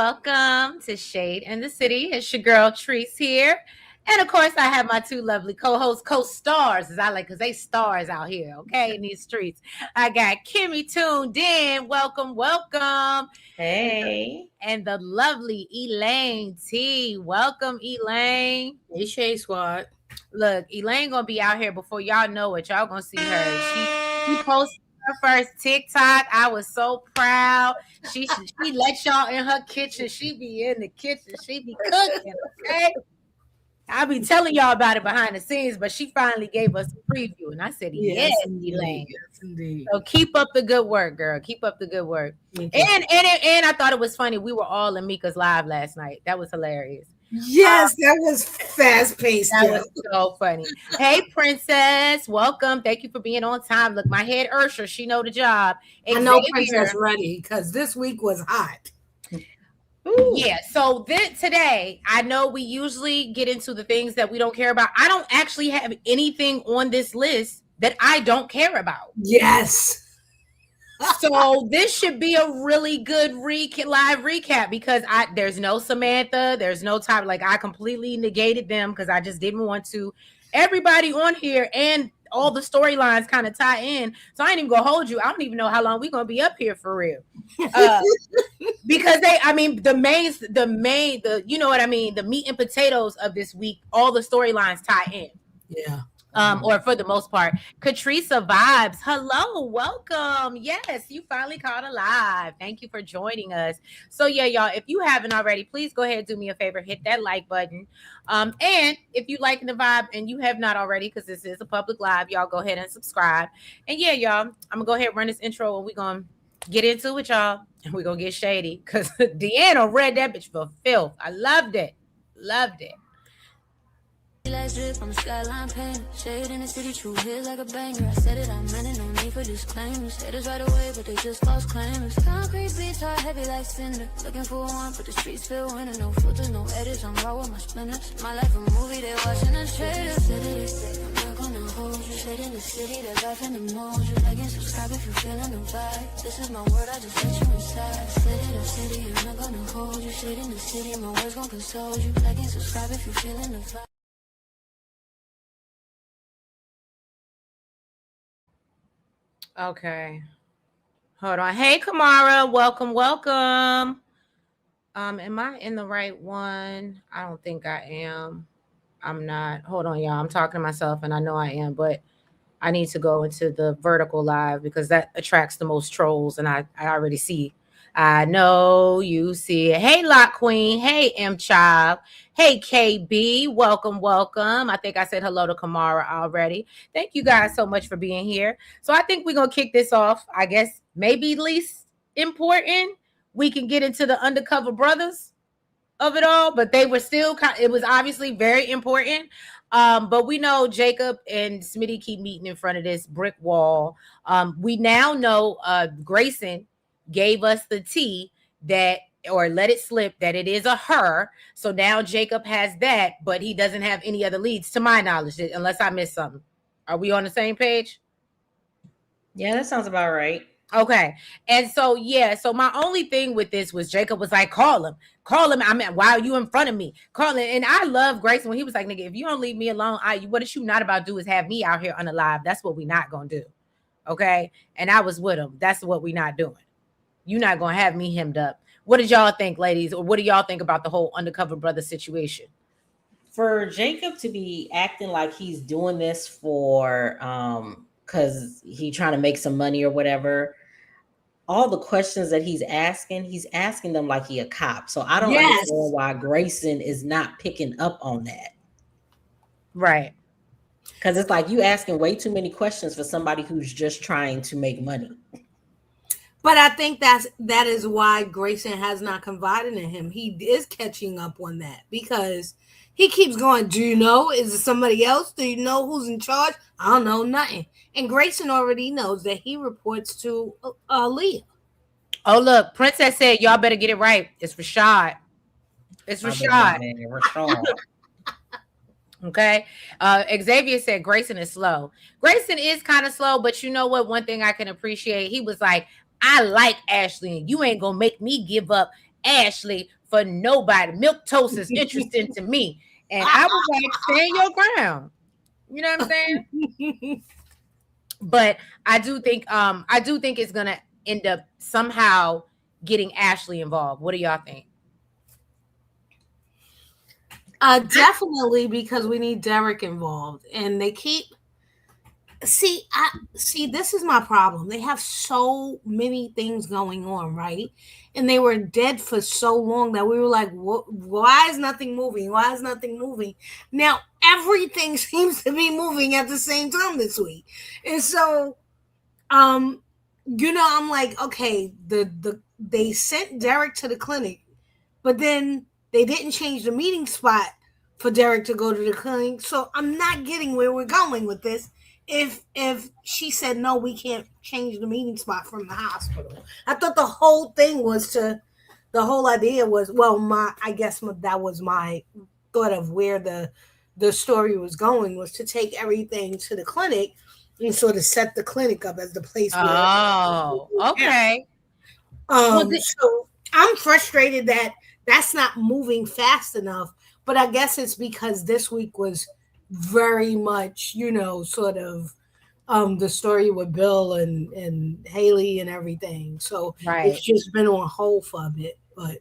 welcome to Shade in the City. It's your girl Treese here. And of course, I have my two lovely co-hosts, co-stars, as I like, because they stars out here, okay, in these streets. I got Kimmy tuned in. Welcome, welcome. Hey. And the lovely Elaine T. Welcome, Elaine. Hey, Shade Squad. Look, Elaine gonna be out here before y'all know it. Y'all gonna see her. She posted her first TikTok. I was so proud. She let y'all in her kitchen. She be in the kitchen. She be cooking. Okay. I be telling y'all about it behind the scenes, but she finally gave us a preview, and I said, "Yes, Elaine." Yes, indeed. So keep up the good work, girl. Keep up the good work. And I thought it was funny. We were all in Mika's live last night. That was hilarious. Yes, that was fast paced. That was so funny. Hey, Princess, welcome. Thank you for being on time. Look, my head Ursher, she know the job. I know Princess ready because this week was hot. Ooh. Yeah, so today, I know we usually get into the things that we don't care about. I don't actually have anything on this list that I don't care about. Yes. So this should be a really good live recap because there's no Samantha, there's no time. Like I completely negated them because I just didn't want to. Everybody on here and all the storylines kind of tie in. So I ain't even gonna hold you. I don't even know how long we're gonna be up here for real. Because the you know what I mean, the meat and potatoes of this week, all the storylines tie in. Yeah. Or for the most part. Katrisa Vibes, hello, welcome. Yes, you finally caught alive. Thank you for joining us. So yeah, y'all, if you haven't already, please go ahead and do me a favor, hit that like button. And if you like the vibe and you have not already, because this is a public live, y'all go ahead and subscribe. And yeah, y'all, I'm gonna go ahead and run this intro and we're gonna get into it, y'all. And we're gonna get shady because Deanna read that bitch for filth. I loved it. Loved it. Last drip on the skyline paint. Shade in the city, true hit like a banger. I said it, I meant it, no need for disclaimers. Haters right away, but they just false claimers. Concrete beats are heavy like cinder. Looking for one, but the streets feel winter. No filters, no edits, I'm raw with my splinters. My life a movie, they watching the trailer. I'm not gonna hold you. Shade in the city, the life in the mold. You like and subscribe if you feeling the vibe. This is my word, I just let you inside. City, I'm not gonna hold you. Shade in the city, my words gon' console you. Like and subscribe if you feeling the vibe. Okay. Hold on. Hey, Kamara. Welcome, welcome. Am I in the right one? I don't think I am. I'm not. Hold on, y'all. I'm talking to myself, and I know I am, but I need to go into the vertical live because that attracts the most trolls, and I already see. I know you see it. Hey, Lock Queen. Hey, M Child. Hey, KB. Welcome, welcome. I think I said hello to Kamara already. Thank you guys so much for being here. So I think we're going to kick this off. I guess maybe least important. We can get into the undercover brothers of it all, but they were still, it was obviously very important. But we know Jacob and Smitty keep meeting in front of this brick wall. We now know Grayson gave us the tea that, or let it slip that it is a her. So now Jacob has that, but he doesn't have any other leads to my knowledge, unless I missed something. Are we on the same page? Yeah, that sounds about right. Okay. And so, yeah, so my only thing with this was Jacob was like, call him. I mean, why are you in front of me? Call him. And I love Grayson when he was like, nigga, if you don't leave me alone, what is you not about to do is have me out here unalive. That's what we not going to do. Okay. And I was with him. That's what we not doing. You're not going to have me hemmed up. What did y'all think, ladies? Or what do y'all think about the whole undercover brother situation? For Jacob to be acting like he's doing this for, because he's trying to make some money or whatever, all the questions that he's asking them like he a cop. So I don't understand why Grayson is not picking up on that. Right. Because it's like you asking way too many questions for somebody who's just trying to make money. But I think that is why Grayson has not confided in him. He is catching up on that because he keeps going, do you know? Is it somebody else? Do you know who's in charge? I don't know, nothing. And Grayson already knows that he reports to Leah. Oh, look, Princess said, y'all better get it right. It's Rashad. It's Rashad. Okay. Xavier said Grayson is slow. Grayson is kind of slow, but you know what? One thing I can appreciate, he was like, I like Ashley, and you ain't gonna make me give up Ashley for nobody. Milk toast is interesting to me. And I was like, stand your ground. You know what I'm saying? But I do think it's gonna end up somehow getting Ashley involved. What do y'all think? Definitely, because we need Derek involved, and they keep see. This is my problem. They have so many things going on, right? And they were dead for so long that we were like, why is nothing moving? Why is nothing moving? Now everything seems to be moving at the same time this week, and so um, I'm like, okay, they sent Derek to the clinic, but then they didn't change the meeting spot for Derek to go to the clinic. So I'm not getting where we're going with this. If she said no, we can't change the meeting spot from the hospital. I thought the whole thing was the whole idea was, well, that was my thought of where the story was going, was to take everything to the clinic and sort of set the clinic up as the place where. Oh, okay. So I'm frustrated that that's not moving fast enough, but I guess it's because this week was very much, sort of the story with Bill and Haley and everything. So Right. it's just been on hold for a bit. But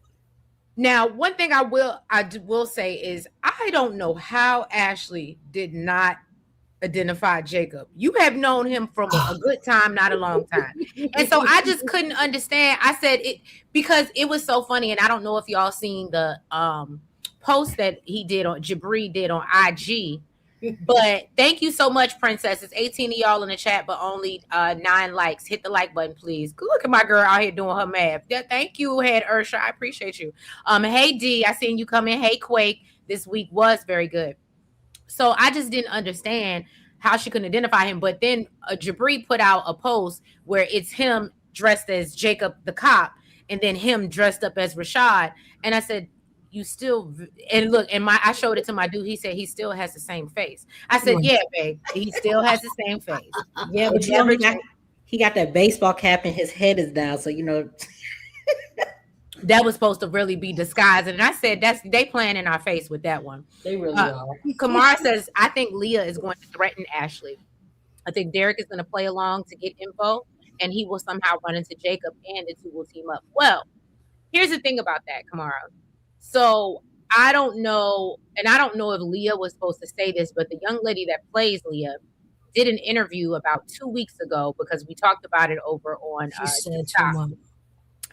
now, one thing I will say is I don't know how Ashley did not identify Jacob. You have known him from a good time, not a long time. And so I just couldn't understand. I said it because it was so funny. And I don't know if y'all seen the post that Jabri did on IG. But thank you so much, Princess. It's 18 of y'all in the chat, but only 9 likes. Hit the like button, please. Look at my girl out here doing her math. Yeah, thank you, Head Ursha. I appreciate you. Hey D, I seen you come in. Hey Quake, this week was very good. So I just didn't understand how she couldn't identify him. But then Jabri put out a post where it's him dressed as Jacob the cop, and then him dressed up as Rashad. And I said, you still, and look, and I showed it to my dude. He said he still has the same face. I said, yeah, babe, he still has the same face. Yeah, but he got that baseball cap and his head is down, so that was supposed to really be disguised. And I said, they playing in our face with that one. They really are. Kamar says, I think Leah is going to threaten Ashley. I think Derek is going to play along to get info, and he will somehow run into Jacob, and the two will team up. Well, here's the thing about that, Kamara. So I don't know, and I don't know if Leah was supposed to say this, but the young lady that plays Leah did an interview about 2 weeks ago, because we talked about it over on TikTok.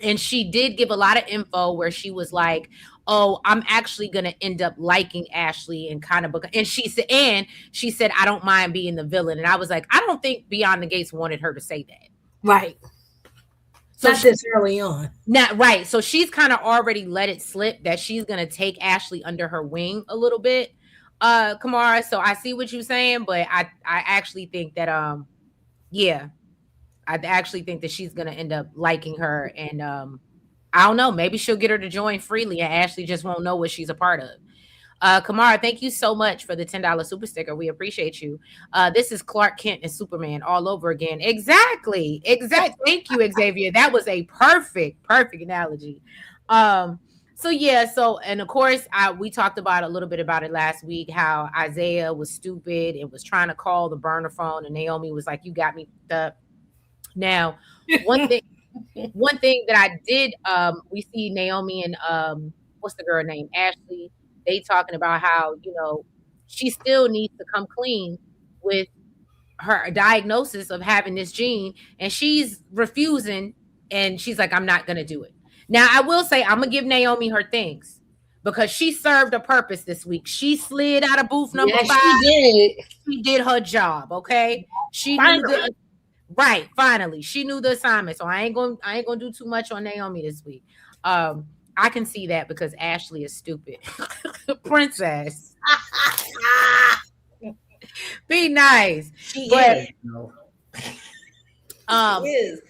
And she did give a lot of info where she was like, oh, I'm actually going to end up liking Ashley and kind of, and she said, I don't mind being the villain. And I was like, I don't think Beyond the Gates wanted her to say that. Right. So not this early on. Not right. So she's kind of already let it slip that she's going to take Ashley under her wing a little bit, Kamara. So I see what you're saying, but I actually think that, yeah, I actually think that she's going to end up liking her. And I don't know, maybe she'll get her to join freely and Ashley just won't know what she's a part of. Kamara, thank you so much for the $10 super sticker. We appreciate you. This is Clark Kent and Superman all over again. Exactly. Thank you, Xavier. That was a perfect analogy. So yeah, and of course, we talked about a little bit about it last week, how Isaiah was stupid and was trying to call the burner phone, and Naomi was like, you got me up. Now, one thing that I did, we see Naomi and what's the girl name? Ashley. They talking about how, she still needs to come clean with her diagnosis of having this gene, and she's refusing, and she's like, I'm not going to do it. Now, I will say, I'm going to give Naomi her things, because she served a purpose this week. She slid out of booth number 5. She did her job, okay? She knew finally. She knew the assignment, so I ain't going to do too much on Naomi this week. I can see that because Ashley is stupid. Princess. Be nice. She is. She is.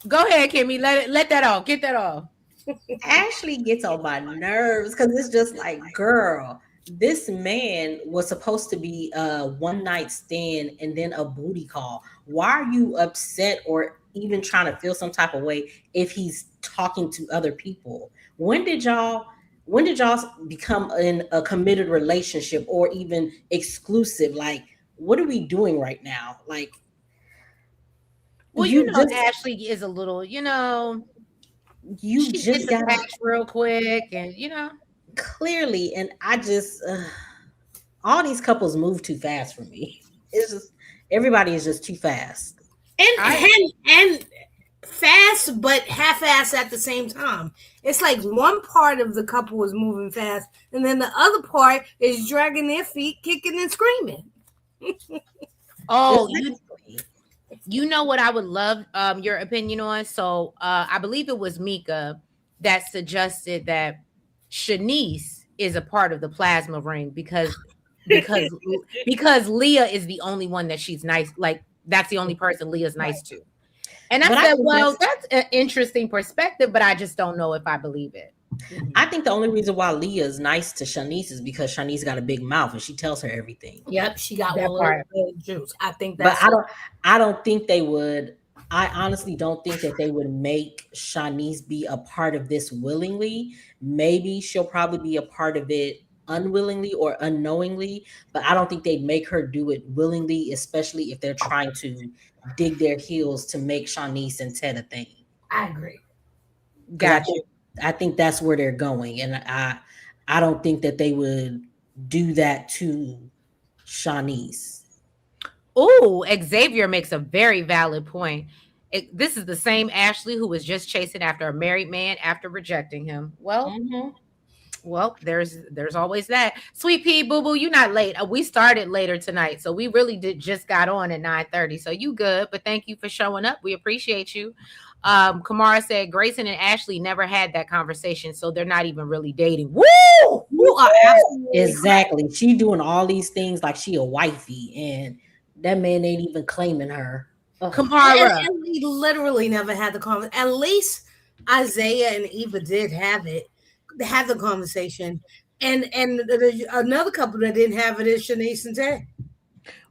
Go ahead, Kimmy. Let that off. Get that off. Ashley gets on my nerves because it's just like, girl, this man was supposed to be a one night stand and then a booty call. Why are you upset or even trying to feel some type of way if he's talking to other people. When did y'all become in a committed relationship or even exclusive? Like, what are we doing right now? Like, Well, you just Ashley is a little, you she gets just gotta attached real quick, and clearly, and I just all these couples move too fast for me. It's just everybody is just too fast. And fast but half-ass at the same time. It's like one part of the couple is moving fast, and then the other part is dragging their feet, kicking and screaming. Oh, you know what I would love your opinion on? So I believe it was Mika that suggested that Shanice is a part of the plasma ring because Leah is the only one that she's nice, like that's the only person Leah's nice to. And I said, well, that's an interesting perspective, but I just don't know if I believe it. I think the only reason why Leah is nice to Shanice is because Shanice got a big mouth and she tells her everything. Yep, she got that all part. the juice. I think that's. But I don't think they would. I honestly don't think that they would make Shanice be a part of this willingly. Maybe she'll probably be a part of it unwillingly or unknowingly, but I don't think they'd make her do it willingly, especially if they're trying to dig their heels to make Shanice and Ted a thing. I agree. Gotcha. I think that's where they're going, and I don't think that they would do that to Shanice. Oh, Xavier makes a very valid point. This is the same Ashley who was just chasing after a married man after rejecting him. Well, well, there's always that. Sweet pea, boo boo, you not late. We started later tonight, so we really just got on at 9:30. So you good, but thank you for showing up. We appreciate you. Kamara said Grayson and Ashley never had that conversation, so they're not even really dating. Woo! You are absolutely exactly. She doing all these things like she a wifey, and that man ain't even claiming her. Kamara, and we literally never had the conversation. At least Isaiah and Eva did have the conversation, and another couple that didn't have it is Shanice and Ted.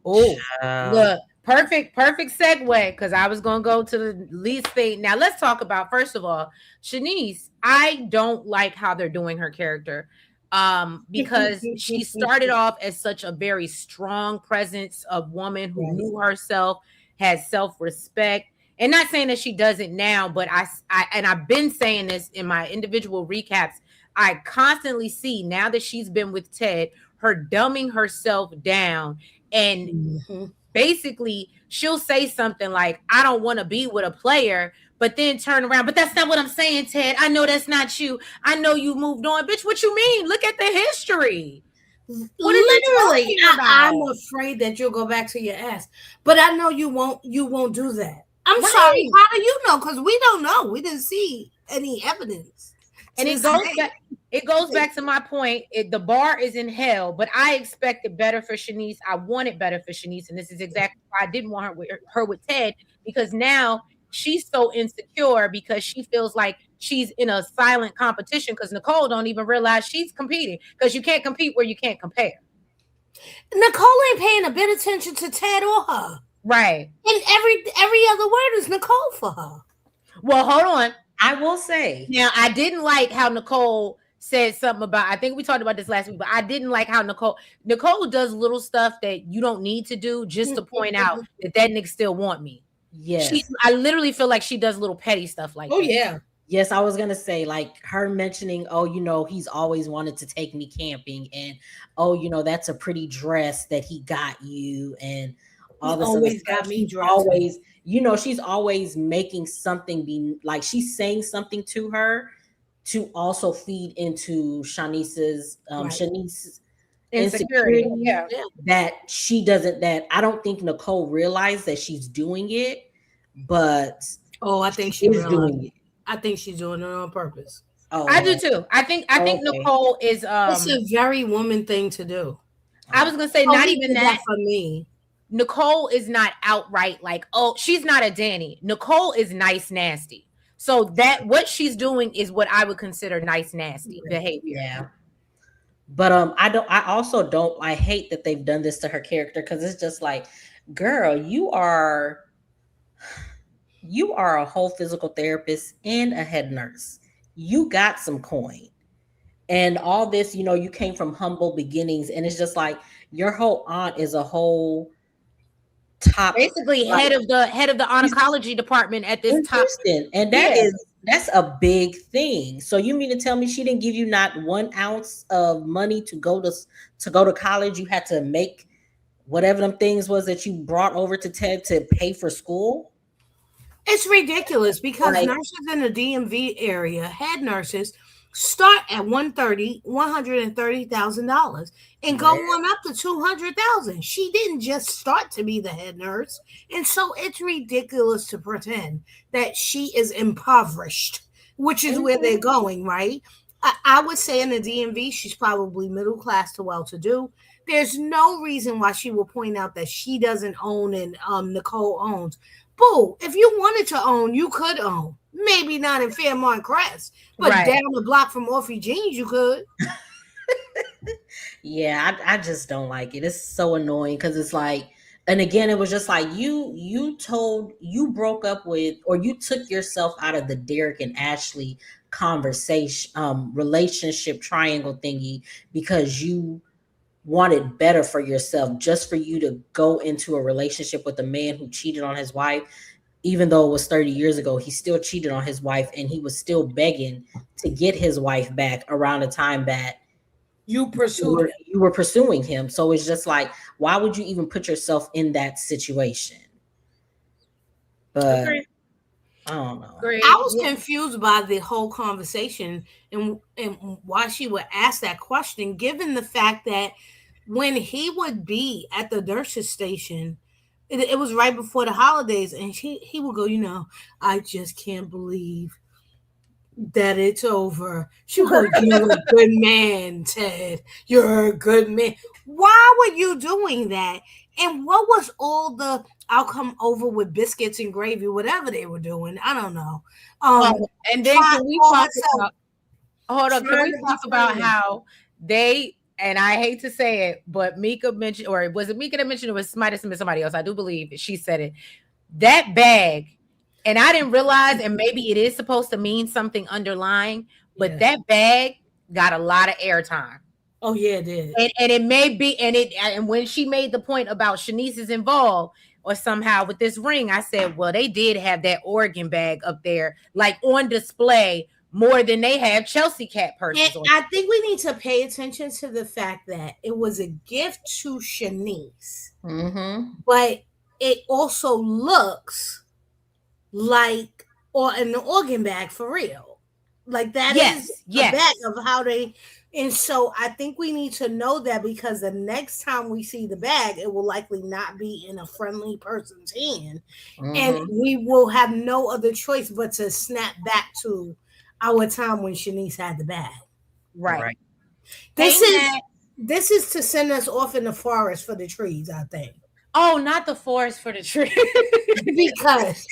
Oh, look. Perfect segue, because I was going to go to the least thing. Now, let's talk about, first of all, Shanice. I don't like how they're doing her character because she started off as such a very strong presence of woman who knew herself, has self-respect. And not saying that she doesn't now, but I've been saying this in my individual recaps. I constantly see now that she's been with Ted, her dumbing herself down and basically she'll say something like, I don't want to be with a player, but then turn around. But that's not what I'm saying, Ted. I know that's not you. I know you moved on. Bitch, what you mean? Look at the history. Literally, I'm afraid that you'll go back to your ass. But I know you won't do that. I'm sorry. How do you know? Because we don't know. We didn't see any evidence. And it goes back to my point. The bar is in hell, but I expected better for Shanice. I wanted better for Shanice, and this is exactly why I didn't want her with Ted, because now she's so insecure because she feels like she's in a silent competition because Nicole don't even realize she's competing, because you can't compete where you can't compare. Nicole ain't paying a bit attention to Ted or her. Right. And every other word is Nicole for her. Well, hold on. I will say. Now, I didn't like how Nicole said something about, I think we talked about this last week, but I didn't like how Nicole does little stuff that you don't need to do just to point out that nigga still want me. Yes. I literally feel like she does little petty stuff like that. Yeah. Yes, I was going to say, like, her mentioning, he's always wanted to take me camping, and, that's a pretty dress that he got you, and all this always got me dressed. Always, she's always making something be, like, she's saying something to her to also feed into Shanice's, Shanice's insecurity. Yeah. That she doesn't, that I don't think Nicole realized that she's doing it, but I think she is doing it. I think she's doing it on purpose. I do too. I think Nicole is it's a very woman thing to do. I was gonna say not even that for me. Nicole is not outright like, she's not a Danny. Nicole is nice nasty. So that what she's doing is what I would consider nice nasty behavior. Yeah. But I hate that they've done this to her character, because it's just like, girl, you are You are a whole physical therapist and a head nurse. You got some coin. And all this, you came from humble beginnings, and it's just like your whole aunt is a whole top, Basically, like, head of the oncology department at this in top. Houston, and that's a big thing. So you mean to tell me she didn't give you not 1 ounce of money to go to college? You had to make whatever them things was that you brought over to Ted to pay for school. It's ridiculous because Like, nurses in the DMV area, head nurses, start at $130,000 and go on up to $200,000. She didn't just start to be the head nurse, and so it's ridiculous to pretend that she is impoverished, which is where they're going, right? I would say in the DMV, she's probably middle class to well to do. There's no reason why she will point out that she doesn't own and Nicole owns. Boo, if you wanted to own, you could own. Maybe not in Fairmont Crest, but Right. down the block from Orphy Jeans, you could. yeah, I just don't like it. It's so annoying because it's like, and again, it was just like you broke up with, or you took yourself out of the Derek and Ashley conversation, relationship triangle thingy, because you wanted better for yourself, just for you to go into a relationship with a man who cheated on his wife. Even though it was 30 years ago, he still cheated on his wife, and he was still begging to get his wife back around the time that You pursued it. you were pursuing him. So it's just like, why would you even put yourself in that situation? But Agreed. I don't know. Great. I was confused by the whole conversation and why she would ask that question, given the fact that when he would be at the nurses station, it was right before the holidays, and he would go, I just can't believe that it's over. She goes, you're a good man, Ted. You're a good man. Why were you doing that? And what was all the I'll come over with biscuits and gravy, whatever they were doing? I don't know. And then can we talk about, hold on, can we talk about how they, and I hate to say it, but Mika mentioned, or was it Mika that mentioned, it was somebody else, I do believe she said it, that bag, and I didn't realize, and maybe it is supposed to mean something underlying, but that bag got a lot of airtime. Oh yeah, it did. And it may be, and when she made the point about Shanice is involved or somehow with this ring, I said, well, they did have that Oregon bag up there, like on display more than they have Chelsea cat purses. And I think we need to pay attention to the fact that it was a gift to Shanice, but it also looks like an organ bag for real. Like that is a bag of how they. And so I think we need to know that, because the next time we see the bag, it will likely not be in a friendly person's hand. And we will have no other choice but to snap back to our time when Shanice had the bag. Right. This is to send us off in the forest for the trees, I think. Oh, not the forest for the trees. Because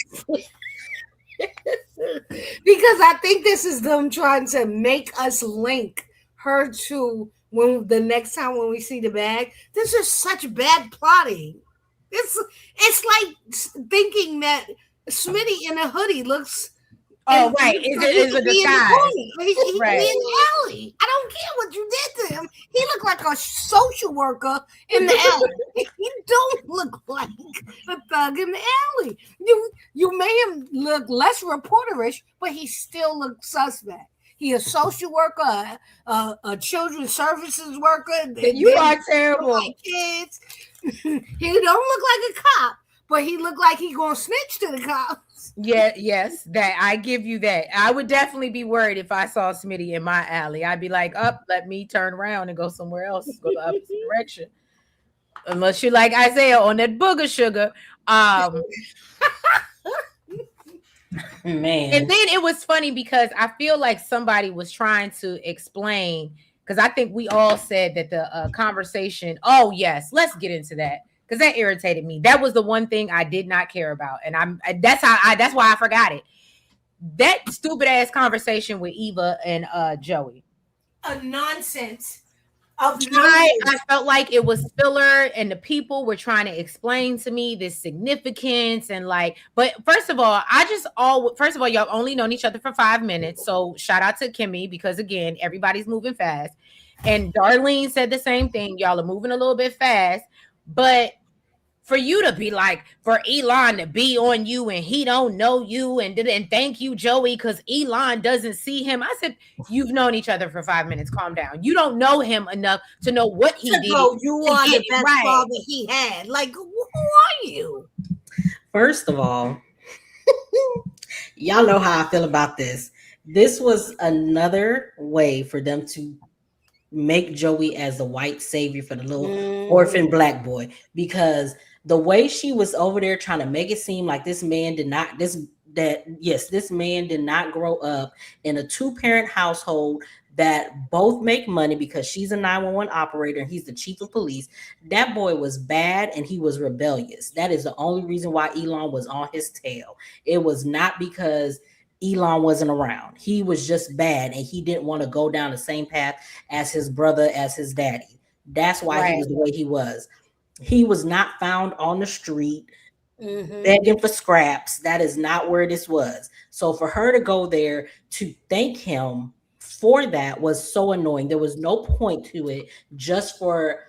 I think this is them trying to make us link her to when the next time when we see the bag. This is such bad plotting. It's like thinking that Smitty in a hoodie looks. Oh, right. Is a disguise. He right. In the alley. I don't care what you did to him. He looked like a social worker in the alley. He don't look like a thug in the alley. You made him look less reporterish, but he still looks suspect. He a social worker, a children's services worker. You are terrible. Like kids. He don't look like a cop, but he look like he gonna snitch to the cops. Yeah, yes, that I give you that. I would definitely be worried if I saw Smitty in my alley. I'd be like, let me turn around and go somewhere else, go the opposite direction. Unless you're like Isaiah on that booger sugar. Man. And then it was funny because I feel like somebody was trying to explain, because I think we all said that the conversation, oh yes, let's get into that, because that irritated me. That was the one thing I did not care about, and that's why I forgot it. That stupid ass conversation with Eva and Joey. A nonsense. I felt like it was filler, and the people were trying to explain to me this significance and like. But first of all, y'all only known each other for 5 minutes, so shout out to Kimmy because again, everybody's moving fast, and Darlene said the same thing. Y'all are moving a little bit fast, but for you to be like, for Elon to be on you and he don't know you and thank you, Joey, because Elon doesn't see him. I said, you've known each other for 5 minutes. Calm down. You don't know him enough to know what he did. You are the best father he had. Like, who are you? First of all, y'all know how I feel about this. This was another way for them to make Joey as the white savior for the little orphan black boy, because the way she was over there trying to make it seem like this man did not grow up in a 2-parent household that both make money, because she's a 911 operator and he's the chief of police. That boy was bad and he was rebellious. That is the only reason why Elon was on his tail. It was not because Elon wasn't around. He was just bad and he didn't want to go down the same path as his brother, as his daddy. That's why he was the way he was. He was not found on the street begging for scraps. That is not where this was. So for her to go there to thank him for that was so annoying. There was no point to it, just for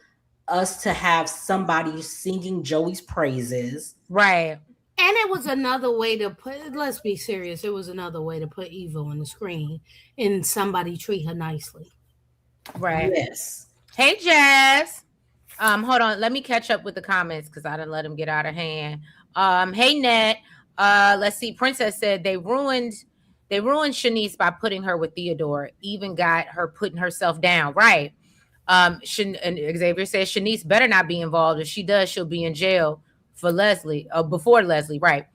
us to have somebody singing Joey's praises. Right. And it was another way to put, let's be serious, it was another way to put Eva on the screen and somebody treat her nicely. Right. Yes. Hey, Jazz. Hold on. Let me catch up with the comments because I didn't let them get out of hand. Hey, Net. Let's see. Princess said they ruined Shanice by putting her with Theodore. Even got her putting herself down. Right. And Xavier says Shanice better not be involved. If she does, she'll be in jail for Leslie. Before Leslie. Right.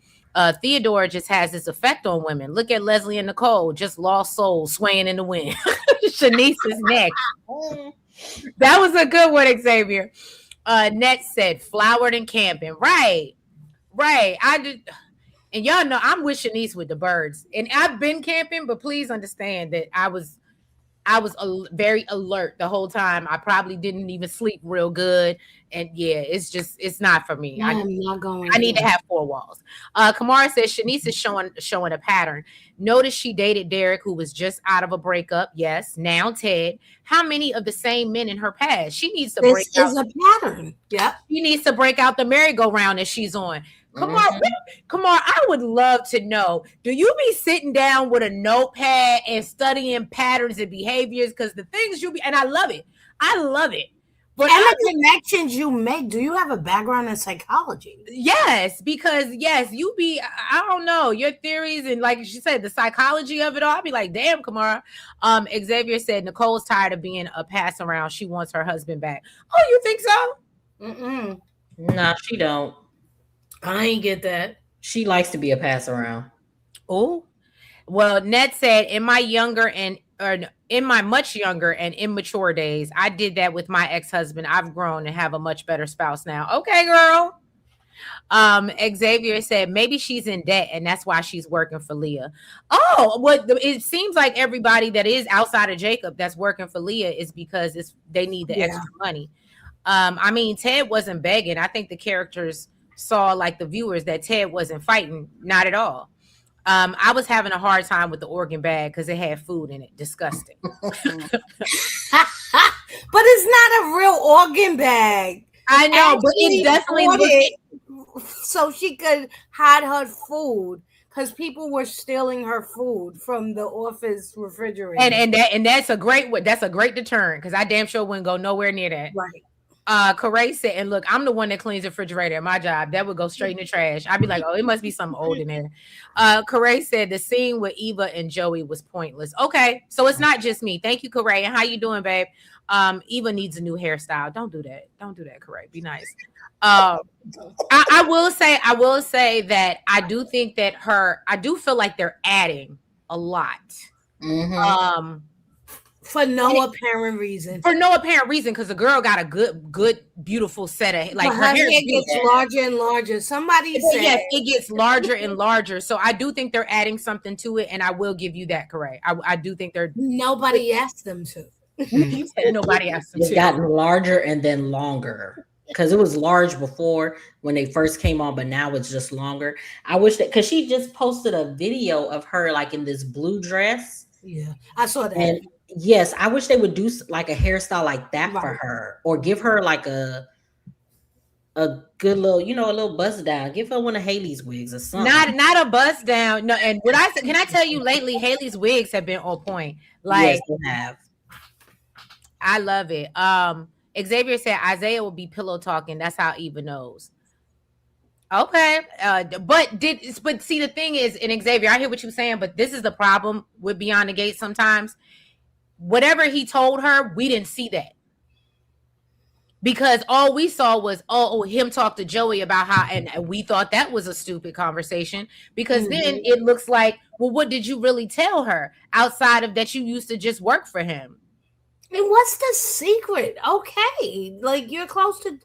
Theodore just has this effect on women. Look at Leslie and Nicole, just lost souls swaying in the wind. Shanice is next. That was a good one, Xavier. Net said flowered and camping. Right. I did, and y'all know I'm with Shanice with the birds. And I've been camping, but please understand that I was very alert the whole time. I probably didn't even sleep real good. And yeah, it's not for me. I'm not going. I need to have 4 walls. Kamara says Shanice is showing a pattern. Notice she dated Derek, who was just out of a breakup. Yes. Now Ted. How many of the same men in her past? She needs to break out. This is a pattern. Yeah. She needs to break out the merry-go-round that she's on. Kamar, I would love to know, do you be sitting down with a notepad and studying patterns and behaviors? Because the things and I love it. But the connections you make, do you have a background in psychology? Yes, because you be, I don't know, your theories and like she said, the psychology of it all. I'd be like, damn, Kamara. Xavier said Nicole's tired of being a pass around. She wants her husband back. Oh, you think so? No, she don't. I ain't get that. She likes to be a pass around. Oh, well, Ned said in my much younger and immature days, I did that with my ex-husband. I've grown and have a much better spouse now. Okay, girl. Xavier said maybe she's in debt and that's why she's working for Leah. Oh, it seems like everybody that is outside of Jacob that's working for Leah is because they need the extra money. I mean, Ted wasn't begging. I think the characters saw, like the viewers, that Ted wasn't fighting. Not at all. I was having a hard time with the organ bag because it had food in it. Disgusting. But it's not a real organ bag. I know, but it definitely so she could hide her food because people were stealing her food from the office refrigerator. And that's a great deterrent because I damn sure wouldn't go nowhere near that. Right. Corey said, and look, I'm the one that cleans the refrigerator at my job. That would go straight in the trash. I'd be like, oh, it must be something old in there. Corey said the scene with Eva and Joey was pointless. Okay, so it's not just me. Thank you, Corey. And how you doing, babe? Eva needs a new hairstyle. Don't do that, Corey. Be nice. I will say that I do think that I do feel like they're adding a lot. For no apparent reason, because the girl got a good, beautiful set of like her hair gets larger and larger. Somebody said yes, it gets larger and larger. So I do think they're adding something to it, and I will give you that, correct. I do think they're. Nobody asked them to. You said nobody asked them It's to. gotten larger and then longer. Because it was large before when they first came on, but now it's just longer. I wish that because she just posted a video of her like in this blue dress. Yeah, I saw that. And yes, I wish they would do like a hairstyle like that for Right. her, or give her like a good little, a little buzz down. Give her one of Haley's wigs or something. Not a buzz down. No, and what I said, can I tell you lately, Haley's wigs have been on point. Like, Yes, they have. I love it. Xavier said Isaiah will be pillow talking. That's how Eva knows. Okay. But see, the thing is, and Xavier, I hear what you're saying, but this is the problem with Beyond the Gate sometimes. Whatever he told her, we didn't see that. Because all we saw was him talk to Joey about how, and we thought that was a stupid conversation, because then it looks like, well, what did you really tell her outside of that you used to just work for him? And what's the secret? Okay, like you're close to.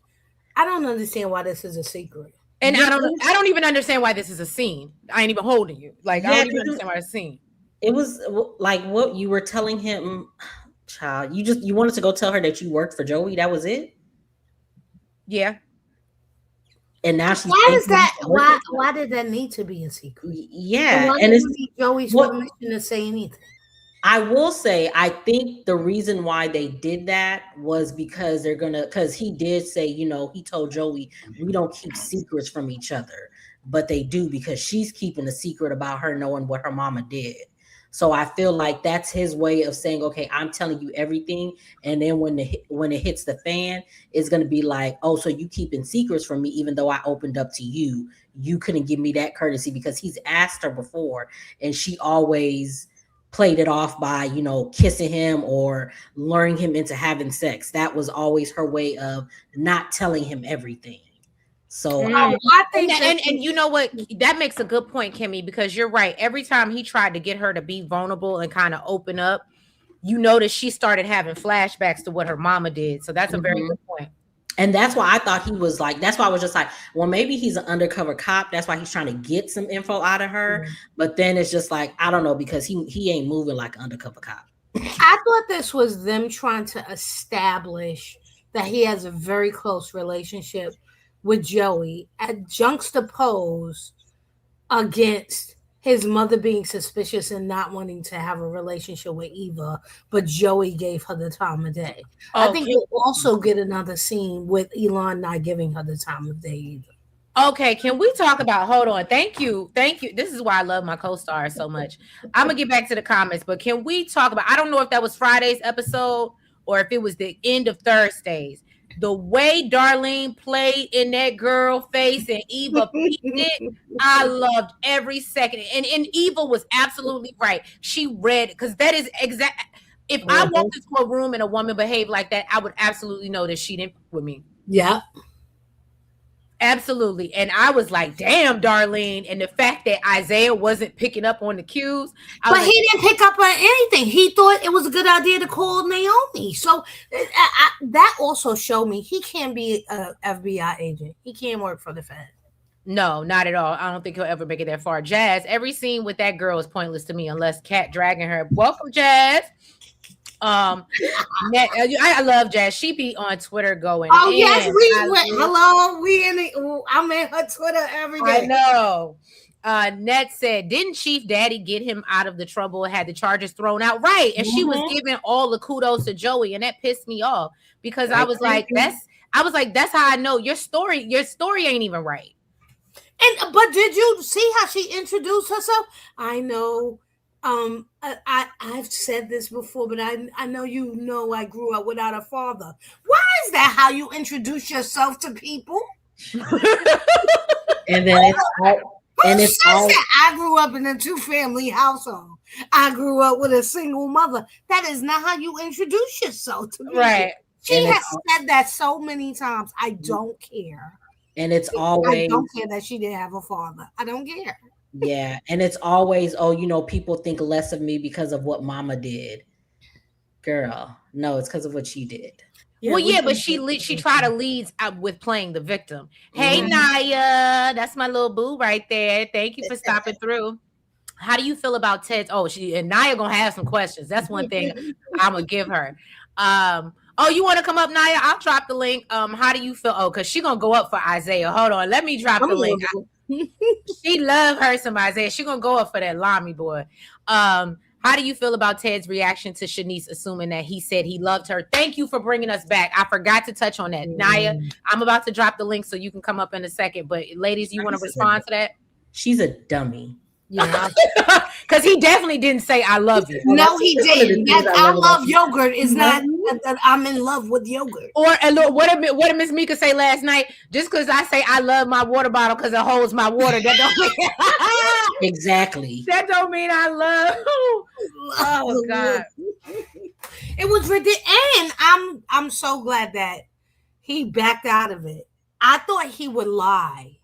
I don't understand why this is a secret. And I don't even understand why this is a scene. I ain't even holding you. Like, I don't even understand why it's a scene. It was like what you were telling him, child. You wanted to go tell her that you worked for Joey. That was it. Yeah. And now she's. Why is that? Why did that need to be a secret? Yeah, and it's Joey's permission to say anything. I will say, I think the reason why they did that was because because he did say, he told Joey, we don't keep secrets from each other, but they do, because she's keeping a secret about her knowing what her mama did. So I feel like that's his way of saying, okay, I'm telling you everything. And then when it hits the fan, it's going to be like, oh, so you keeping secrets from me, even though I opened up to you, you couldn't give me that courtesy, because he's asked her before and she always played it off by, kissing him or luring him into having sex. That was always her way of not telling him everything. So I think, and you know what? That makes a good point, Kimmy, because you're right. Every time he tried to get her to be vulnerable and kind of open up, you notice she started having flashbacks to what her mama did. So that's a very good point. And that's why I thought he was like, that's why I was just like, well, maybe he's an undercover cop. That's why he's trying to get some info out of her. But then it's just like, I don't know, because he ain't moving like an undercover cop. I thought this was them trying to establish that he has a very close relationship with Joey, and juxtaposed against his mother being suspicious and not wanting to have a relationship with Eva, but Joey gave her the time of day. I think we'll also get another scene with Elon not giving her the time of day either. Okay, can we talk about, hold on, thank you. This is why I love my co-stars so much. I'm going to get back to the comments, but can we talk about, I don't know if that was Friday's episode or if it was the end of Thursday's. The way Darlene played in that girl face and Eva peeked it, I loved every second. And Eva was absolutely right. She read, because that is exact. If I walked into a room and a woman behaved like that, I would absolutely know that she didn't with me. Yeah. Absolutely. And I was like, damn, Darlene. And the fact that Isaiah wasn't picking up on the cues. But he didn't pick up on anything. He thought it was a good idea to call Naomi. So that also showed me he can't be an FBI agent. He can't work for the Fed. No, not at all. I don't think he'll ever make it that far. Jazz, every scene with that girl is pointless to me unless Kat dragging her. Welcome, Jazz. I love Jazz. She be on Twitter going. Oh yes, I'm in her Twitter every day. I know. Ned said, didn't Chief Daddy get him out of the trouble and had the charges thrown out? Right. And she was giving all the kudos to Joey, and that pissed me off because I was like, that's how I know your story ain't even right. But did you see how she introduced herself? I know. I've said this before, but I know I grew up without a father. Why is that how you introduce yourself to people? And then I grew up in a 2-family household. I grew up with a single mother. That is not how you introduce yourself to people. Right. She has said that so many times. I don't care. And it's always, I don't care that she didn't have a father. I don't care. Yeah, and it's always, people think less of me because of what mama did. Girl, no, it's because of what she did. Yeah, but she tried to lead with playing the victim. Hey, Naya, that's my little boo right there. Thank you for stopping through. How do you feel about Ted's? And Naya gonna have some questions. That's one thing I'm gonna give her. Oh, you want to come up, Naya? I'll drop the link. How do you feel? Oh, because she gonna go up for Isaiah. Hold on, let me drop the link. She love her some Isaiah. She gonna go up for that Lamy boy. How do you feel about Ted's reaction to Shanice assuming that he said he loved her? Thank you for bringing us back. I forgot to touch on that. Naya, I'm about to drop the link so you can come up in a second. But ladies, you want to respond to that? She's a dummy. Yeah, because he definitely didn't say I love you. No, he didn't. I love yogurt. It's not that I'm in love with yogurt. Or look, what did Miss Mika say last night? Just because I say I love my water bottle because it holds my water, that don't mean exactly. That don't mean I love. Oh God, it was ridiculous, and I'm so glad that he backed out of it. I thought he would lie.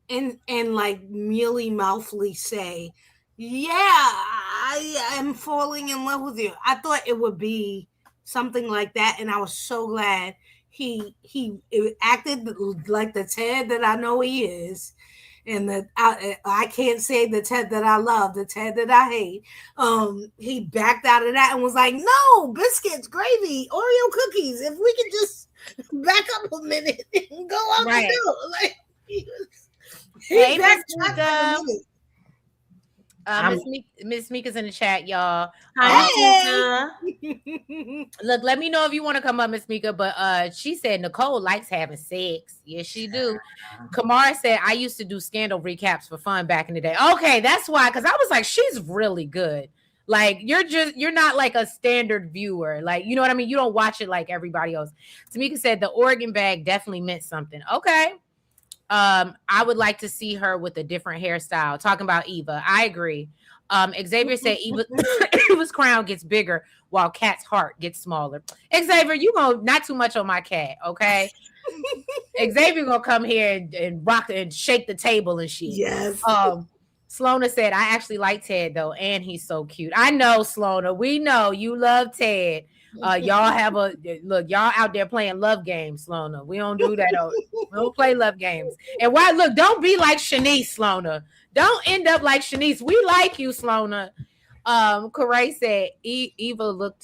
And like mealy mouthfully say, yeah, I am falling in love with you. I thought it would be something like that, and I was so glad he acted like the Ted that I know he is, and that I can't say the Ted that I love, the Ted that I hate. He backed out of that and was like, no, biscuits, gravy, Oreo cookies. If we could just back up a minute and go out the door, like he was. Hey, Miss Mika's in the chat, y'all. Hey. Look, let me know if you want to come up, Miss Mika. But she said Nicole likes having sex. Yes, she do. Kamara said I used to do scandal recaps for fun back in the day. Okay, that's why. Because I was like, she's really good. Like you're not like a standard viewer. Like, you know what I mean? You don't watch it like everybody else. Tamika said the Oregon bag definitely meant something. Okay. I would like to see her with a different hairstyle. Talking about Eva. I agree. Xavier said Eva's crown gets bigger while Kat's heart gets smaller. Xavier, you gonna not too much on my cat, okay? Xavier gonna come here and rock and shake the table and shit. Yes. Slona said, I actually like Ted though, and he's so cute. I know, Slona. We know you love Ted. Y'all y'all out there playing love games, Slona. We don't do that. We don't play love games. And why? Look, don't be like Shanice, Slona. Don't end up like Shanice. We like you, Slona. Corey said Eva's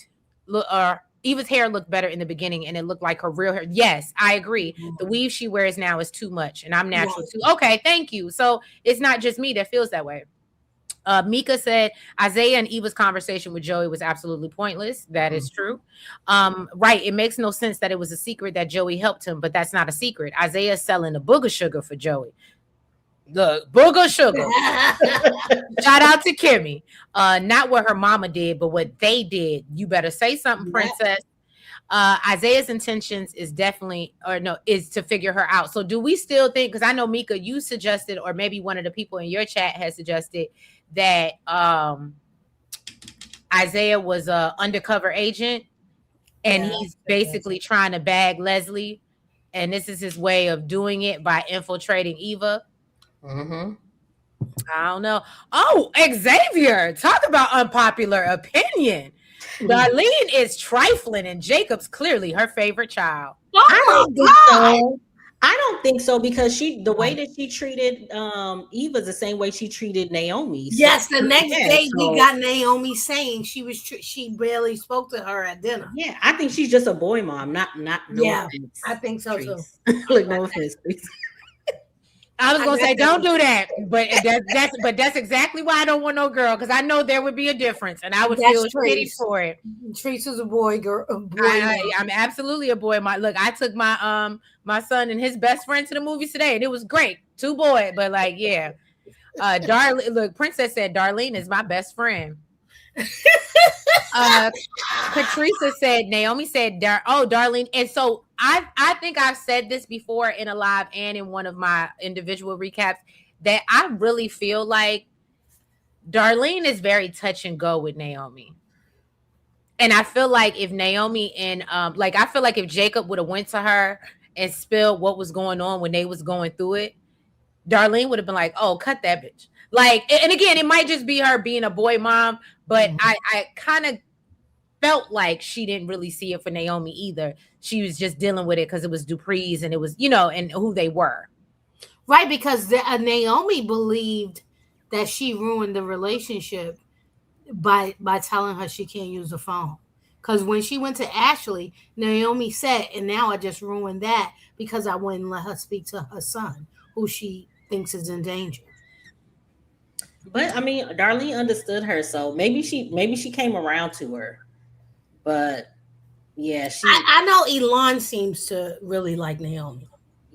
hair looked better in the beginning, and it looked like her real hair. Yes, I agree. The weave she wears now is too much, and I'm natural too. Okay, thank you. So it's not just me that feels that way. Mika said Isaiah and Eva's conversation with Joey was absolutely pointless. That is true. Right. It makes no sense that it was a secret that Joey helped him, but that's not a secret. Isaiah's selling the booger sugar for Joey. The booger sugar. Shout out to Kimmy. Not what her mama did, but what they did. You better say something, princess. Isaiah's intentions is is to figure her out. So do we still think, because I know Mika, you suggested, or maybe one of the people in your chat has suggested that Isaiah was a undercover agent and he's basically trying to bag Leslie, and this is his way of doing it by infiltrating Eva. I don't know. Oh, Xavier, talk about unpopular opinion. Darlene is trifling, and Jacob's clearly her favorite child. I don't think so because the way that she treated Eva's the same way she treated Naomi. Yes, the next day we got Naomi saying she barely spoke to her at dinner. Yeah, I think she's just a boy mom, not no offense. I think so too. Like, no offense, please. I was gonna say don't do that, but that's exactly why I don't want no girl, because I know there would be a difference, and I would feel pity for it. Teresa's a boy, girl. I'm absolutely a boy. Look, I took my my son and his best friend to the movies today, and it was great. 2 boys, but like, yeah. Darlene, look, Princess said Darlene is my best friend. Patricia said Naomi said Darlene, and so I think I've said this before in a live and in one of my individual recaps that I really feel like Darlene is very touch and go with Naomi. And I feel like if Naomi and I feel like if Jacob would have went to her and spilled what was going on when they was going through it, Darlene would have been like, oh, cut that bitch. Like, and again, it might just be her being a boy mom, but I kind of felt like she didn't really see it for Naomi either. She was just dealing with it because it was Dupree's and it was, and who they were. Right, because Naomi believed that she ruined the relationship by telling her she can't use the phone. Because when she went to Ashley, Naomi said, and now I just ruined that because I wouldn't let her speak to her son, who she thinks is in danger. But I mean, Darlene understood her, so maybe she came around to her. But yeah, I know Elon seems to really like Naomi.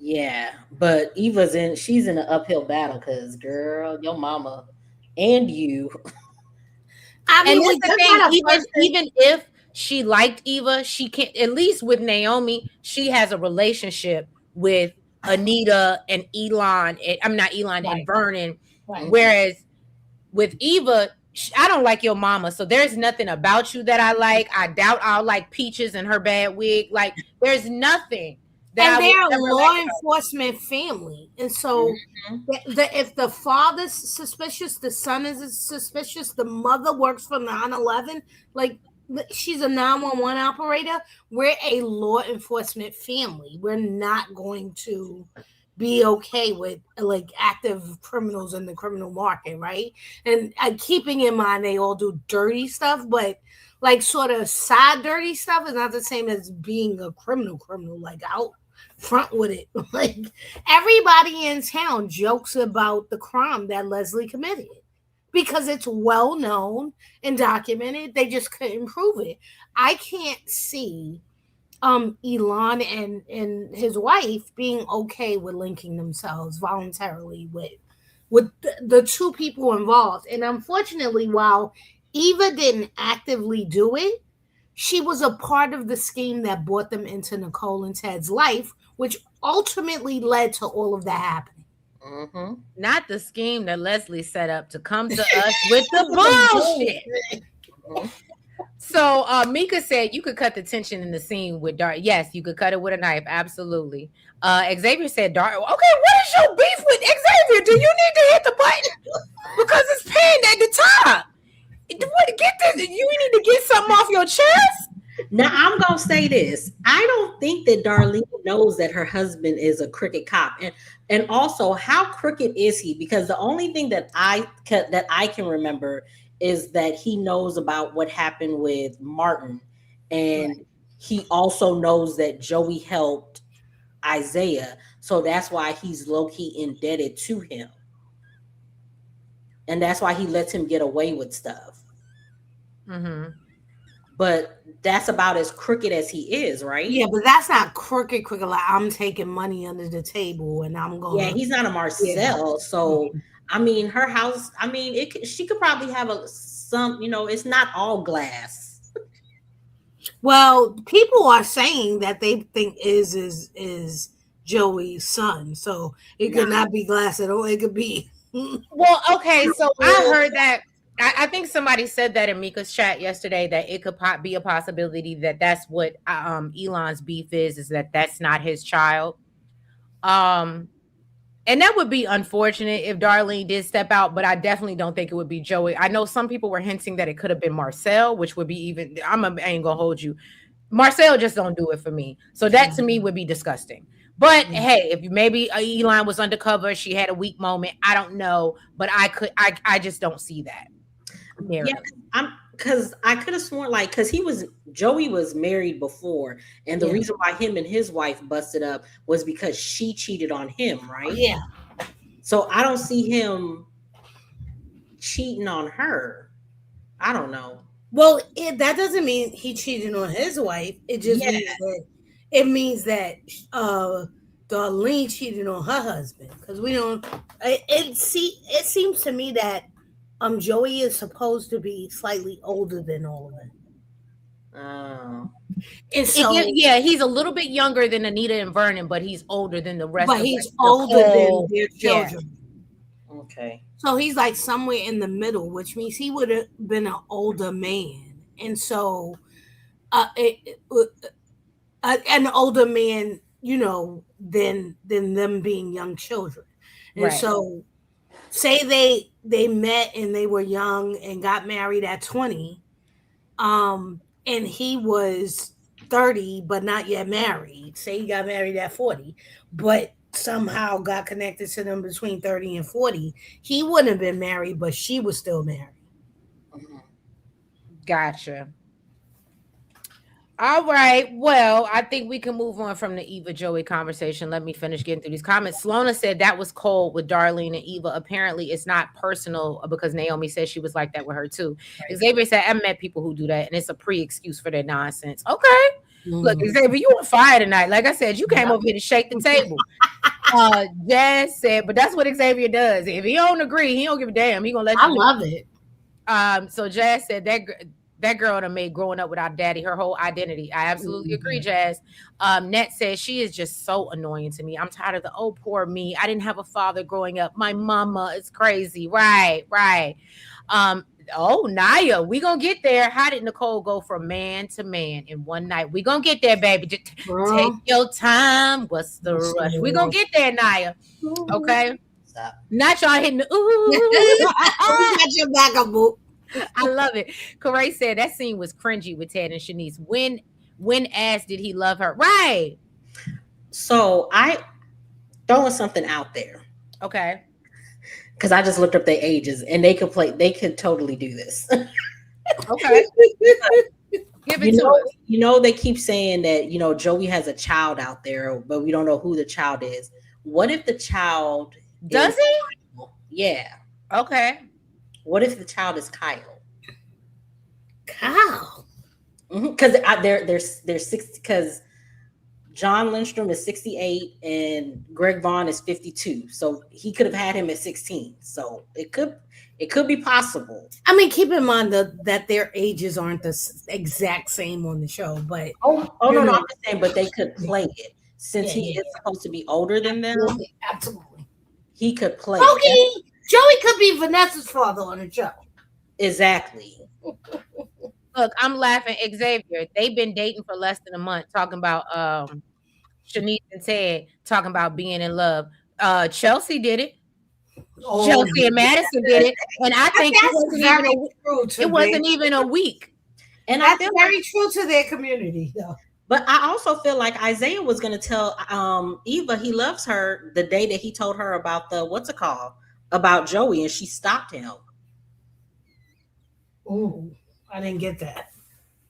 yeah, but she's in an uphill battle because girl, your mama and you. I And mean, we that's the just thing. got a person. Even if she liked Eva, she can't. At least with Naomi, she has a relationship with Anita and Elon. I'm not Elon and Right, Vernon. right. Whereas with Eva, I don't like your mama, so there's nothing about you that I like. I doubt I'll like Peaches and her bad wig. Like, there's nothing that And I would they're a ever law like about. enforcement family, and so Mhm. if the father's suspicious, the son is suspicious, the mother works for 9/11, like she's a 911 operator. We're a law enforcement family. We're not going to be okay with like active criminals in the criminal market, right? And keeping in mind they all do dirty stuff, but like sort of side dirty stuff is not the same as being a criminal, like out front with it. Like everybody in town jokes about the crime that Leslie committed because it's well known and documented. They just couldn't prove it. I can't see Elon and his wife being okay with linking themselves voluntarily with the two people involved. And unfortunately, while Eva didn't actively do it, she was a part of the scheme that brought them into Nicole and Ted's life, which ultimately led to all of that happening. Mm-hmm. Not the scheme that Leslie set up to come to us with the bullshit. Mm-hmm. So Mika said you could cut the tension in the scene with Dart. Yes, you could cut it with a knife. Absolutely. Xavier said Dart. Okay, what is your beef with Xavier? Do you need to hit the button? Because it's pinned at the top. Get this. You need to get something off your chest. Now I'm gonna say this. I don't think that Darlene knows that her husband is a crooked cop, and also how crooked is he? Because the only thing that I can remember is that he knows about what happened with Martin, and he also knows that Joey helped Isaiah, so that's why he's low key indebted to him, and that's why he lets him get away with stuff. Mm-hmm. But that's about as crooked as he is, right? Yeah, but that's not crooked. Like I'm taking money under the table and I'm going. Yeah, he's not a Marcel. So I mean, her house. I mean, she could probably have some. It's not all glass. Well, people are saying that they think is Joey's son, so it could not be glass at all. It could be. Well, okay, so I heard that. I think somebody said that in Mika's chat yesterday that it could be a possibility that that's what Elon's beef is that that's not his child. And that would be unfortunate if Darlene did step out, but I definitely don't think it would be Joey. I know some people were hinting that it could have been Marcel, which would be even. I ain't gonna hold you. Marcel just don't do it for me. So that to me would be disgusting. But hey, if maybe Elon was undercover, she had a weak moment. I don't know, but I just don't see that. Yeah, because I could have sworn because Joey was married before, and the reason why him and his wife busted up was because she cheated on him, right? Yeah. So I don't see him cheating on her. I don't know. Well, that doesn't mean he cheated on his wife. It just means that Darlene cheated on her husband because we don't. It seems to me that Joey is supposed to be slightly older than all of them. Oh. And so, he's a little bit younger than Anita and Vernon, but he's older than the rest. But he's older than their children. Yeah. Okay. So he's like somewhere in the middle, which means he would have been an older man, and so an older man, than them being young children, and so. Say they met and they were young and got married at 20, and he was 30 but not yet married. Say he got married at 40, but somehow got connected to them between 30 and 40. He wouldn't have been married, but she was still married. Gotcha. All right. Well, I think we can move on from the Eva Joey conversation. Let me finish getting through these comments. Slona said that was cold with Darlene and Eva. Apparently, it's not personal because Naomi said she was like that with her too. Right. Xavier said, I met people who do that, and it's a pre-excuse for their nonsense. Okay. Look, Mm. Xavier, you on fire tonight. Like I said, you came over here to shake the table. Jazz said, but that's what Xavier does. If he don't agree, he don't give a damn. He gonna let you I do love it. So Jazz said that girl done made growing up without daddy her whole identity. I absolutely agree, Jazz. Net says she is just so annoying to me. I'm tired of the oh poor me. I didn't have a father growing up. My mama is crazy. Right. Oh, Naya, we gonna get there. How did Nicole go from man to man in one night? We gonna get there, baby. Just take your time. What's the rush? We gonna get there, Naya. Okay. Stop. Not y'all hitting the ooh. We got your back up, boo. I love it. Corey said that scene was cringy with Ted and Shanice. When asked did he love her? Right. So I throwing something out there. Okay. Because I just looked up their ages and they could totally do this. Okay. Give it to us. You know, they keep saying that, Joey has a child out there, but we don't know who the child is. What if the child Does is he? Kyle? Yeah. Okay. What if the child is Kyle? Kyle. Because they're 60. Because John Lindstrom is 68 and Greg Vaughn is 52. So he could have had him at 16. So it could be possible. I mean, keep in mind that their ages aren't the exact same on the show, but no, I'm just saying, but they could play it since he is supposed to be older than them. Absolutely, he could play. Okay, Joey could be Vanessa's father on the show. Exactly. Look, I'm laughing, Xavier. They've been dating for less than a month, talking about Shanice and Ted talking about being in love. Chelsea did it. Chelsea and Madison did it, and I think it wasn't even a week. And that's very true to their community, though. But I also feel like Isaiah was going to tell Eva he loves her the day that he told her about about Joey, and she stopped him. Ooh, I didn't get that.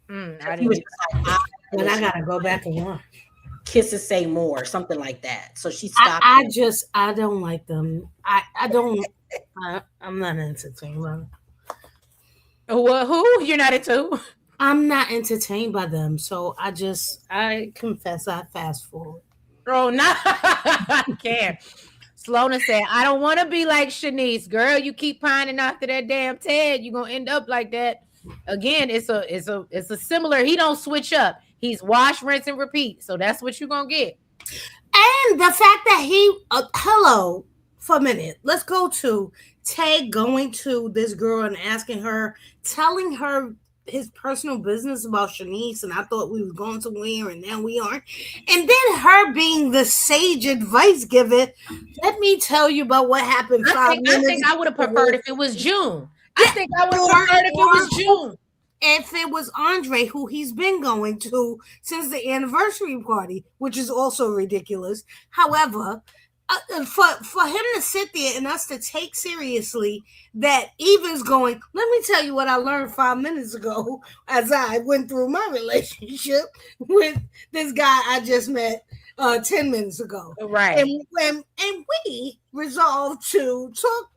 I didn't. And I gotta go back and watch. Kisses say more, something like that. So she stopped. I don't like them. I don't. I'm not entertained by them. Well, who you're not into? I'm not entertained by them, so I confess I fast forward. Oh, no, I can't. Slona said, I don't want to be like Shanice. Girl, you keep pining after that damn Ted, you're gonna end up like that. Again, it's a similar, he don't switch up. He's wash, rinse, and repeat. So that's what you're gonna get. And the fact that he hello for a minute. Let's go to Ted going to this girl and asking her, telling her his personal business about Shanice, and I thought we were going somewhere, and now we aren't. And then her being the sage advice giver. Let me tell you about what happened. I think I would have preferred if it was June. I think I would have preferred if it was June. If it was Andre, who he's been going to since the anniversary party, which is also ridiculous. However, for him to sit there and us to take seriously that Eva's going, let me tell you what I learned 5 minutes ago as I went through my relationship with this guy I just met 10 minutes ago. Right. And we resolved to talk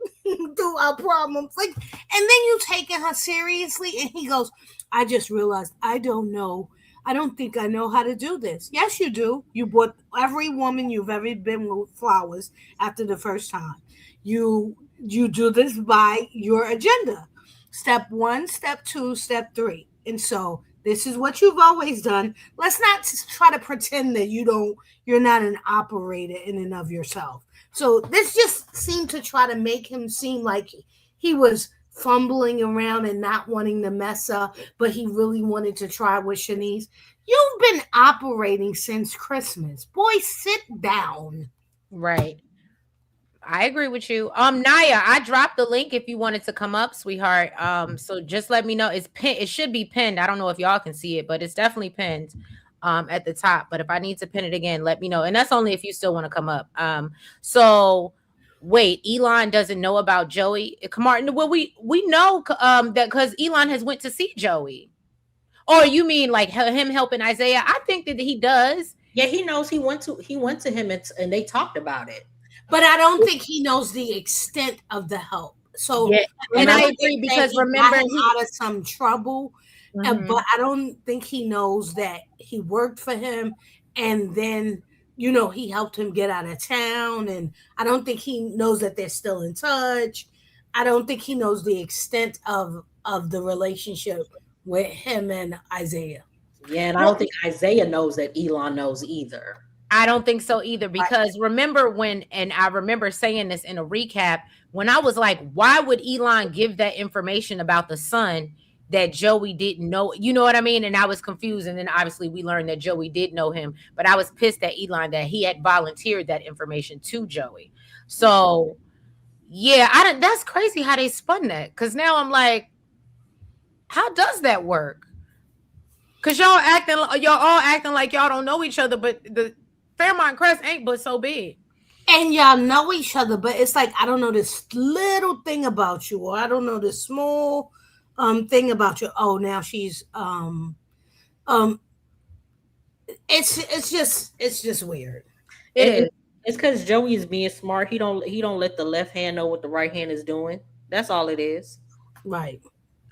through our problems. And then you taking her seriously, and he goes, I just realized I don't know. I don't think I know how to do this. Yes, you do. You bought every woman you've ever been with flowers after the first time. You do this by your agenda. Step 1, step 2, step 3. And so this is what you've always done. Let's not try to pretend that you're not an operator in and of yourself. So this just seemed to try to make him seem like he was fumbling around and not wanting to mess up, but he really wanted to try with Shanice. You've been operating since Christmas. Boy, sit down. Right. I agree with you. Naya, I dropped the link if you wanted to come up, sweetheart. So just let me know. It's pinned. It should be pinned. I don't know if y'all can see it, but it's definitely pinned at the top. But if I need to pin it again, let me know. And that's only if you still want to come up. So wait, Elon doesn't know about Joey. Well, we know that because Elon has went to see Joey. Oh, you mean like him helping Isaiah? I think that he does. Yeah, he knows. He went to him and they talked about it. But I don't think he knows the extent of the help. So Yeah, and I agree because he remember got him out of some trouble, Mhm. but I don't think he knows that he worked for him, and then he helped him get out of town, and I don't think he knows that they're still in touch. I don't think he knows the extent of the relationship with him and Isaiah. Yeah, and I don't think Isaiah knows that Elon knows either. I don't think so either because remember when, and I remember saying this in a recap, when I was like, why would Elon give that information about the son that Joey didn't know? You know what I mean? And I was confused. And then obviously we learned that Joey did know him, but I was pissed at Elon that he had volunteered that information to Joey. So yeah, that's crazy how they spun that. Cause now I'm like, how does that work? Cause y'all all acting like y'all don't know each other, but the Fairmont Crest ain't but so big. And y'all know each other, but it's like I don't know this little thing about you, or I don't know this small thing about you. Oh, now she's it's just weird. It is. It's because Joey is being smart. He don't let the left hand know what the right hand is doing. That's all it is. Right.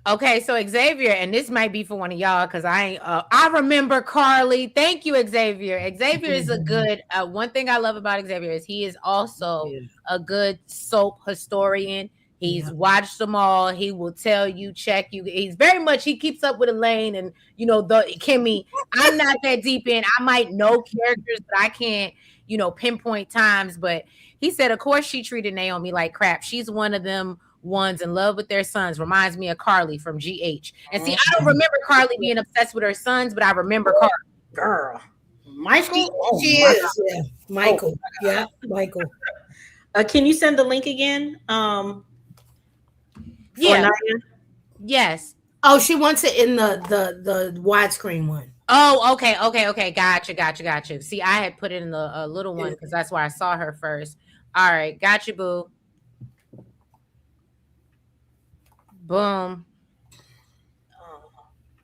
Okay, so Xavier, and this might be for one of y'all because I remember Carly. Thank you, Xavier. Xavier is a good one thing I love about Xavier is he is also a good soap historian. He's watched them all. He will tell you, check you. He's very much, he keeps up with Elaine and the Kimmy. I'm not that deep in. I might know characters, but I can't, pinpoint times. But he said, of course, she treated Naomi like crap. She's one of them ones in love with their sons. Reminds me of Carly from GH. And see, I don't remember Carly being obsessed with her sons, but I remember Carly. Girl. Michael. She is. Yeah. Michael. Yeah. Michael. Can you send the link again? Yeah. Naya? Yes. Oh, she wants it in the widescreen one. Oh, okay. Gotcha. See, I had put it in the little one because that's where I saw her first. All right, gotcha, boo. Boom.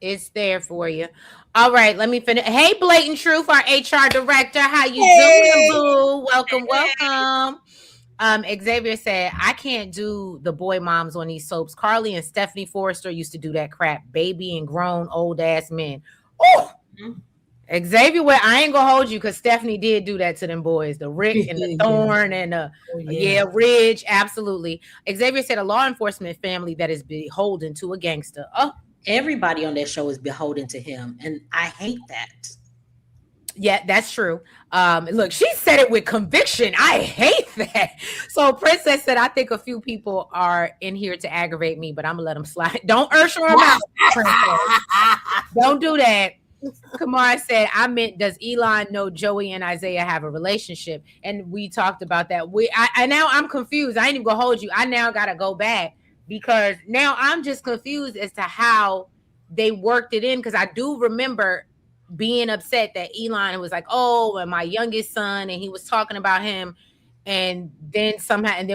It's there for you. All right, let me finish. Hey, Blatant Truth, our HR director. How you doing, boo? Welcome. Xavier said, I can't do the boy moms on these soaps. Carly and Stephanie Forrester used to do that crap. Baby and grown old ass men. Oh, Xavier, I ain't gonna hold you because Stephanie did do that to them boys, the Rick and the Thorn and Ridge. Absolutely. Xavier said a law enforcement family that is beholden to a gangster. Oh, everybody on that show is beholden to him, and I hate that. Yeah, that's true. Look, she said it with conviction. I hate that. So Princess said, I think a few people are in here to aggravate me, but I'm gonna let them slide. Don't Ursula them out, Princess. Don't do that. Kamara said, I meant, does Elon know Joey and Isaiah have a relationship? And we talked about that. I now I'm confused. I ain't even gonna hold you. I now gotta go back because now I'm just confused as to how they worked it in. Because I do remember being upset that Elon was like, oh, and my youngest son, and he was talking about him. And then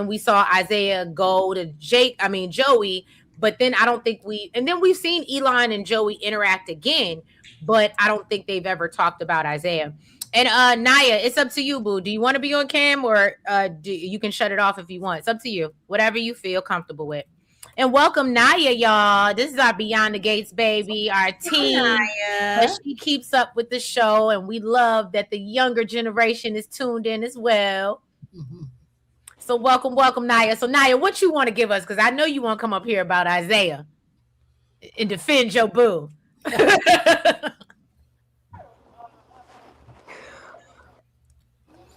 we saw Isaiah go to Joey, but then I don't think then we've seen Elon and Joey interact again, but I don't think they've ever talked about Isaiah. And Naya, it's up to you, boo. Do you want to be on cam or you can shut it off if you want? It's up to you. Whatever you feel comfortable with. And welcome Naya, y'all. This is our Beyond the Gates baby, our team. She keeps up with the show, and we love that the younger generation is tuned in as well. Mm-hmm. So welcome, Naya. So Naya, what you want to give us? Because I know you want to come up here about Isaiah and defend your boo.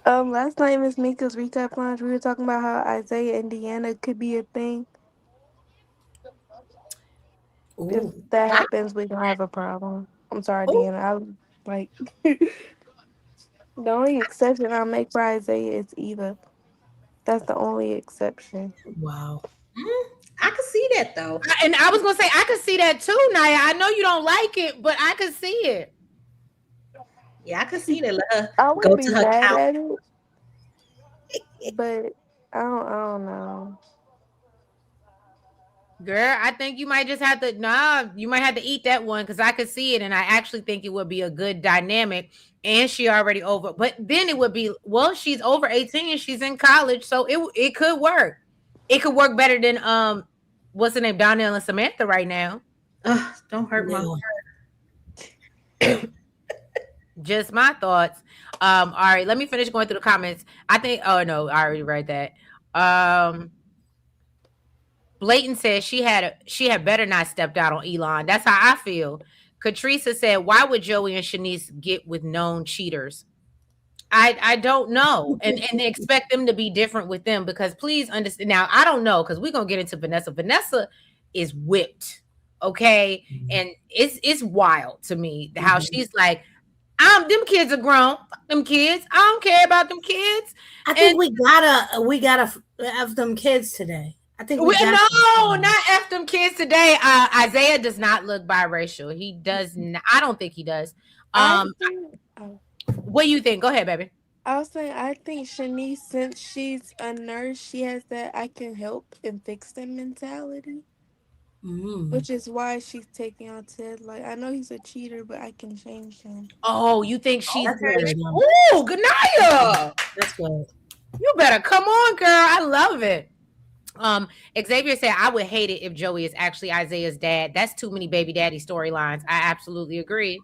Last night Miss Mika's recap lunch, we were talking about how Isaiah and Deanna could be a thing. Ooh. If that happens, we don't have a problem. I'm sorry, Deanna. I was like, the only exception I'll make for Isaiah is Eva. That's the only exception. Wow. I could see that though. And I was gonna say I could see that too, Naya. I know you don't like it, but I could see it. Yeah, I could see that. Let her I would go be to her mad couch. at it, but I don't know. Girl, I think you might just have to you might have to eat that one because I could see it and I actually think it would be a good dynamic. And she already over, but then it would be well, she's over 18, she's in college, so it could work. It could work better than what's the name? Donnell and Samantha right now. Don't hurt my Yeah. Just my thoughts. All right, let me finish going through the comments. I think oh no, I already read that. Blayton says she had better not stepped out on Elon. That's how I feel. Katrisa said, "Why would Joey and Shanice get with known cheaters?" I don't know, and expect them to be different with them because please understand. Now I don't know because we're gonna get into Vanessa. Vanessa is whipped, okay, and it's wild to me how she's like, them kids are grown. Fuck them kids. I don't care about them kids. I think we gotta have them kids today. I think we got no, not F them kids today. Isaiah does not look biracial. He does not. I don't think he does. What do you think? Go ahead, baby. I was saying, I think Shanice, since she's a nurse, she has that I can help and fix them mentality. Which is why she's taking on Ted. Like, I know he's a cheater, but I can change him. Oh, you think she's good? Ooh, Ganaya. That's good. You better come on, girl. I love it. Xavier said, I would hate it if Joey is actually Isaiah's dad. That's too many baby daddy storylines. I absolutely agree.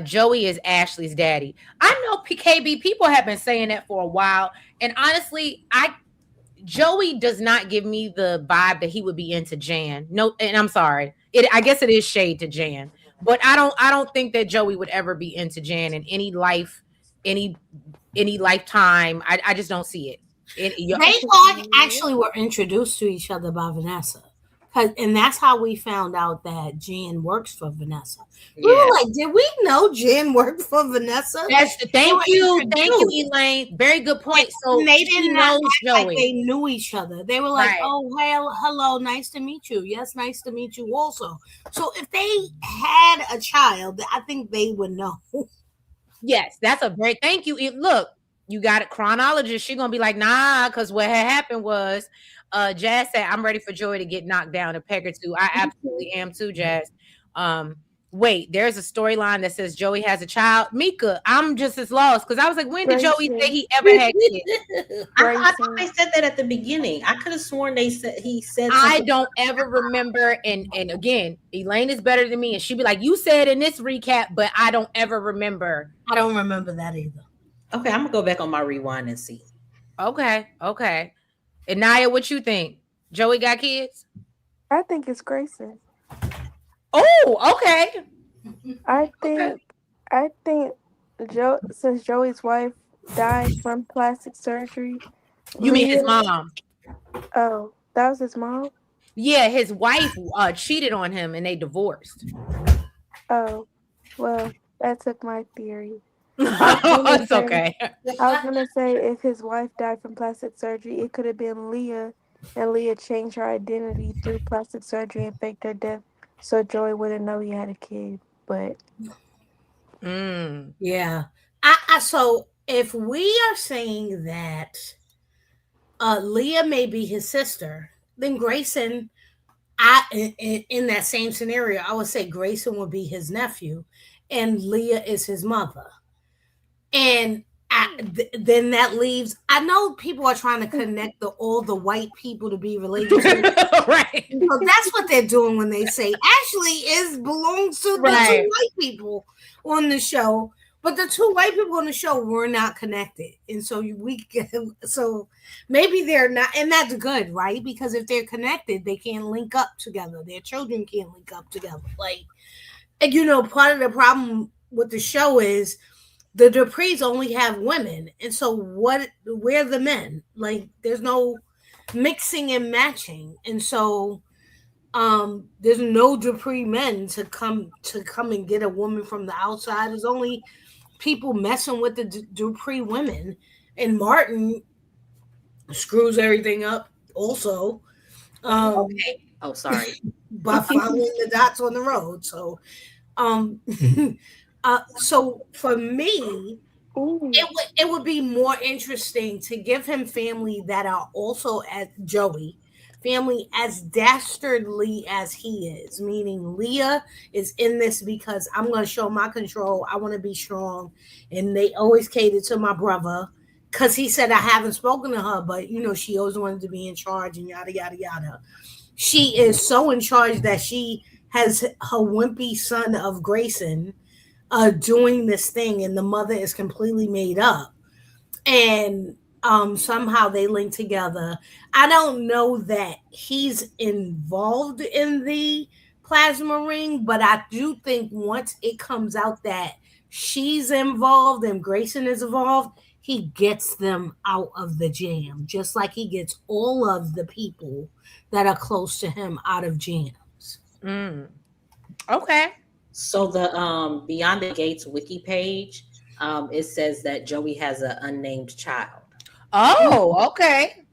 Joey is Ashley's daddy. I know PKB people have been saying that for a while. And honestly, Joey does not give me the vibe that he would be into Jan. No, and I'm sorry. I guess it is shade to Jan, but I don't think that Joey would ever be into Jan in any lifetime. I just don't see it. They all actually were introduced to each other by Vanessa. And that's how we found out that Jan works for Vanessa. We were like, did we know Jan worked for Vanessa? Thank you, Elaine. Very good point. So they didn't know Joey. Like they knew each other. They were like, oh, well, hello, nice to meet you. Yes, nice to meet you also. So if they had a child, I think they would know. Yes, that's a great thank you. Look, you got a chronologist. She's gonna be like, nah, because what had happened was Jazz said, I'm ready for Joey to get knocked down a peg or two. I absolutely am too, Jazz. Wait, there's a storyline that says Joey has a child. Mika, I'm just as lost because I was like, when did Joey say he ever had kids? I thought they said that at the beginning. I could have sworn he said something. I don't ever remember. And again, Elaine is better than me, and she'd be like, you said in this recap, but I don't ever remember. I don't remember that either. Okay, I'm gonna go back on my rewind and see. Okay. And Naya, what you think? Joey got kids? I think it's Grayson. Oh, okay. I think since Joey's wife died from plastic surgery. You mean his mom? Oh, that was his mom? Yeah, his wife cheated on him and they divorced. Oh, well, that took my theory. It's okay. I was gonna say if his wife died from plastic surgery, it could have been Leah, and Leah changed her identity through plastic surgery and faked her death, so Joey wouldn't know he had a kid. But yeah, so if we are saying that Leah may be his sister, then Grayson, in that same scenario, I would say Grayson would be his nephew, and Leah is his mother. And then that leaves. I know people are trying to connect all the white people to be related to, right? So that's what they're doing when they say Ashley belongs to the two white people on the show, but the two white people on the show were not connected, and so so maybe they're not, and that's good, right? Because if they're connected, they can't link up together. Their children can't link up together. Like, and part of the problem with the show is the Duprees only have women, and so where the men? Like, there's no mixing and matching, and so there's no Dupree men to come and get a woman from the outside. There's only people messing with the Dupree women, and Martin screws everything up also. Okay. Oh, sorry. By following the dots on the road. So so for me, it would be more interesting to give him family that are also at Joey family as dastardly as he is. Meaning, Leah is in this because I'm going to show my control. I want to be strong, and they always cater to my brother because he said I haven't spoken to her, but she always wanted to be in charge and yada yada yada. She is so in charge that she has her wimpy son of Grayson doing this thing, and the mother is completely made up, and somehow they link together. I don't know that he's involved in the plasma ring, but I do think once it comes out that she's involved and Grayson is involved, he gets them out of the jam, just like he gets all of the people that are close to him out of jams. Mm. Okay. So the Beyond the Gates wiki page, it says that Joey has an unnamed child. Oh, okay.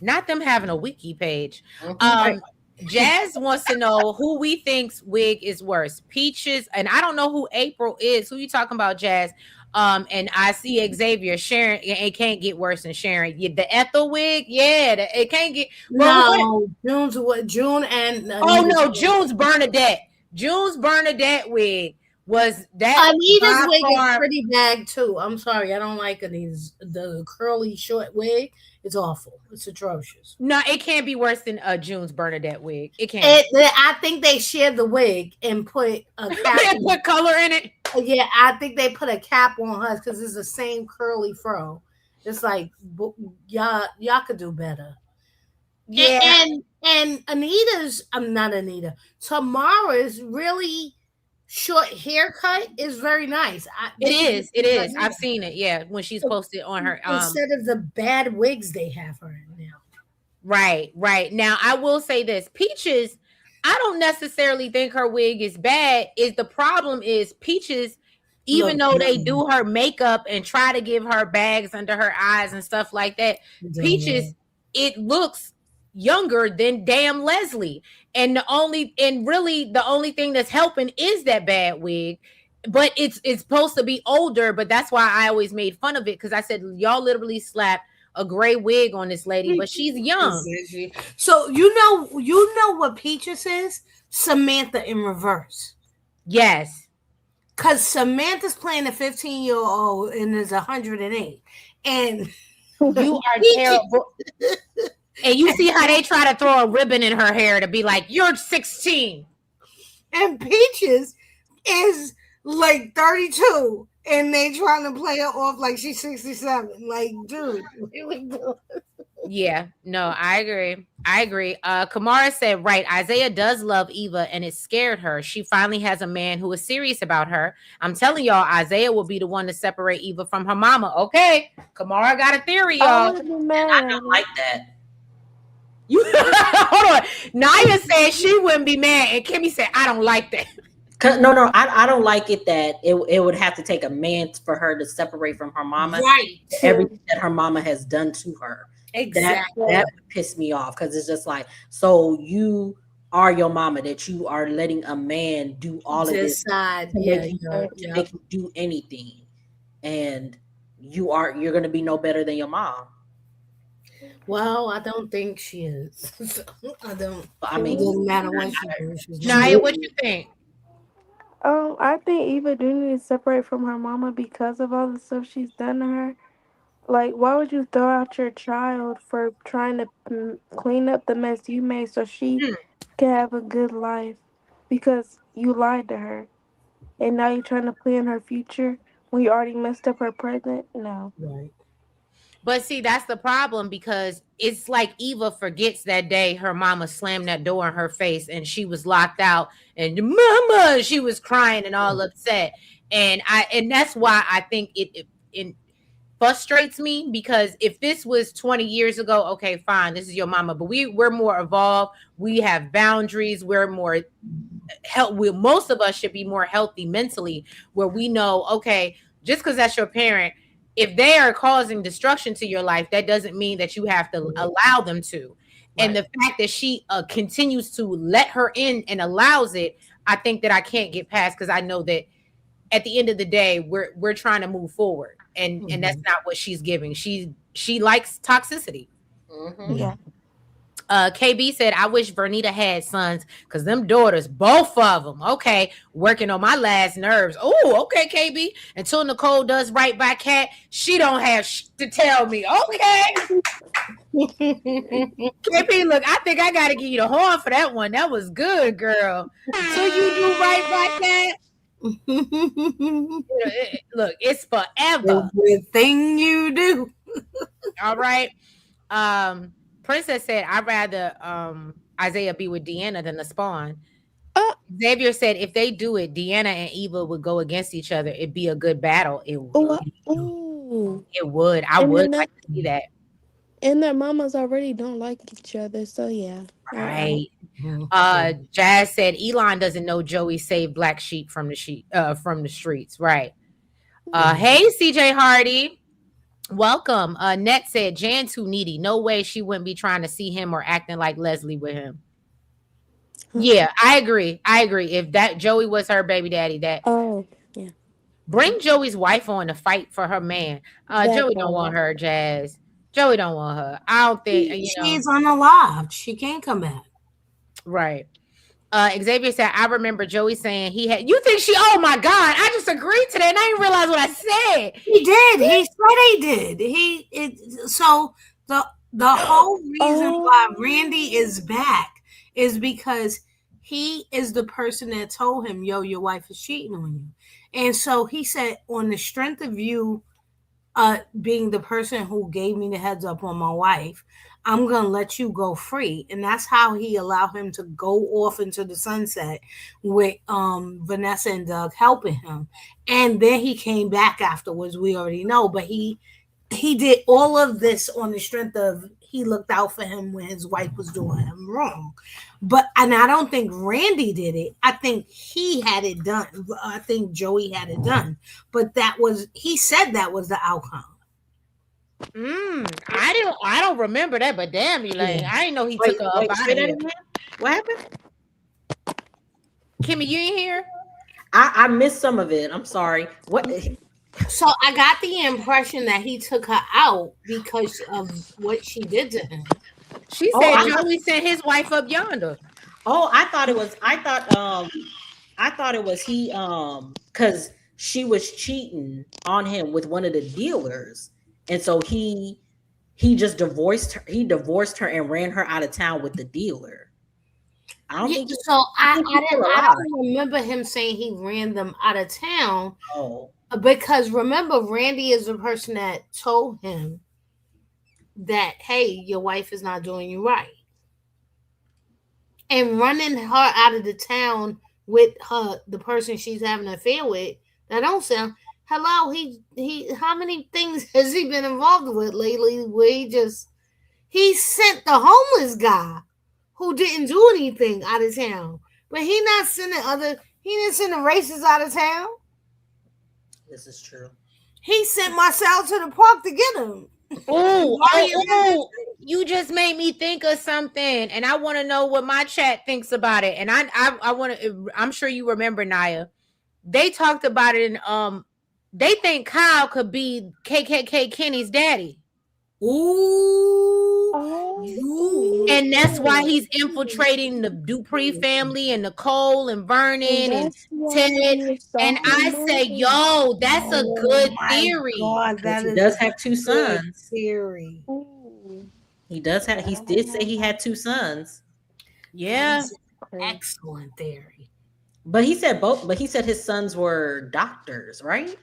Not them having a wiki page. Mhm. Jazz wants to know who we think's wig is worse, Peaches, and I don't know who April is. Who you talking about, Jazz? And I see Xavier Sharon. It can't get worse than Sharon. The Ethel wig, yeah, it can't get. Well, No, June's what? June and oh no, June's Bernadette. June's Bernadette wig was that Anita's by wig is far. pretty bad too. I'm sorry, I don't like Anita's the curly short wig. It's awful. It's atrocious. No, it can't be worse than June's Bernadette wig. It can't. I think they shared the wig and put a cap. They put color in it. Yeah, I think they put a cap on hers because it's the same curly fro. It's like y'all could do better. Yeah, And Anita's, I'm not Anita. Tamara's really short haircut is very nice. it is. It is. I've seen it. Yeah, when she's posted on her. Instead of the bad wigs they have her in now. Right. Now I will say this: Peaches. I don't necessarily think her wig is bad. Is the problem is Peaches, even though they do her makeup and try to give her bags under her eyes and stuff like that, Peaches, it looks younger than damn Leslie. And really the only thing that's helping is that bad wig. But it's supposed to be older, but that's why I always made fun of it because I said y'all literally slapped a gray wig on this lady, but she's young. So you know what Peaches is? Samantha in reverse. Yes. Because Samantha's playing a 15-year-old and is 108. And you are terrible. And you see how they try to throw a ribbon in her hair to be like, you're 16. And Peaches is like 32. And they trying to play her off like she's 67. Like, dude. Yeah, no, I agree. Kamara said, right, Isaiah does love Eva and it scared her. She finally has a man who is serious about her. I'm telling y'all, Isaiah will be the one to separate Eva from her mama. Okay, Kamara got a theory, y'all. I don't like that. Hold on. Naya said she wouldn't be mad, and Kimmy said, I don't like that. No, I don't like it that it would have to take a man for her to separate from her mama. Right. Everything that her mama has done to her. Exactly. That would piss me off because it's just like, so you are your mama that you are letting a man do all of this to make you do anything. And you're going to be no better than your mom. Well, I don't think she is. I don't. I mean, it doesn't matter what she does. Naya, what you think? I think Eva do need to separate from her mama because of all the stuff she's done to her. Like, why would you throw out your child for trying to clean up the mess you made so she can have a good life? Because you lied to her. And now you're trying to plan her future when you already messed up her present? No. Right. But see, that's the problem because it's like Eva forgets that day her mama slammed that door in her face and she was locked out and mama, she was crying and all upset. And that's why I think it frustrates me because if this was 20 years ago, okay, fine, this is your mama, but we're more evolved. We have boundaries. We're more most of us should be more healthy mentally where we know, okay, just because that's your parent, if they are causing destruction to your life, that doesn't mean that you have to allow them to. Right. And the fact that she continues to let her in and allows it, I think that I can't get past because I know that at the end of the day, we're trying to move forward, and that's not what she's giving. She likes toxicity. Yeah. KB said, I wish Vernita had sons because them daughters, both of them, okay, working on my last nerves. Oh, okay, KB. Until Nicole does right by Kat, she don't have to tell me. Okay. KB, look, I think I got to give you the horn for that one. That was good, girl. Until you do right by Kat, look, it's forever. Everything you do. All right. Princess said, I'd rather Isaiah be with Deanna than the Spawn. Xavier said, if they do it, Deanna and Eva would go against each other. It'd be a good battle. It would. Ooh. It would. I would like to see that. And their mamas already don't like each other, so yeah. Right. Jazz said Elon doesn't know Joey saved black sheep from the streets. Right. Hey, CJ Hardy. Welcome. Net said Jan too needy. No way she wouldn't be trying to see him or acting like Leslie with him. Yeah, I agree. If that Joey was her baby daddy, yeah. Bring Joey's wife on to fight for her man. Joey don't want her, Jazz. Joey don't want her. I don't think she's unalived. She can't come back. Right. Xavier said, I remember Joey saying he had. You think she? Oh my God! I just agreed to that, and I didn't realize what I said. He did. He said he did. So the whole reason why Randy is back is because he is the person that told him, "Yo, your wife is cheating on you," and so he said, on the strength of you, being the person who gave me the heads up on my wife, I'm going to let you go free. And that's how he allowed him to go off into the sunset with Vanessa and Doug helping him. And then he came back afterwards, we already know. But he did all of this on the strength of he looked out for him when his wife was doing him wrong. And I don't think Randy did it. I think he had it done. I think Joey had it done. But he said that was the outcome. I don't remember that, but damn, Elaine, yeah. I didn't know he took her up out of here. What happened? Kimmy, you ain't here? I missed some of it. I'm sorry. What? So I got the impression that he took her out because of what she did to him. She said Joey sent his wife up yonder. Oh, I thought it was he because she was cheating on him with one of the dealers. And so he just divorced her. He divorced her and ran her out of town with the dealer. I don't think so. I don't remember him saying he ran them out of town. Oh, because remember, Randy is the person that told him that, hey, your wife is not doing you right. And running her out of the town with the person she's having an affair with, that don't sound. Hello, he. How many things has he been involved with lately? Where he sent the homeless guy who didn't do anything out of town, but he not sending He didn't send the racists out of town. This is true. He sent Marcel to the park to get him. Oh, you just made me think of something, and I want to know what my chat thinks about it. And I want to. I'm sure you remember, Naya. They talked about it in They think Kyle could be KKK Kenny's daddy. Ooh. And that's why he's infiltrating the Dupree family and Nicole and Vernon and Ted. And I say, yo, that's a good theory. God, he does have two sons. Theory. He does have. He did say he had two sons. Yeah, excellent theory. But he said both. But he said his sons were doctors, right?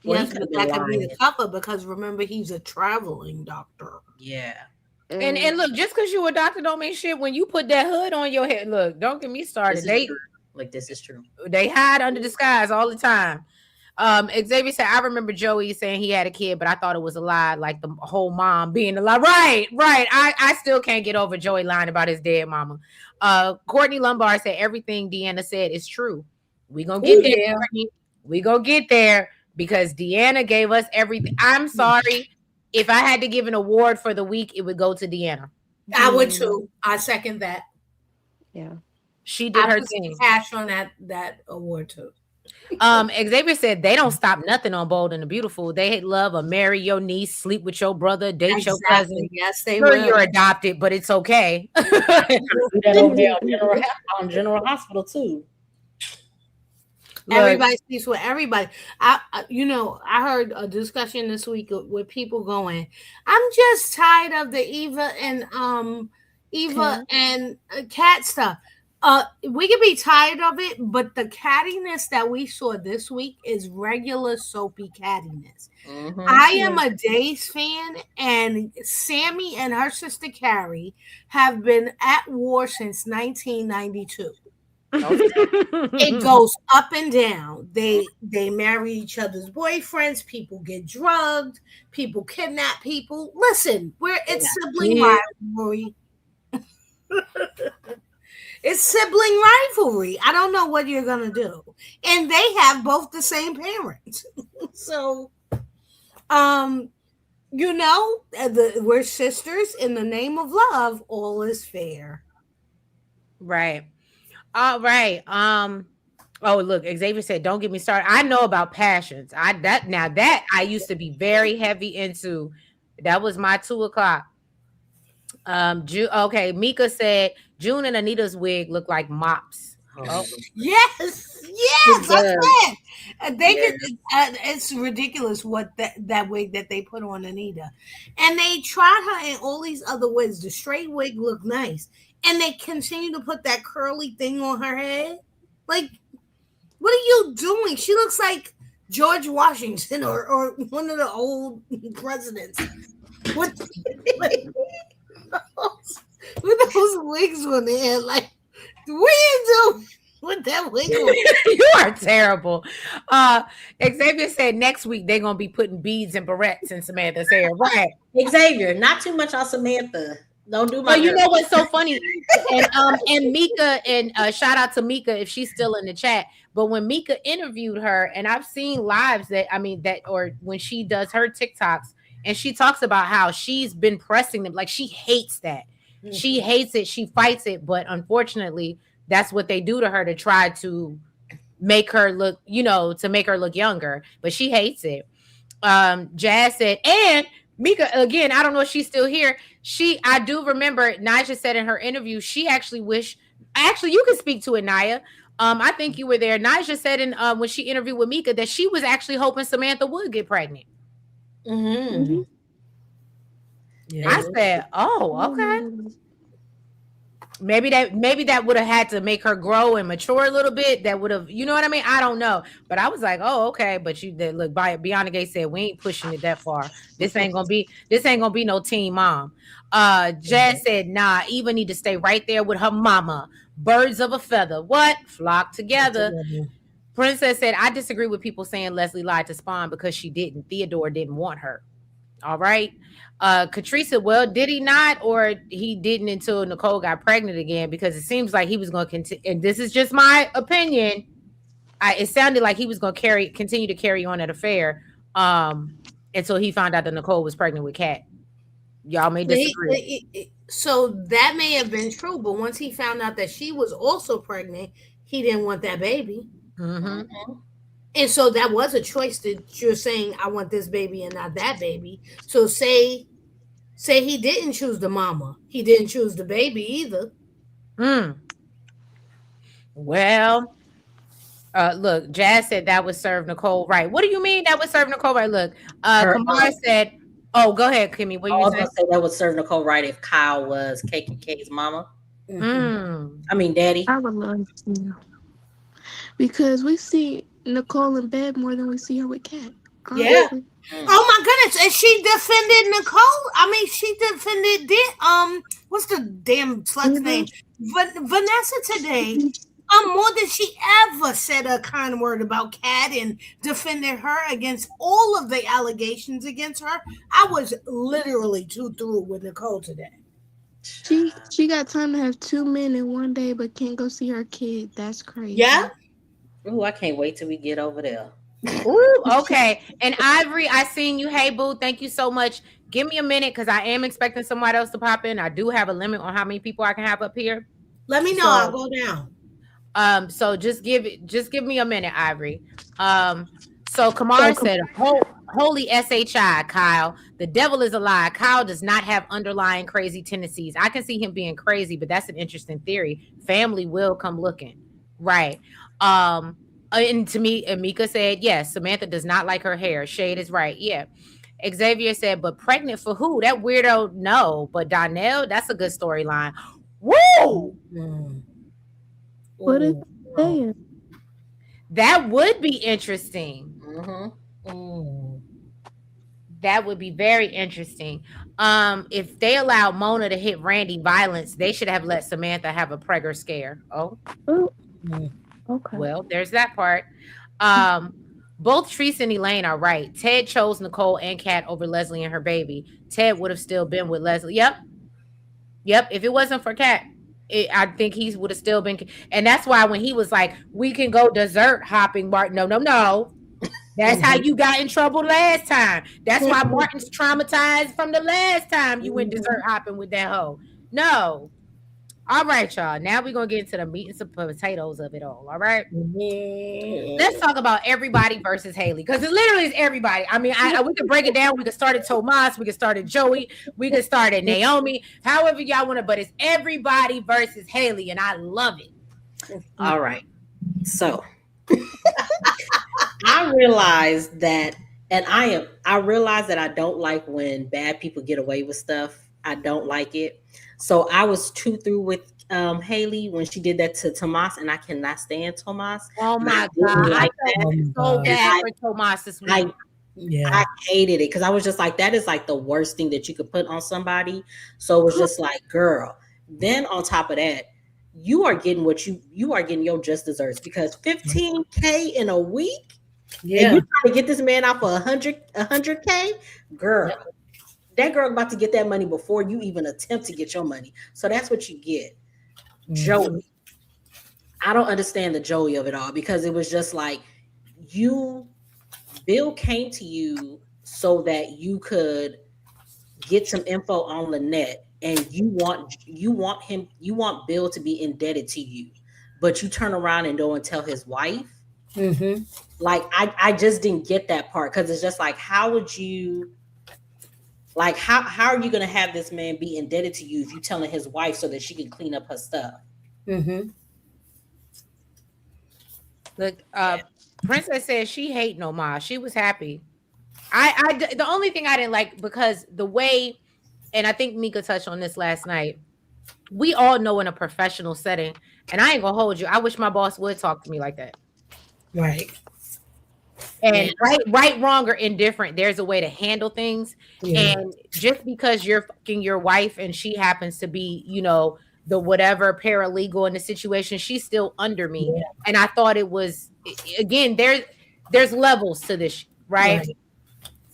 Yes, but that could be the cover because remember he's a traveling doctor. Yeah. And look, just because you're a doctor don't mean shit when you put that hood on your head. Look, don't get me started. This is true. They hide under disguise all the time. Xavier said, I remember Joey saying he had a kid, but I thought it was a lie, like the whole mom being a lie. Right. I still can't get over Joey lying about his dead mama. Courtney Lombard said everything Deanna said is true. We gonna get there, Courtney. We gonna get there. Because Deanna gave us everything. I'm sorry. If I had to give an award for the week, it would go to Deanna. I would too. I second that. Yeah. She did her thing. Cash on that award too. Xavier said they don't stop nothing on Bold and the Beautiful. They love a marry your niece, sleep with your brother, date your cousin. Exactly. Yes, they Sure, will. you're adopted, but it's okay. Do that over there on General Hospital too. Look, Everybody speaks with everybody. I heard a discussion this week with people going, "I'm just tired of the Eva Cat. and cat stuff." We can be tired of it, but the cattiness that we saw this week is regular soapy cattiness. Mm-hmm. I am a Days fan, and Sammy and her sister Carrie have been at war since 1992. It goes up and down. They marry each other's boyfriends. People get drugged. People kidnap people. Listen, it's sibling rivalry. It's sibling rivalry. I don't know what you're gonna do, and they have both the same parents. So, we're sisters in the name of love. All is fair. right. All right. Oh, look, Xavier said, "Don't get me started." I know about passions. That I used to be very heavy into. That was my 2 o'clock. Okay. Mika said June and Anita's wig look like mops. Oh, Yes, It that's does. it. It's ridiculous what that wig that they put on Anita, and they tried her in all these other wigs. The straight wig looked nice, and they continue to put that curly thing on her head. Like, what are you doing? She looks like George Washington or one of the old presidents. What with those wigs on their head? Like, what are you doing with that wig on? you are terrible. Xavier said next week they're gonna be putting beads and barrettes in Samantha's hair. Right. Xavier, not too much on Samantha. Don't do my. But you know what's so funny? And Mika, and shout out to Mika if she's still in the chat. But when Mika interviewed her, and I've seen lives or when she does her TikToks, and she talks about how she's been pressing them, like she hates that. She hates it, she fights it, but unfortunately, that's what they do to her to try to make her look, to make her look younger. But she hates it. Jazz said, and Mika, again, I don't know if she's still here. I do remember Naja said in her interview, she actually you can speak to it, Naya. I think you were there. Naja said when she interviewed with Mika that she was actually hoping Samantha would get pregnant. Mm-hmm. Yeah. I said, oh, okay. Maybe that would have had to make her grow and mature a little bit. That would have, you know what I mean? I don't know. But I was like, oh, okay. But look, Beyond Gay said we ain't pushing it that far. This ain't gonna be no teen mom. Jazz said, nah, Eva need to stay right there with her mama. Birds of a feather. What? Flock together. Princess said, I disagree with people saying Leslie lied to Spawn because she didn't. Theodore didn't want her. All right. Katrisa, well, did he not, or he didn't until Nicole got pregnant again? Because it seems like he was going to continue, and this is just my opinion. It sounded like he was going to continue to carry on that affair until he found out that Nicole was pregnant with Kat. Y'all may disagree. So that may have been true, but once he found out that she was also pregnant, he didn't want that baby. Mm-hmm. And so that was a choice that you're saying, I want this baby and not that baby. So say he didn't choose the mama. He didn't choose the baby either. Well, look, Jazz said that would serve Nicole right. What do you mean that would serve Nicole right? Look, Kamara said, oh, go ahead, Kimmy. What you saying? Say that would serve Nicole right if Kyle was KKK's mama. I mean, daddy. I would love to. Because we see Nicole in bed more than we see her with Kat. Yeah. Oh my goodness. And she defended Nicole. I mean, she defended what's the damn slut's name? Vanessa today. More than she ever said a kind word about Kat and defended her against all of the allegations against her. I was literally too through with Nicole today. She got time to have 2 men in one day, but can't go see her kid. That's crazy. Yeah. Ooh, I can't wait till we get over there. Ooh, okay. And Ivory, I seen you. Hey, boo. Thank you so much. Give me a minute because I am expecting somebody else to pop in. I do have a limit on how many people I can have up here. Let me know. I'll go down. So just give me a minute, Ivory. So Kamara said, holy SHI, Kyle. The devil is a lie. Kyle does not have underlying crazy tendencies. I can see him being crazy, but that's an interesting theory. Family will come looking. Right. And to me, Amika said, yes, Samantha does not like her hair. Shade is right. Yeah. Xavier said, but pregnant for who? That weirdo, no. But Donnell, that's a good storyline. Woo! Mm. What is Ooh. saying? That would be interesting. Mm. That would be very interesting. If they allowed Mona to hit Randy violence, they should have let Samantha have a pregger scare. Oh, Oh, Mm. okay. well, there's that part. Um, both Teresa and Elaine are right. Ted chose Nicole and Kat over Leslie and her baby. Ted would have still been with Leslie. Yep. If it wasn't for Kat, I think he would have still been. And that's why when he was like, "We can go dessert hopping," Martin. No. That's how you got in trouble last time. That's why Martin's traumatized from the last time you went dessert hopping with that hoe. No. All right, y'all. Now we're gonna get into the meat and some potatoes of it all. All right. Let's talk about everybody versus Haley, because it literally is everybody. I mean, we could break it down. We could start at Tomas, we could start at Joey, we could start at Naomi, however y'all want to, but it's everybody versus Haley, and I love it. All right. So I realized that, and I realized that I don't like when bad people get away with stuff. I don't like it. So I was too through with Haley when she did that to Tomas, and I cannot stand Tomas. Oh my didn't God. like I felt that. so bad I- for Tomas this week. I Yeah. I hated it because I was just like, that is like the worst thing that you could put on somebody. So it was just like, girl. Then on top of that, you are getting what you are getting your just desserts, because $15K in a week. And Yeah. you trying to get this man out for 100K, girl. That girl about to get that money before you even attempt to get your money. So that's what you get. Joey. I don't understand the Joey of it all, because it was just like, Bill came to you so that you could get some info on Lynette, and you want Bill to be indebted to you, but you turn around and go and tell his wife. Mm-hmm. Like, I just didn't get that part, because it's just like, how would you, like, how are you going to have this man be indebted to you if you telling his wife so that she can clean up her stuff? Mm-hmm. Look, Princess says she hate no ma. She was happy. The only thing I didn't like, because the way, and I think Mika touched on this last night, we all know in a professional setting, and I ain't gonna hold you, I wish my boss would talk to me like that. Right. And right, wrong, or indifferent, there's a way to handle things. Yeah. And just because you're fucking your wife and she happens to be, the whatever paralegal in the situation, she's still under me. Yeah. And I thought it was, again, there's levels to this, right?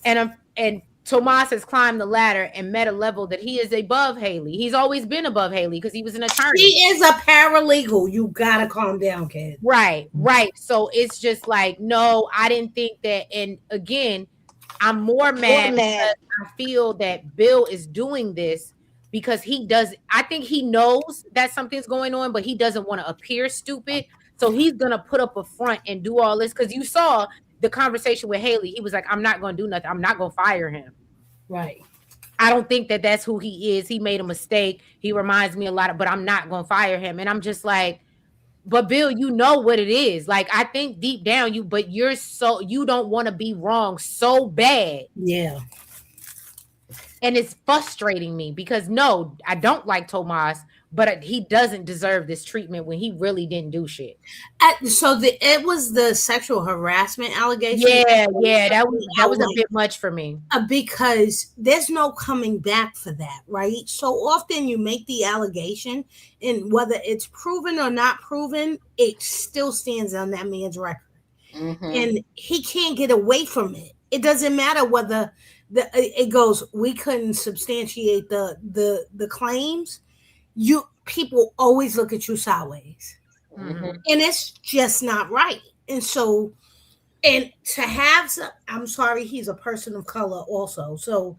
And Tomas has climbed the ladder and met a level that he is above Haley. He's always been above Haley because he was an attorney. He is a paralegal. You gotta calm down, kid. Right. So it's just like, no, I didn't think that. And again, I'm more mad because I feel that Bill is doing this because I think he knows that something's going on, but he doesn't want to appear stupid. So he's gonna put up a front and do all this, because you saw the conversation with Haley. He was like, I'm not going to do nothing. I'm not going to fire him. Right. I don't think that that's who he is. He made a mistake. He reminds me a lot but I'm not going to fire him. And I'm just like, but Bill, you know what it is. Like, I think deep down you don't want to be wrong so bad. Yeah. And it's frustrating me because no, I don't like Tomas, but he doesn't deserve this treatment when he really didn't do shit. So it was the sexual harassment allegation. Yeah, that was a bit much for me. Because there's no coming back for that, right? So often you make the allegation, and whether it's proven or not proven, it still stands on that man's record. Mm-hmm. And he can't get away from it. It doesn't matter whether it goes, we couldn't substantiate the claims. People always look at you sideways. Mm-hmm. And it's just not right. And so, and to have I'm sorry, he's a person of color also. So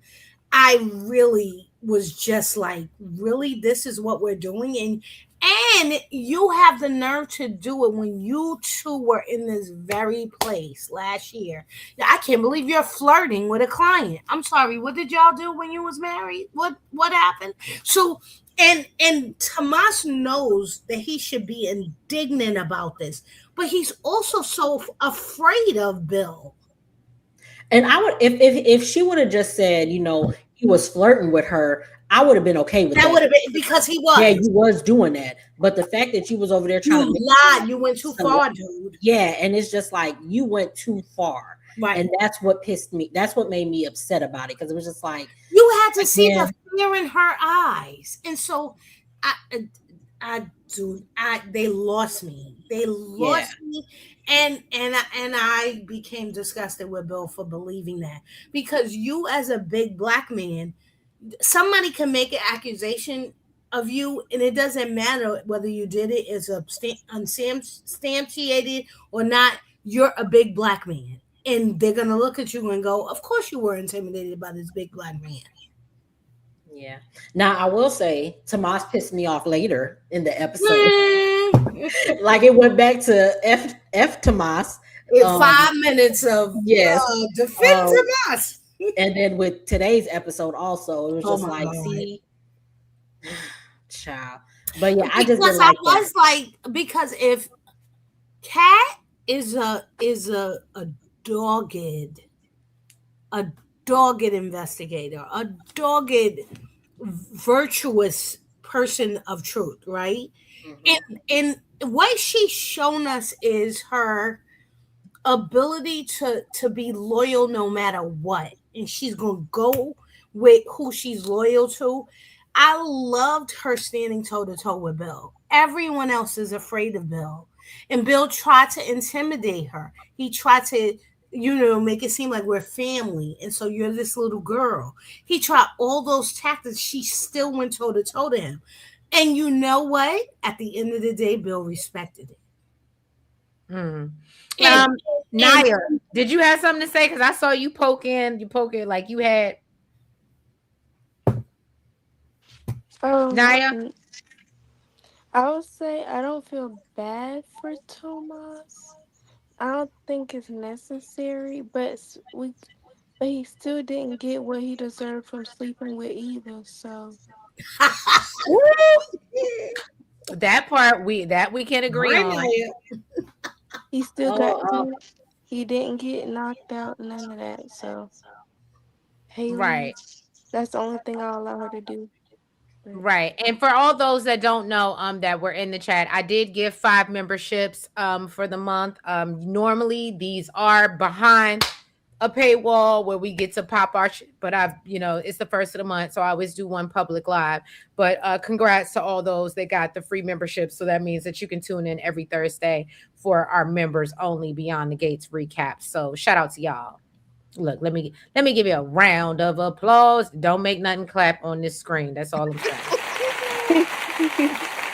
I really was just like, really, this is what we're doing. And you have the nerve to do it when you two were in this very place last year. I can't believe you're flirting with a client. I'm sorry. What did y'all do when you was married? What happened? So and Tomas knows that he should be indignant about this, but he's also so afraid of Bill. And I would, if she would have just said, he was flirting with her, I would have been okay with That that. would have been because he was. Yeah, you was doing that. But the fact that you was over there trying to lied, you went too far, dude. Yeah, and it's just like you went too far. Right. And that's what pissed me. That's what made me upset about it, because it was just like you had to see the fear in her eyes. And so they lost me. They lost me. And I became disgusted with Bill for believing that, because you, as a big black man, somebody can make an accusation of you, and it doesn't matter whether you did it as unsubstantiated or not. You're a big black man, and they're gonna look at you and go, "Of course you were intimidated by this big black man." Yeah. Now I will say, Tomas pissed me off later in the episode. Like it went back to F Tomas. 5 minutes of defend Tomas. And then with today's episode also, it was just like, see, child. But yeah, I just didn't like because if Kat is a dogged investigator, a dogged virtuous person of truth, right? Mm-hmm. And what she's shown us is her ability to be loyal no matter what, and she's gonna go with who she's loyal to. I loved her standing toe to toe with Bill. Everyone else is afraid of Bill, and Bill tried to intimidate her. He tried to make it seem like we're family, and so you're this little girl. He tried all those tactics. She still went toe to toe to him. And you know what? At the end of the day, Bill respected it. Naya, did you have something to say? Because I saw you poking like you had. Naya? I would say I don't feel bad for Tomas. I don't think it's necessary, but he still didn't get what he deserved from sleeping with Eva. So that part we can agree on. He still he didn't get knocked out, none of that. So Haley, right. That's the only thing I'll allow her to do. Right. And for all those that don't know, that were in the chat, I did give 5 memberships for the month. Normally these are behind a paywall where we get to pop our but it's the first of the month, so I always do one public live. But congrats to all those that got the free membership. So that means that you can tune in every Thursday for our members only Beyond the Gates recap. So shout out to y'all. Look, let me give you a round of applause. Don't make nothing clap on this screen. That's all I'm saying.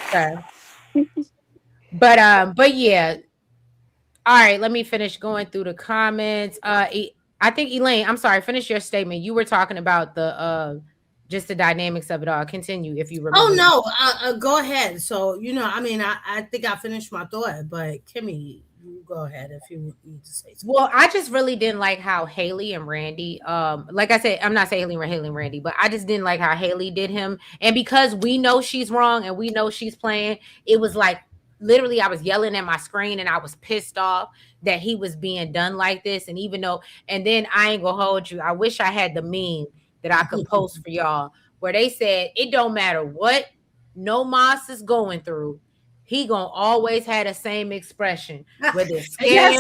Okay. But yeah. All right, let me finish going through the comments. I think Elaine, I'm sorry, finish your statement. You were talking about the just the dynamics of it all. Continue if you remember. Oh no, go ahead. So I think I finished my thought, but Kimmy, you go ahead if you need to say something. Well, I just really didn't like how Haley and Randy, like I said, I'm not saying Haley and Randy, but I just didn't like how Haley did him. And because we know she's wrong and we know she's playing, it was like literally I was yelling at my screen and I was pissed off that he was being done like this. And then I ain't gonna hold you. I wish I had the meme that I could post for y'all where they said it don't matter what No Moss is going through. He gonna always have the same expression, whether it's scared,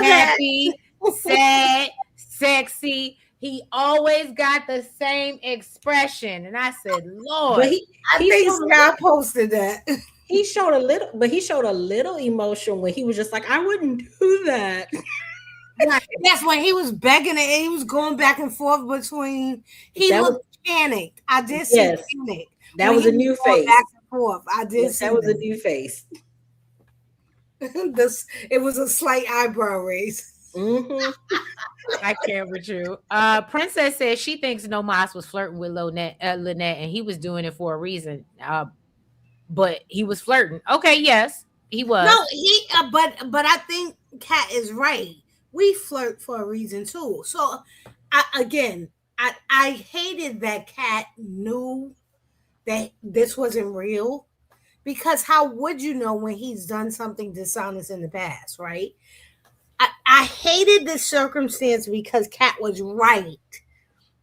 happy, sad, sexy. He always got the same expression. And I said, Lord. But I think Scott posted that. He showed a little emotion when he was just like, I wouldn't do that. Yes, when he was begging it, he was going back and forth between. He looked panicked. I did see panic. That was a new face. Back and forth. I did see that was a new face. It was a slight eyebrow raise. Mm-hmm. I can't with you. Princess says she thinks No Moss was flirting with Lynette, and he was doing it for a reason. but he was flirting. Okay, yes, he No, was. but I think Kat is right. We flirt for a reason too. So, again, I hated that Kat knew that this wasn't real, because how would you know when he's done something dishonest in the past, right? I hated this circumstance because Kat was right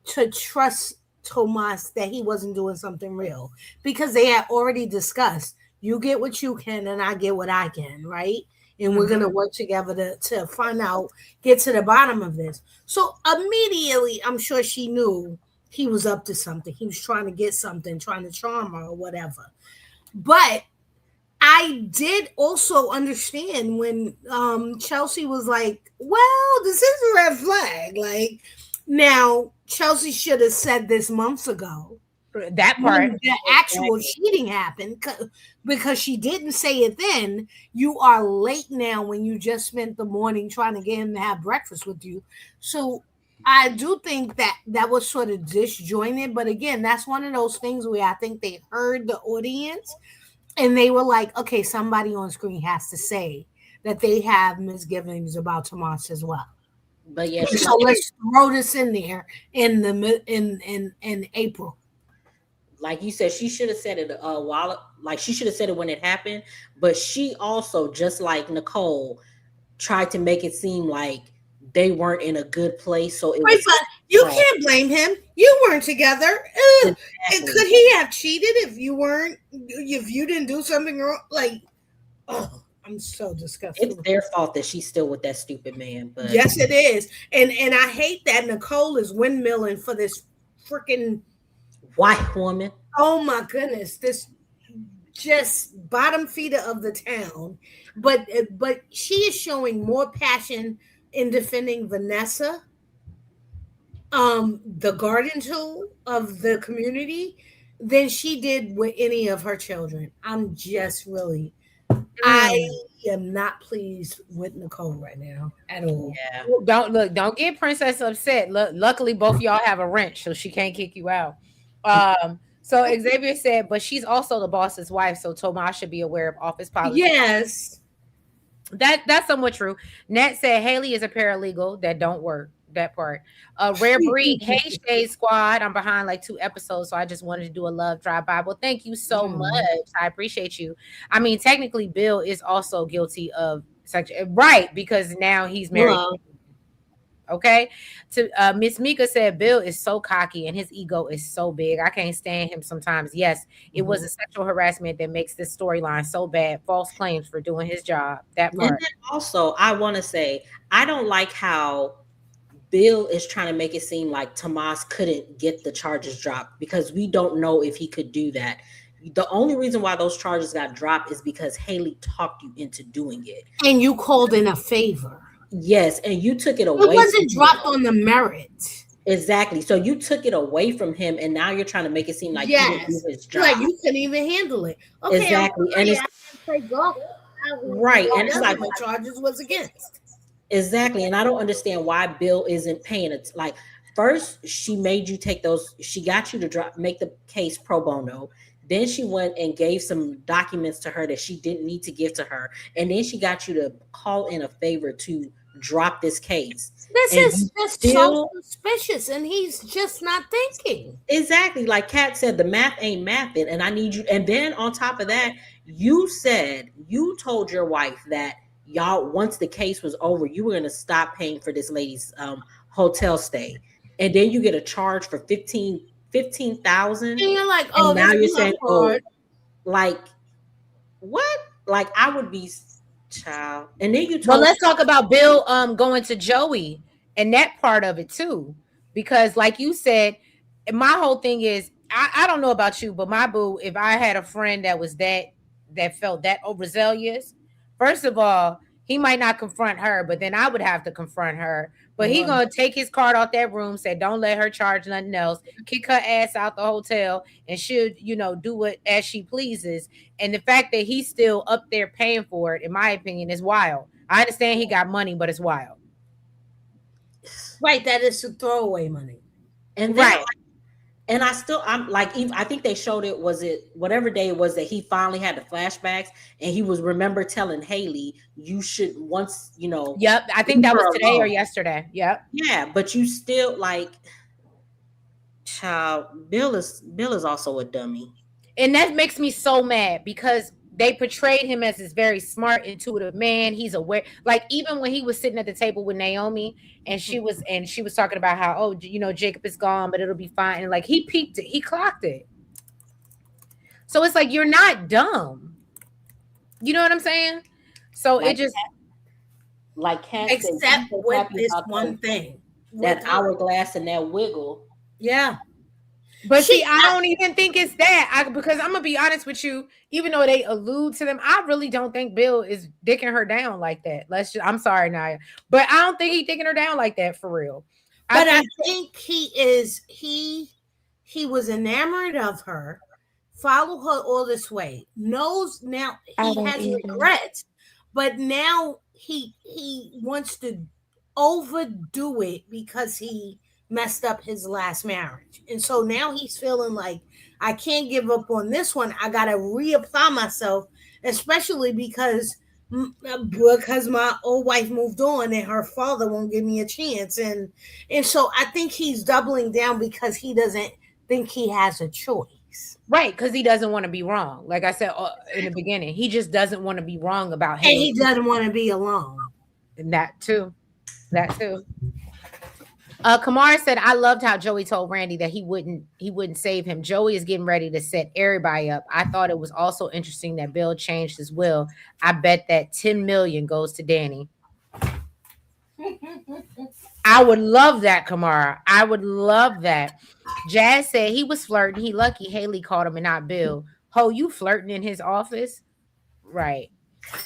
to trust Tomas that he wasn't doing something real, because they had already discussed, you get what you can and I get what I can, right? And we're Mhm. gonna work together to find out, get to the bottom of this. So immediately, I'm sure she knew he was up to something. He was trying to get something, trying to charm her or whatever. But I did also understand when Chelsea was like, "Well, this is a red flag." Like, now Chelsea should have said this months ago That part. when the actual Exactly. cheating happened, because she didn't say it then. You are late now when you just spent the morning trying to get him to have breakfast with you. So I do think that that was sort of disjointed. But again, that's one of those things where I think they heard the audience and they were like, okay, somebody on screen has to say that they have misgivings about Tomas as well. But yeah, she So let's throw this in there in in April. like you said, she should have said it while like she should have said it when it happened. But she also, just like Nicole, tried to make it seem like they weren't in a good place. So it Right, was but you uh, can't blame him. You weren't together. And exactly. could he have cheated if you weren't? If you didn't do something wrong? Like, oh, I'm so It's disgusted. their fault that she's still with that stupid man. But Yes, it is. And I hate that Nicole is windmilling for this freaking. white woman, Oh my goodness, this just bottom feeder of the town. But she is showing more passion in defending Vanessa, the garden tool of the community, than she did with any of her children. I'm just really, I Mm. am not pleased with Nicole right now at all. yeah. Don't look. Don't get Princess upset. Look, luckily, both of y'all have a wrench, so she can't kick you out. So Xavier said, but she's also the boss's wife, so Tomas should be aware of office policy. Yes. That's somewhat true. Nat said Haley is a paralegal that don't work. That part. Rare breed. Hey Shade Squad. I'm behind like 2 episodes, so I just wanted to do a love drive by. Well, thank you so much. Mm. I appreciate you. I mean, technically, Bill is also guilty of such right because now he's married. Hello. Okay. To Miss Mika said Bill is so cocky and his ego is so big. I can't stand him sometimes. Yes, it was Mhm. a sexual harassment that makes this storyline so bad. False claims for doing his job. That And part. then also, I want to say, I don't like how Bill is trying to make it seem like Tomas couldn't get the charges dropped, because we don't know if he could do that. The only reason why those charges got dropped is because Haley talked you into doing it. And you called in a favor. Yes, and you took it It away from wasn't him. dropped on the merit. Exactly. So you took it away from him, and now you're trying to make it seem like he didn't do Yes. his Like job. you couldn't even handle it. Okay, I'm Exactly. And sorry, it's I can't play golf. right. And it's like, Whatever the charges was against. exactly. And I don't understand why Bill isn't paying it. Like, first, she made you take those, she got you to make the case pro bono. Then she went and gave some documents to her that she didn't need to give to her. And then she got you to call in a favor to drop this case. This And you is just so still, suspicious, and he's just not thinking. exactly, like Kat said, the math ain't mathing. And I need you. And then on top of that, you said, you told your wife that y'all, once the case was over, you were going to stop paying for this lady's hotel stay. And then you get a charge for 15,000. And you're like, And oh, now this you're is not saying, oh, fraud. like, what? Like, I would be, child. And then you Well, told, let's talk about Bill going to Joey and that part of it too. Because like you said, my whole thing is I don't know about you, but my boo, if I had a friend that was that felt that overzealous, first of all, he might not confront her, but then I would have to confront her. But he Right. gonna take his card out that room, said don't let her charge nothing else, kick her ass out the hotel, and should do it as she pleases. And the fact that he's still up there paying for it, in my opinion, is wild. I understand he got money, but it's wild. Right, that is throwaway money. and then Right. And I'm like, even, I think they showed it, was it whatever day it was that he finally had the flashbacks and he was remember telling Haley, you should once, Yep, I think leave that was her today or alone. yesterday. Yep. Yeah, but you still like, child, Bill is also a dummy. And that makes me so mad because they portrayed him as this very smart, intuitive man. He's aware. Like even when he was sitting at the table with Naomi and she was talking about how, oh, Jacob is gone, but it'll be fine. And like he peeped it, he clocked it. So it's like you're not dumb. You know what I'm saying? So it Like just Cat said, Except he's so with happy this about one thing. that With her. hourglass and that wiggle. Yeah. But see, She I don't even think it's that. Because I'm gonna be honest with you, even though they allude to them, I really don't think Bill is dicking her down like that. I'm sorry, Naya, but I don't think he's dicking her down like that for real. But I think he was enamored of her, followed her all this way, knows now I he don't has either. regrets, but now he wants to overdo it because he messed up his last marriage. And so now he's feeling like I can't give up on this one. I gotta reapply myself, especially because my old wife moved on and her father won't give me a chance. And so I think he's doubling down because he doesn't think he has a choice. Right, because he doesn't want to be wrong. Like I said in the beginning, he just doesn't want to be wrong about And Haley. he doesn't want to be alone. And that too. That too. Kamara said, I loved how Joey told Randy that he wouldn't save him. Joey is getting ready to set everybody up. I thought it was also interesting that Bill changed his will. I bet that 10 million goes to Danny. I would love that, Kamara. I would love that. Jazz said he was flirting. He lucky Haley caught him and not Bill. Ho, you flirting in his office? Right.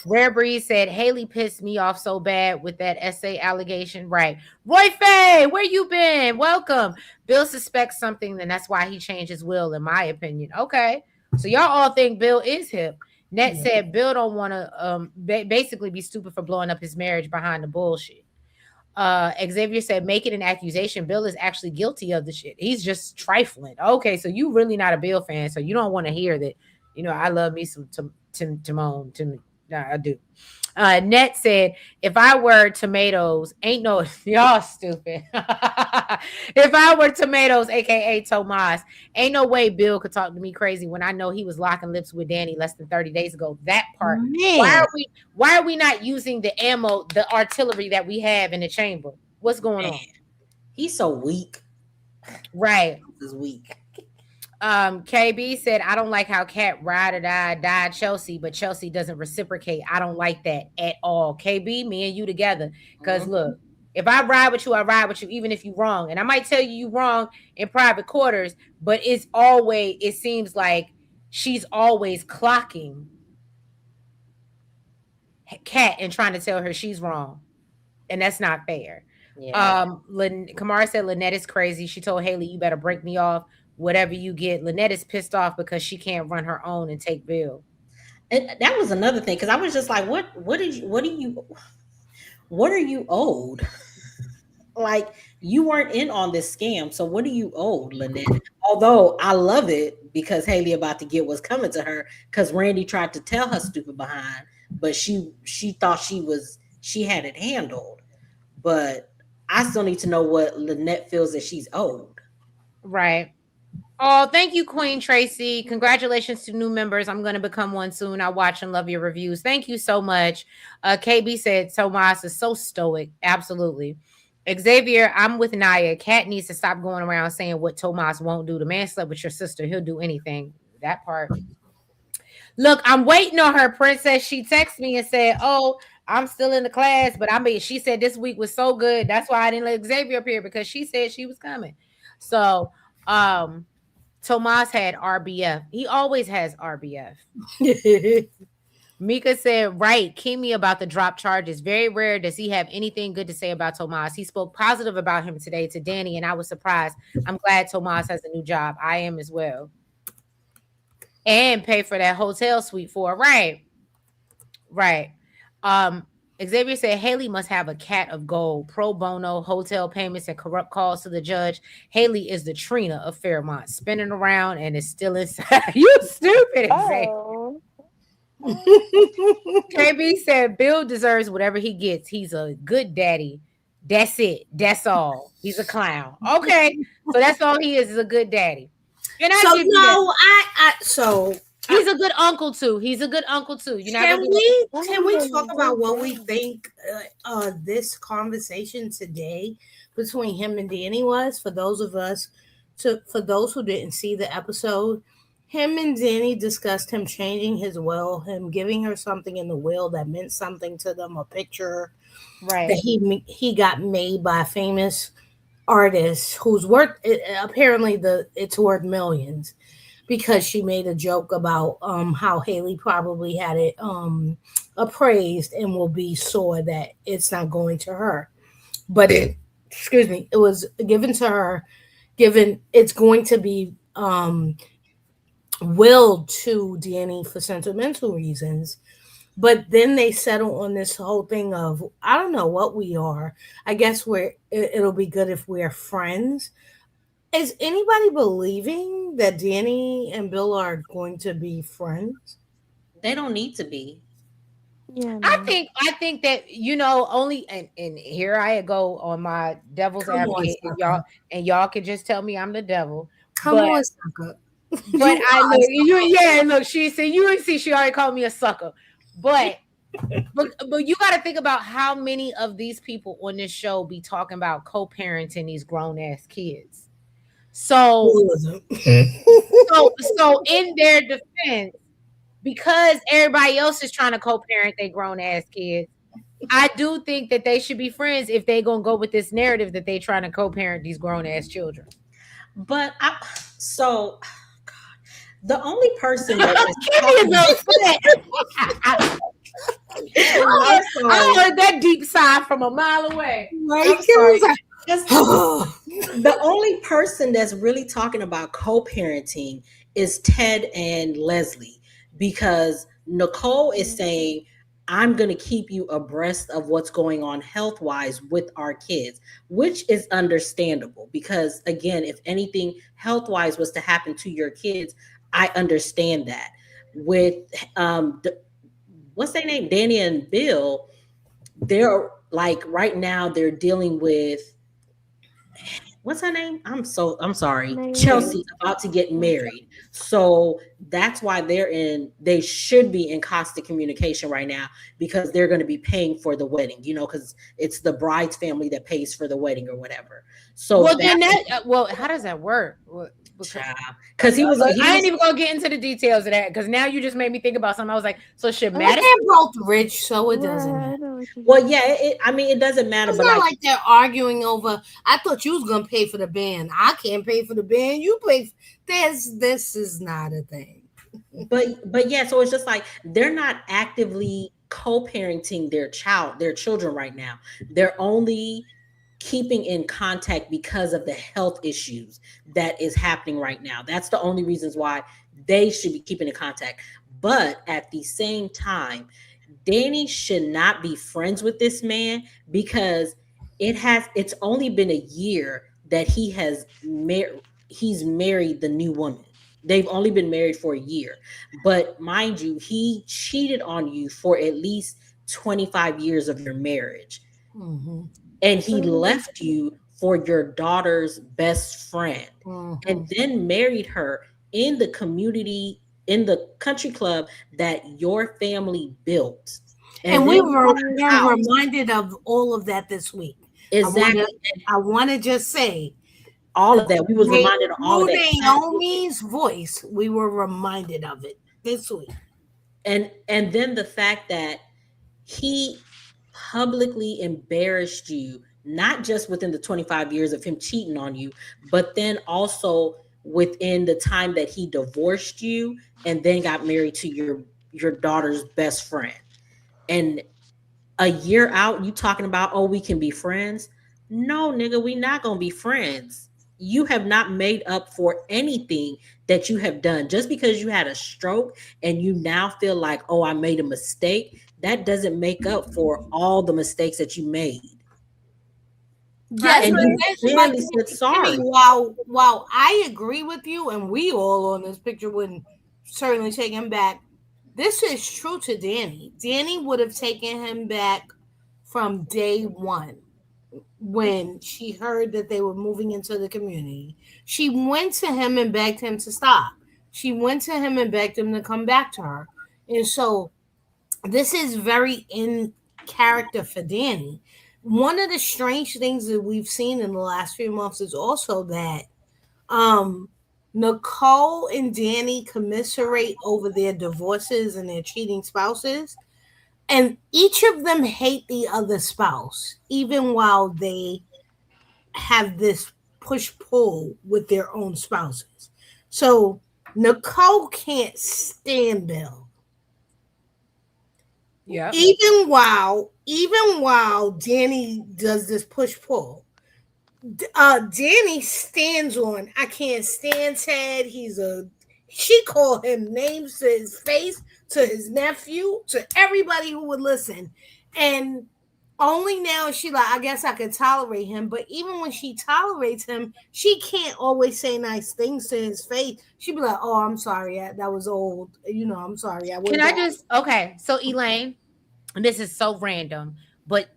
Rare Breeze said Haley pissed me off so bad with that essay allegation. Right. Roy Faye, where you been? Welcome. Bill suspects something, then that's why he changed his will, in my opinion. Okay. So y'all all think Bill is hip. Net said Bill don't want to basically be stupid for blowing up his marriage behind the bullshit. Xavier said, make it an accusation. Bill is actually guilty of the shit. He's just trifling. Okay, so you really not a Bill fan, so you don't want to hear that. I love me some Timon. Nah, I do. Net said, if I were tomatoes, ain't no y'all stupid. If I were tomatoes, aka Tomas, ain't no way Bill could talk to me crazy when I know he was locking lips with Danny less than 30 days ago. That part. Man. Why are we not using the ammo, the artillery that we have in the chamber? What's going on? He's so weak. Right. He's weak. KB said, I don't like how Cat ride or died Chelsea, but Chelsea doesn't reciprocate. I don't like that at all. KB, me and you together. Because look, if I ride with you, I ride with you, even if you're wrong. And I might tell you wrong in private quarters, but it seems like she's always clocking Cat and trying to tell her she's wrong. And that's not fair. Yeah. Kamara said Lynette is crazy. She told Haley, you better break me off. Whatever you get. Lynette is pissed off because she can't run her own and take Bill. And that was another thing, because I was just like, what are you owed? Like, you weren't in on this scam, so what are you owed, Lynette? Although I love it because Haley about to get what's coming to her, because Randy tried to tell her stupid behind, but she thought she had it handled. But I still need to know what Lynette feels that she's owed. Right. Oh, thank you, Queen Tracy. Congratulations to new members. I'm going to become one soon. I watch and love your reviews. Thank you so much. KB said Tomas is so stoic. Absolutely. Xavier, I'm with Naya. Cat needs to stop going around saying what Tomas won't do. The man slept with your sister. He'll do anything. That part. Look, I'm waiting on her, Princess. She texted me and said, oh, I'm still in the class. But she said this week was so good. That's why I didn't let Xavier up here, because she said she was coming. So, Tomas had RBF. He always has RBF. Mika said, right, Kimmy about the drop charges. Very rare does he have anything good to say about Tomas. He spoke positive about him today to Danny, and I was surprised. I'm glad Tomas has a new job. I am as well. And pay for that hotel suite for it. Right. Xavier said Haley must have a cat of gold, pro bono, hotel payments, and corrupt calls to the judge. Haley is the Trina of Fairmont, spinning around and is still inside. You stupid, Xavier. Oh. KB said Bill deserves whatever he gets. He's a good daddy. That's it. That's all. He's a clown. Okay. So that's all he is a good daddy. And I So give you that. no, so He's a good uncle too. He's a good uncle too. You're not can gonna be we talk about what we think this conversation today between him and Danny was for those of us for those who didn't see the episode. Him and Danny discussed him changing his will, him giving her something in the will that meant something to them, a picture right. that he got made by a famous artist who's worth apparently it's worth millions, because she made a joke about how Haley probably had it appraised and will be sore that it's not going to her. But it was given to her, it's going to be willed to Danny for sentimental reasons. But then they settle on this whole thing of, I don't know what we are. I guess it'll be good if we're friends. Is anybody believing that Danny and Bill are going to be friends? They don't need to be. Yeah, no. I think that only and here I go on my devil's advocate, and y'all can just tell me I'm the devil. Come on, sucker. But I look, she said you see she already called me a sucker. But you got to think about how many of these people on this show be talking about co-parenting these grown ass kids. So in their defense, because everybody else is trying to co-parent their grown ass kids, I do think that they should be friends if they gonna go with this narrative that they trying to co-parent these grown ass children. But the only person that I heard that deep sigh from a mile away. The only person that's really talking about co-parenting is Ted and Leslie, because Nicole is saying, I'm going to keep you abreast of what's going on health-wise with our kids, which is understandable because, again, if anything health-wise was to happen to your kids, I understand that. With what's their name, Danny and Bill, they're like right now they're dealing with what's her name? I'm sorry, Chelsea, about to get married. So that's why they should be in constant communication right now, because they're going to be paying for the wedding, because it's the bride's family that pays for the wedding or whatever. So how does that work? Because I ain't even gonna get into the details of that, because now you just made me think about something. I was like, so should Madison? They're both rich, so it doesn't matter. Well, yeah, it doesn't matter. It's but not like they're arguing over. I thought you was gonna pay for the band. I can't pay for the band. You pay. This is not a thing. But yeah, so it's just like they're not actively co-parenting their children right now. They're only keeping in contact because of the health issues that is happening right now. That's the only reasons why they should be keeping in contact. But at the same time, Danny should not be friends with this man, because it's only been a year that he's married the new woman. They've only been married for a year. But mind you, he cheated on you for at least 25 years of your marriage. Mm-hmm. And he left you for your daughter's best friend, and then married her in the community, in the country club that your family built. And we were reminded of all of that this week. Exactly. I want to just say all of that. We was reminded of all of that. Naomi's voice, we were reminded of it this week. And then the fact that he publicly embarrassed you, not just within the 25 years of him cheating on you, but then also within the time that he divorced you and then got married to your daughter's best friend. And a year out, you talking about, oh, we can be friends? No, nigga, we not gonna be friends. You have not made up for anything that you have done. Just because you had a stroke and you now feel like, oh, I made a mistake, that doesn't make up for all the mistakes that you made. Yes, And you but barely said Kimmy, sorry. while I agree with you, and we all on this picture wouldn't certainly take him back. This is true to Danny. Danny would have taken him back from day one when she heard that they were moving into the community. She went to him and begged him to stop. She went to him and begged him to come back to her. And so this is very in character for Danny. One of the strange things that we've seen in the last few months is also that um Nicole and Danny commiserate over their divorces and their cheating spouses, and each of them hate the other spouse, even while they have this push pull with their own spouses. So Nicole can't stand Bill. Yeah. Even while Danny does this push pull, Danny stands on I can't stand Ted. She called him names to his face, to his nephew, to everybody who would listen. And only now is she like, I guess I could tolerate him. But even when she tolerates him, she can't always say nice things to his face. She'd be like, oh, I'm sorry, that was old. I'm sorry. Can I just okay? So Elaine, and this is so random, but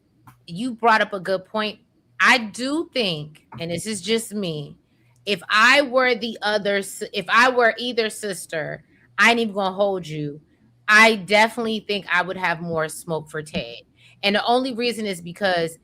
you brought up a good point. I do think, and this is just me, if I were either sister, I ain't even gonna hold you. I definitely think I would have more smoke for Ted. And the only reason is because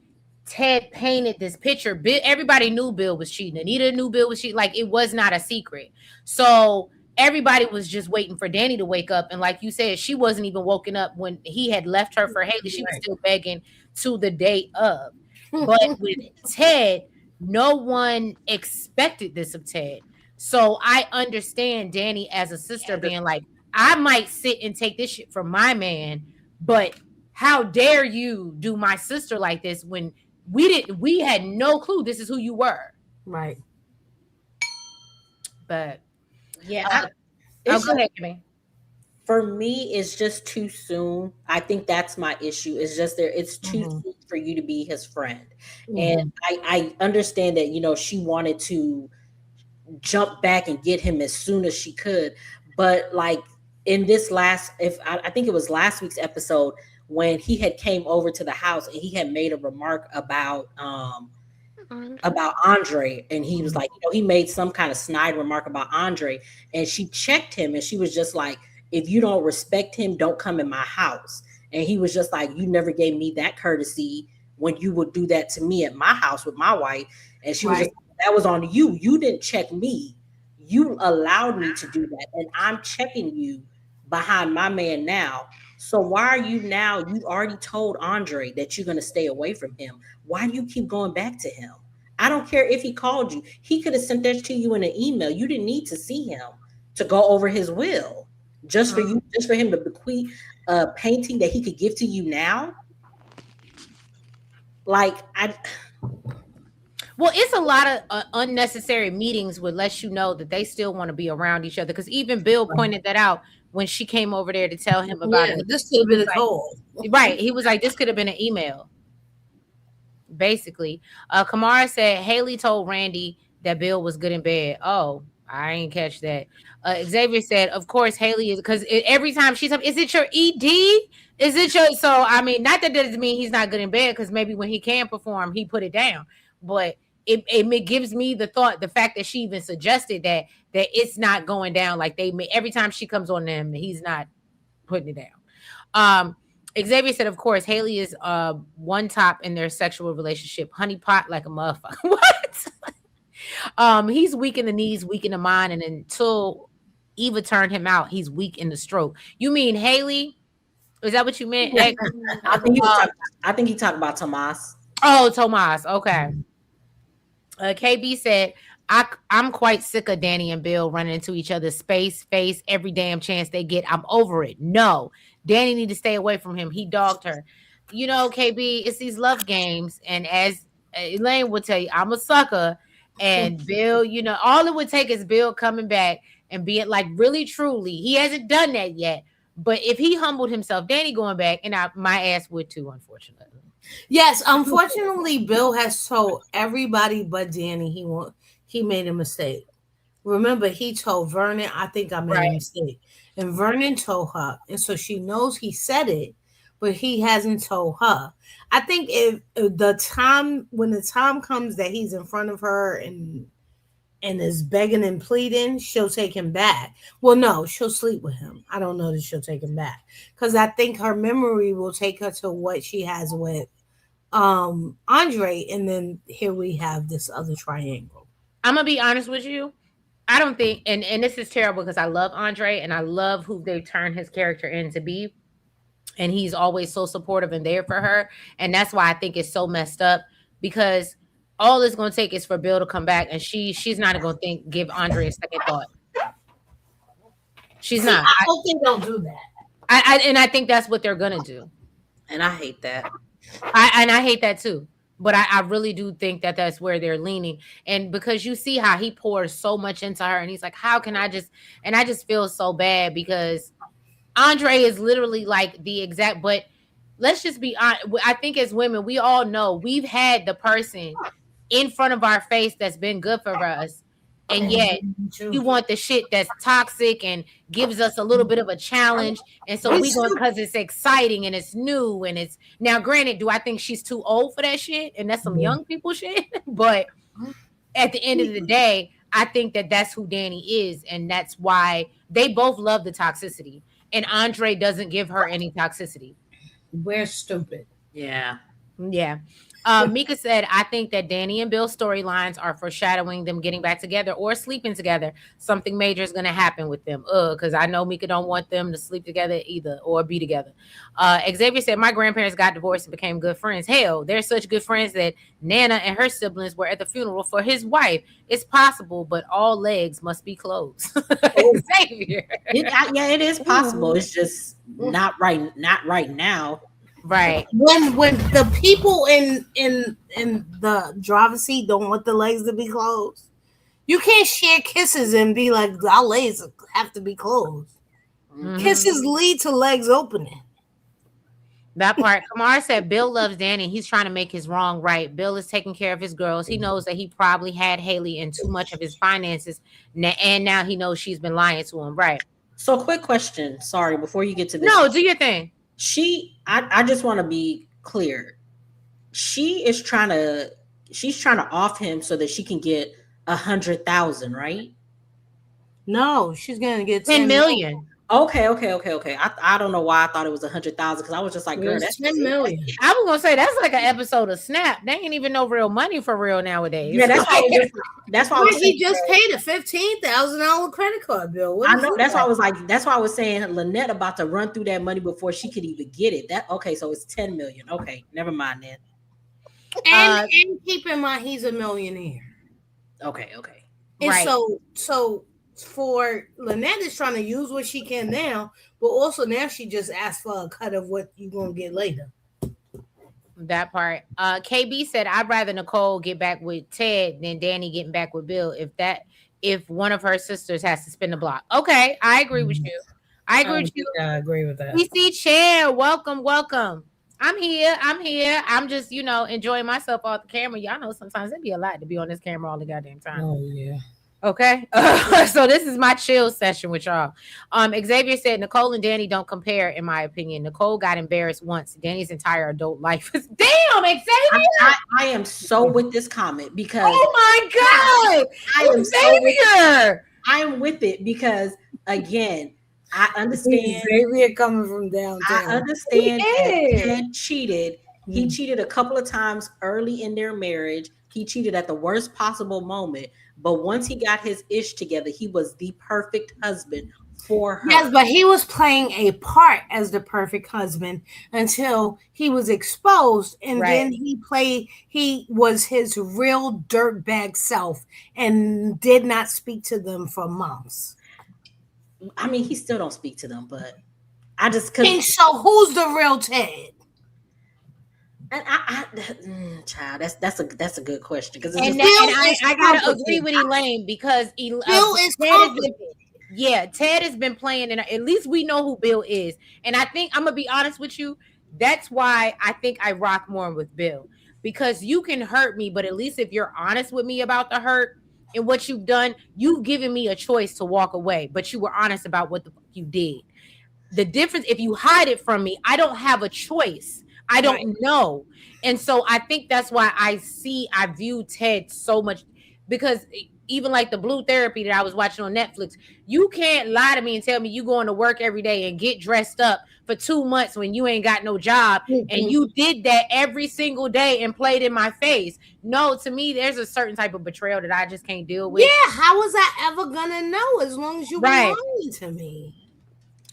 Ted painted this picture. Everybody knew Bill was cheating. Anita knew Bill was cheating. Like it was not a secret. So everybody was just waiting for Danny to wake up. And like you said, she wasn't even woken up when he had left her for Haley. She was still begging to the day of. But with Ted, no one expected this of Ted. So I understand Danny as a sister being like, I might sit and take this shit from my man, but how dare you do my sister like this when we had no clue this is who you were. Right. But Yeah, go ahead, Kimmy. for me, it's just too soon. I think that's my issue. It's just it's too soon for you to be his friend. And I understand that, she wanted to jump back and get him as soon as she could. But like in this I think it was last week's episode when he had came over to the house and he had made a remark about Andre, and he was like, he made some kind of snide remark about Andre, and she checked him and she was just like, if you don't respect him, don't come in my house. And he was just like, you never gave me that courtesy when you would do that to me at my house with my wife. And she was just like, that was on you. You didn't check me. You allowed me to do that. And I'm checking you behind my man now. So why are you now? You already told Andre that you're going to stay away from him. Why do you keep going back to him? I don't care if he called you. He could have sent that to you in an email. You didn't need to see him to go over his will. Just for him to bequeath a painting that he could give to you now. Well, it's a lot of unnecessary meetings would let you know that they still want to be around each other. Because even Bill pointed that out when she came over there to tell him about it. This could have been a call. Right. He was like, this could have been an email. Basically. Kamara said Haley told Randy that Bill was good in bed. Oh, I ain't catch that. Xavier said, of course, Haley is, because every time she's up, is it your ED? Is it your, so I mean, not that doesn't mean he's not good in bed, because maybe when he can perform, he put it down. But it gives me the thought, the fact that she even suggested that it's not going down like they may every time she comes on them, he's not putting it down. Xavier said, of course, Haley is one top in their sexual relationship, honeypot like a motherfucker. What? He's weak in the knees, weak in the mind, and until Eva turned him out, he's weak in the stroke. You mean Haley? Is that what you meant? I think he talked about Tomas. Oh, Tomas. Okay. KB said, I'm quite sick of Danny and Bill running into each other's face every damn chance they get. I'm over it. No, Danny need to stay away from him. He dogged her. KB, it's these love games. And as Elaine would tell you, I'm a sucker. And Bill, all it would take is Bill coming back and being like, really, truly, he hasn't done that yet. But if he humbled himself, Danny going back, and my ass would too, unfortunately. Yes, unfortunately, Bill has told everybody but Danny he made a mistake. Remember, he told Vernon, I think I made a mistake. And Vernon told her. And so she knows he said it, but he hasn't told her. I think if when the time comes that he's in front of her and is begging and pleading, she'll take him back. Well, no, she'll sleep with him. I don't know that she'll take him back. Because I think her memory will take her to what she has with Andre, and then here we have this other triangle. I'm gonna be honest with you. I don't think, and this is terrible because I love Andre and I love who they turn his character in to be. And he's always so supportive and there for her. And that's why I think it's so messed up, because all it's going to take is for Bill to come back, and she's not going to give Andre a second thought. She's not. I hope they don't do that. I think that's what they're going to do. And I hate that. I hate that too. But I really do think that that's where they're leaning. And because you see how he pours so much into her, and he's like, how can I just feel so bad, because Andre is literally like the exact, but let's just be honest. I think as women, we all know we've had the person in front of our face that's been good for us. And yet we want the shit that's toxic and gives us a little bit of a challenge. And so we go because it's exciting and it's new. And it's now, granted, do I think she's too old for that shit? And that's some young people shit. But at the end of the day, I think that that's who Danny is. And that's why they both love the toxicity. And Andre doesn't give her any toxicity. We're stupid. Yeah. Mika said, I think that Danny and Bill's storylines are foreshadowing them getting back together or sleeping together. Something major is going to happen with them. Because I know Mika don't want them to sleep together either or be together. Xavier said, my grandparents got divorced and became good friends. Hell, they're such good friends that Nana and her siblings were at the funeral for his wife. It's possible, but all legs must be closed. Xavier. It is possible. It's just not right now. Right. When the people in the driver's seat don't want the legs to be closed, you can't share kisses and be like, our legs have to be closed. Mm-hmm. Kisses lead to legs opening. That part. Kamar said Bill loves Danny. He's trying to make his wrong right. Bill is taking care of his girls. He knows that he probably had Haley in too much of his finances, and now he knows she's been lying to him. Right. So, quick question. Sorry, before you get to this. No, do your thing. I just want to be clear. She's trying to off him so that she can get 100,000, right? No, she's gonna get 10 million. Okay. I don't know why I thought it was 100,000, because I was just like, girl, that's 10 million. I was gonna say that's like an episode of Snap. They ain't even no real money for real nowadays. Yeah, that's why he just paid a $15,000 credit card bill. I know. That's why I was like, that's why I was saying Lynette about to run through that money before she could even get it. So it's 10 million. Okay, never mind then. And keep in mind he's a millionaire. Okay. And right. So for Lynette is trying to use what she can now, but also now she just asked for a cut of what you're gonna get later. That part. KB said, I'd rather Nicole get back with Ted than Danny getting back with Bill if one of her sisters has to spin the block. Okay, I agree with you. I agree with that. We see Chan. Welcome. I'm here. I'm just, enjoying myself off the camera. Y'all know sometimes it'd be a lot to be on this camera all the goddamn time. Oh, yeah. Okay. So this is my chill session with y'all. Xavier said Nicole and Danny don't compare, in my opinion. Nicole got embarrassed once. Danny's entire adult life is damn, Xavier. I am so with this comment because oh my God. Xavier. I am with it because again, I understand Xavier coming from downtown. I understand that Ted cheated. He cheated a couple of times early in their marriage. He cheated at the worst possible moment. But once he got his ish together, he was the perfect husband for her. Yes, but he was playing a part as the perfect husband until he was exposed. And then he was his real dirtbag self and did not speak to them for months. I mean, he still don't speak to them, but I just couldn't. So who's the real Ted? And child, that's a good question because I gotta agree with Elaine because Bill is yeah, Ted has been playing, and at least we know who Bill is. And I think I'm gonna be honest with you. That's why I think I rock more with Bill, because you can hurt me, but at least if you're honest with me about the hurt and what you've done, you've given me a choice to walk away, but you were honest about what the fuck you did. The difference, if you hide it from me, I don't have a choice. I Right. don't know. And so I think that's why I view Ted so much, because even like the blue therapy that I was watching on Netflix, you can't lie to me and tell me you going to work every day and get dressed up for 2 months when you ain't got no job, and Mhm. you did that every single day and played in my face. No, to me, there's a certain type of betrayal that I just can't deal with. Yeah, how was I ever gonna know as long as you were Right. lying to me?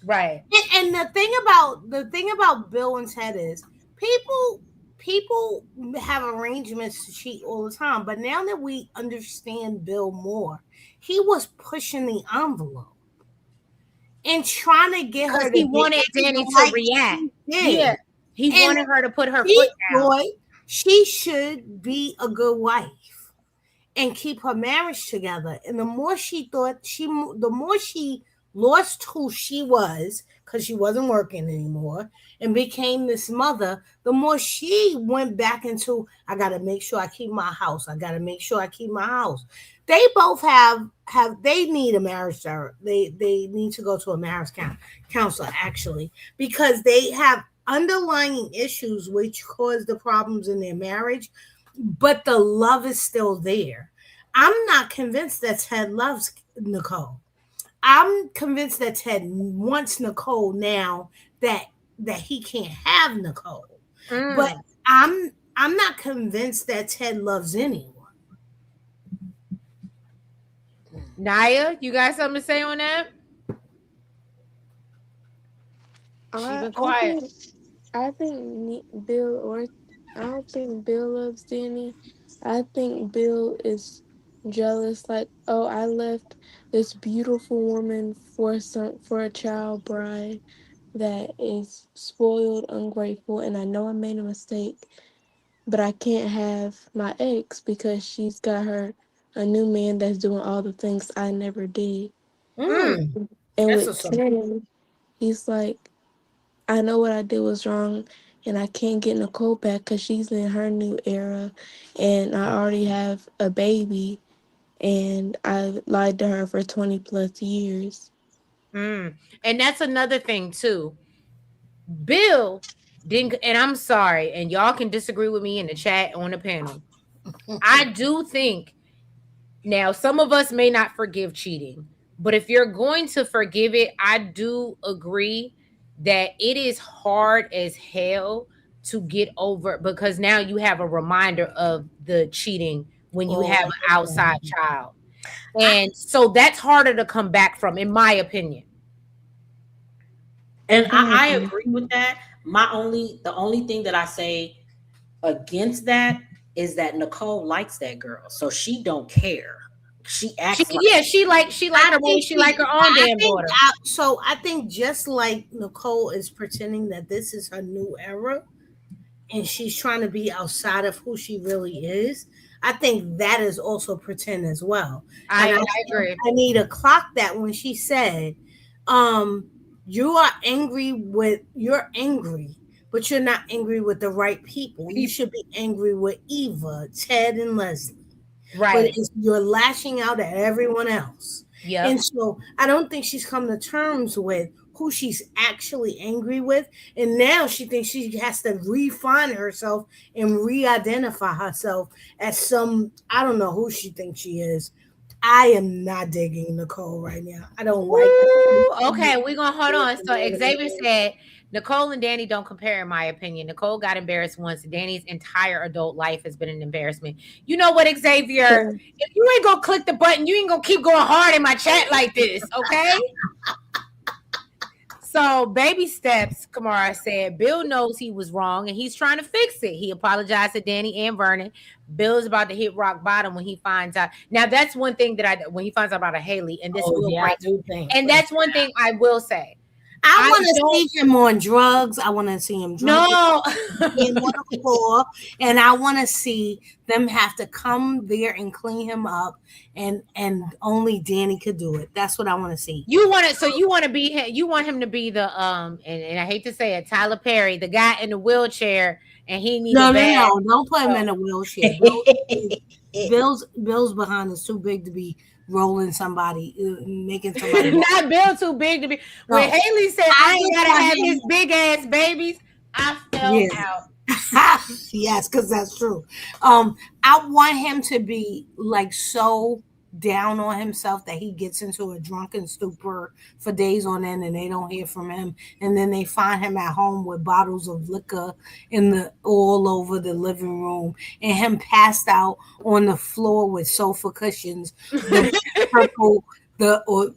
Right. And the thing about Bill and Ted is people have arrangements to cheat all the time, but now that we understand Bill more, he was pushing the envelope and trying to get Because her to he get wanted Danny everything to like react. she Yeah. did. He And wanted her to put her she foot down. thought she should be a good wife and keep her marriage together. And the more she thought the more she lost who she was because she wasn't working anymore and became this mother, the more she went back into, I got to make sure I keep my house. I got to make sure I keep my house. They both they need a marriage they need to go to a marriage counselor actually, because they have underlying issues which cause the problems in their marriage, but the love is still there. I'm not convinced that Ted loves Nicole. I'm convinced that Ted wants Nicole now that he can't have Nicole. But Mm. I'm not convinced that Ted loves anyone. Naya, you got something to say on that? She I been I quiet. think I think Bill or I don't think Bill loves Danny. I think Bill is jealous. Like, oh, I left this beautiful woman for a child bride that is spoiled, ungrateful, and I know I made a mistake, but I can't have my ex because she's got her a new man that's doing all the things I never did. Mm. Mm, And that's a with something. Ted, he's like, I know what I did was wrong, and I can't get Nicole back because she's in her new era, and I already have a baby, and I lied to her for 20 plus years. Mm. And that's another thing too. Bill didn't, and I'm sorry, and y'all can disagree with me in the chat on the panel. I do think now some of us may not forgive cheating, but if you're going to forgive it, I do agree that it is hard as hell to get over, because now you have a reminder of the cheating when you have Oh, an outside okay. child. And so that's harder to come back from, in my opinion. And I Mm. agree with that. The only thing that I say against that is that Nicole likes that girl, so she don't care. She She, acts like yeah, she like I her way, think she like her own I damn think daughter. I think just like Nicole is pretending that this is her new era and she's trying to be outside of who she really is, I think that is also pretend as well. And I think agree. I need to clock that when she said, um, you're angry, but you're not angry with the right people. You should be angry with Eva, Ted, and Leslie, but Right. you're lashing out at everyone else. Yep. And so I don't think she's come to terms with who she's actually angry with. And now she thinks she has to refine herself and re identify herself as I don't know who she thinks she is. I am not digging Nicole right now. I don't like Ooh, okay, we're gonna hold on. So Xavier said Nicole and Danny don't compare, in my opinion. Nicole got embarrassed once. Danny's entire adult life has been an embarrassment. You know what, Xavier? So, If you ain't gonna click the button, you ain't gonna keep going hard in my chat like this, okay? So, baby steps, Kamara said. Bill knows he was wrong and he's trying to fix it. He apologized to Danny and Vernon. Bill is about to hit rock bottom when he finds out. Now, that's one thing that when he finds out about a Haley, and this oh will yeah, I break. do think. And that's one thing I will say. I I want to don't see him on drugs. I want to see him drunk know. being on the floor, and I want to see them have to come there and clean him up, and only Danny could do it. That's what I want to see. You want it, so you want to be him, you want him to be the and I hate to say it, Tyler Perry, the guy in the wheelchair, and he need a No, no, bag. no! Don't put him in a wheelchair. Bill's behind is too big to be rolling somebody, making somebody. Not Bill too big to be. No. When Haley said I ain't just gotta want have him- his big ass babies, I fell Yeah. out. Yes, because that's true. I want him to be like so down on himself that he gets into a drunken stupor for days on end and they don't hear from him, and then they find him at home with bottles of liquor in the all over the living room, and him passed out on the floor with sofa cushions, the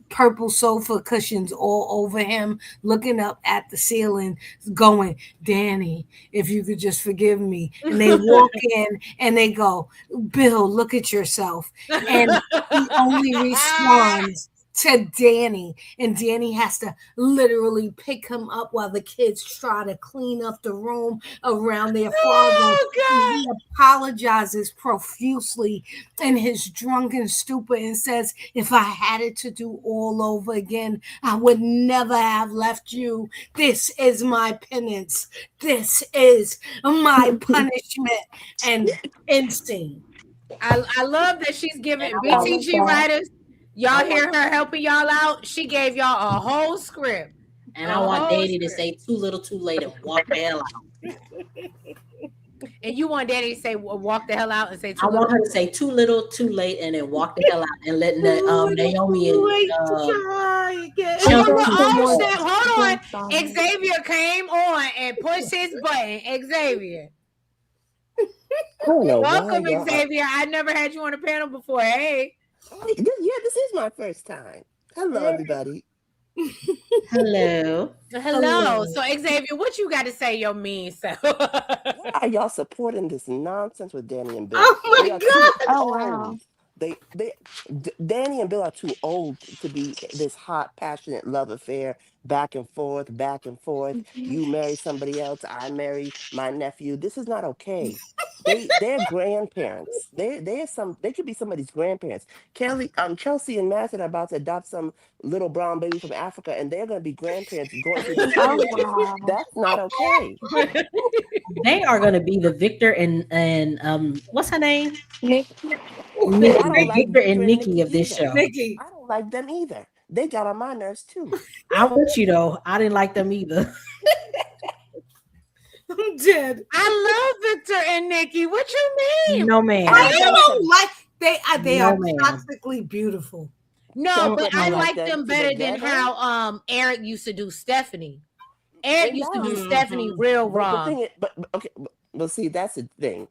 purple sofa cushions all over him, looking up at the ceiling, going, Danny, if you could just forgive me. And they walk in and they go, Bill, look at yourself. And he only responds to Danny, and Danny has to literally pick him up while the kids try to clean up the room around their father. Oh, God. He apologizes profusely in his drunken stupor and says, if I had it to do all over again, I would never have left you. This is my penance. This is my punishment. And insane. I love that she's giving I love BTG that. writers. Y'all hear her helping y'all out? She gave y'all a whole script. And I want Daddy to say too little too late and walk the hell out. And you want Daddy to say walk the hell out and say I want her to say too little too late and then walk the hell out and let Naomi and hold on. Xavier came on and pushed his button. Xavier. Welcome, Xavier. I never had you on a panel before. Hey. Yeah, this is my first time. Hello, everybody. Hello. So Xavier, what you got to say, your mean self? Why are y'all supporting this nonsense with Danny and Bill? Oh my They are God. too Oh, old. wow. Danny and Bill are too old to be this hot, passionate love affair, back and forth, back and forth. You marry somebody else, I marry my nephew. This is not okay. They're grandparents. They could be somebody's grandparents. Chelsea and Madison are about to adopt some little brown baby from Africa, and they're going to be grandparents going through the Oh, same. wow. That's not okay. They are going to be the Victor and what's her name? Nick, See, I don't like Victor and Nikki Nikki of this either. show. Nikki. I don't like them either. They got on my nerves too. I'm with you though. I didn't like them either. I'm dead. I love Victor and Nikki. What you mean? No man. I don't like they No, are ma'am. toxically beautiful. No, Some but people I like like them them better than together. how Eric used to do Stephanie. Eric used to do does. Stephanie real But the wrong. thing is, okay, but see, that's the thing.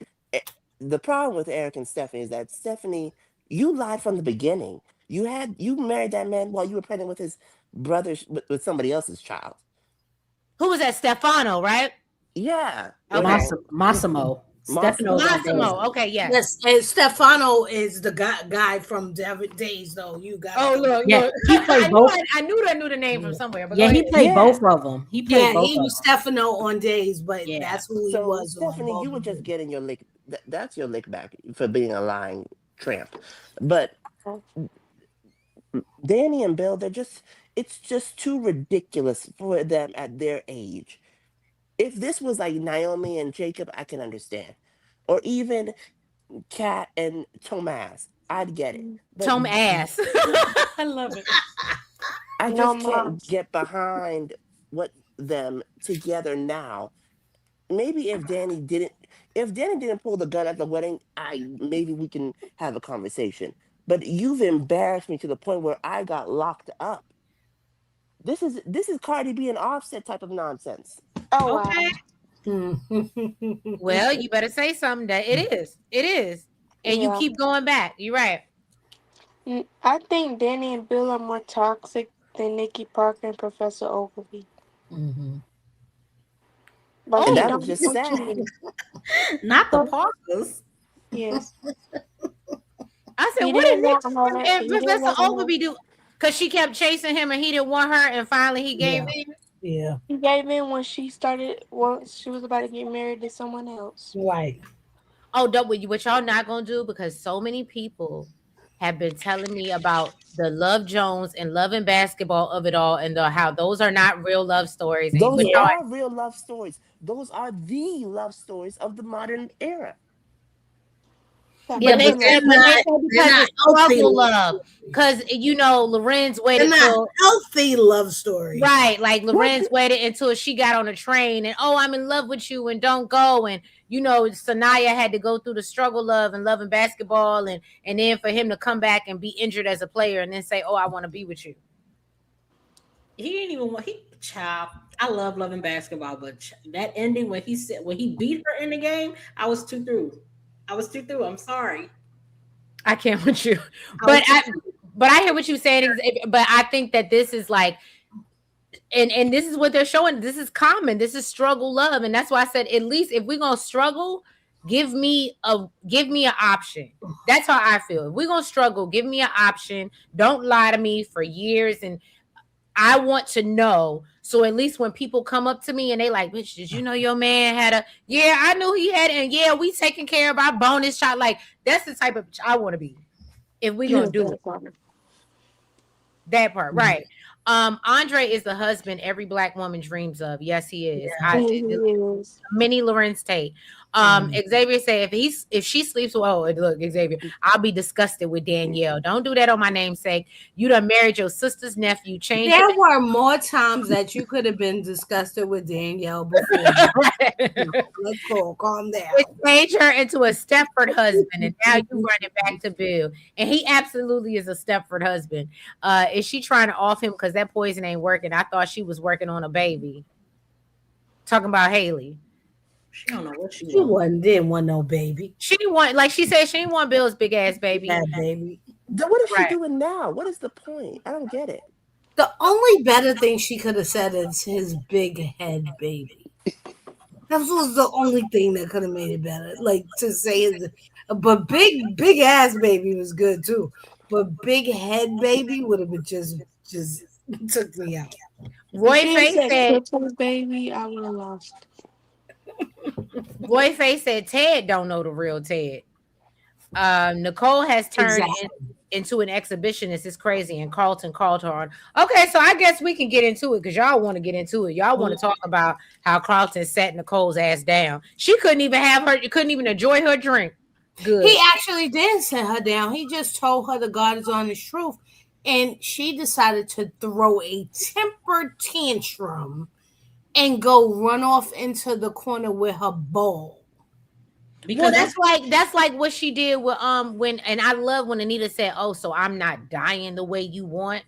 The problem with Eric and Stephanie is that Stephanie, you lied from the beginning. You married that man while you were pregnant with his brother with somebody else's child. Who was that? Stefano, right? Yeah. Okay. Massimo. Stefano's on Days. Massimo. Okay, yes. Yes, and Stefano is the guy from Days, though. You got Oh, look. Yeah, he played I both. I knew the name from somewhere. But Yeah, go he ahead. played both of them. He played Yeah, both he of was them. Stefano on Days, but Yeah. that's who he So was. Stephanie, on you were both just of them. getting your lick. That's your lick back for being a lying tramp. But Danny and Bill, it's just too ridiculous for them at their age. If this was like Naomi and Jacob, I can understand. Or even Kat and Tomas, I'd get it. But Tom ass. I love it. I No, just can't Mom. get behind what them together now. Maybe if Danny didn't pull the gun at the wedding, maybe we can have a conversation. But you've embarrassed me to the point where I got locked up. This is Cardi B and Offset type of nonsense. Oh, wow. Well, you better say something that it is. It is. And you Yeah. keep going back. You're right. I think Danny and Bill are more toxic than Nikki Parker and Professor Ogilvy. Mhm. But And they that don't was just do sad. cheating. Not the Parkers. Yes. I said, He what did didn't want Nick her. and He didn't Professor want her. Ogilvy do? Because she kept chasing him and he didn't want her, and finally he gave in. Yeah. He gave in when she started. Once she was about to get married to someone else. Right. Oh, don't what y'all not gonna do because so many people have been telling me about the Love Jones and Love and Basketball of it all, and how those are not real love stories. And Those but Yeah. y'all, are real love stories. Those are the love stories of the modern era. That Yeah, but they but said, they're president. but they not. said They're because not it's healthy struggle love love, stories. because Lorenz They're waited not till healthy love stories. right, like What? Lorenz waited until she got on a train, and oh, I'm in love with you, and don't go, and Sanaya had to go through the struggle love and love and basketball, and then for him to come back and be injured as a player, and then say, oh, I want to be with you. He didn't even want he child. I love loving basketball, but that ending when he said when he beat her in the game, I was too through. I was too through. I'm sorry. I can't with you, I was but too I through. but I hear what you're saying. But I think that this is like, and this is what they're showing. This is common. This is struggle love, and that's why I said at least if we're gonna struggle, give me an option. That's how I feel. If we're gonna struggle, give me an option. Don't lie to me for years, and I want to know. So at least when people come up to me and they like, bitch, did you know your man had a? Yeah, I knew he had, and yeah, we taking care of our bonus shot. Like that's the type of bitch I want to be. If we gonna Yeah, do it. that part. That part, right. Andre is the husband every black woman dreams of. Yes, he is. Yeah. He is. Mini Lorenz Tate. Mhm. Xavier said if she sleeps well, look, Xavier, I'll be disgusted with Danielle. Don't do that on my namesake. You done married your sister's nephew, change There were more times that you could have been disgusted with Danielle before. No, it. let's go. Calm It down. changed her into a Stepford husband, and now you running back to Bill. And he absolutely is a Stepford husband. Is she trying to off him because that poison ain't working? I thought she was working on a baby. Talking about Haley. She don't know what she She wants. wasn't didn't want no baby. She didn't want, like she said, she didn't want Bill's big ass baby. That baby. Then what is she Right. doing now? What is the point? I don't get it. The only better thing she could have said is his big head baby. That was the only thing that could have made it better. Like to say his, but big ass baby was good too. But big head baby would have been just took me out. If Roy she had Face said said, Clipper's baby, I would have lost. Roy Face said Ted don't know the real Ted. Nicole has turned Exactly. into an exhibitionist. It's crazy. And Carlton called her on. Okay, so I guess we can get into it because y'all want to get into it. Y'all want to talk about how Carlton sat Nicole's ass down. She couldn't even couldn't even enjoy her drink. Good. He actually did set her down. He just told her the God is honest truth. And she decided to throw a temper tantrum and go run off into the corner with her bowl. Well, Because that's like what she did with when, and I love when Anita said, "Oh, so I'm not dying the way you want."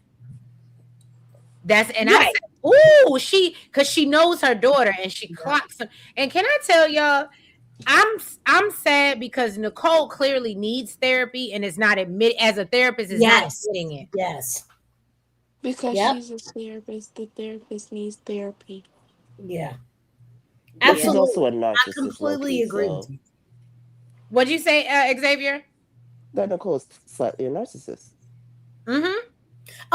That's, and I Right. said, "Ooh, because she knows her daughter and she clocks her." And can I tell y'all, I'm sad because Nicole clearly needs therapy and is not as a therapist is not Yes. admitting it. Yes. Because Yep. she's a therapist, the therapist needs therapy. Yeah. But she's Absolutely. also a I narcissist, completely low-key, agree so with you. What'd you say, Xavier? that Nicole's slightly a narcissist. Mm-hmm.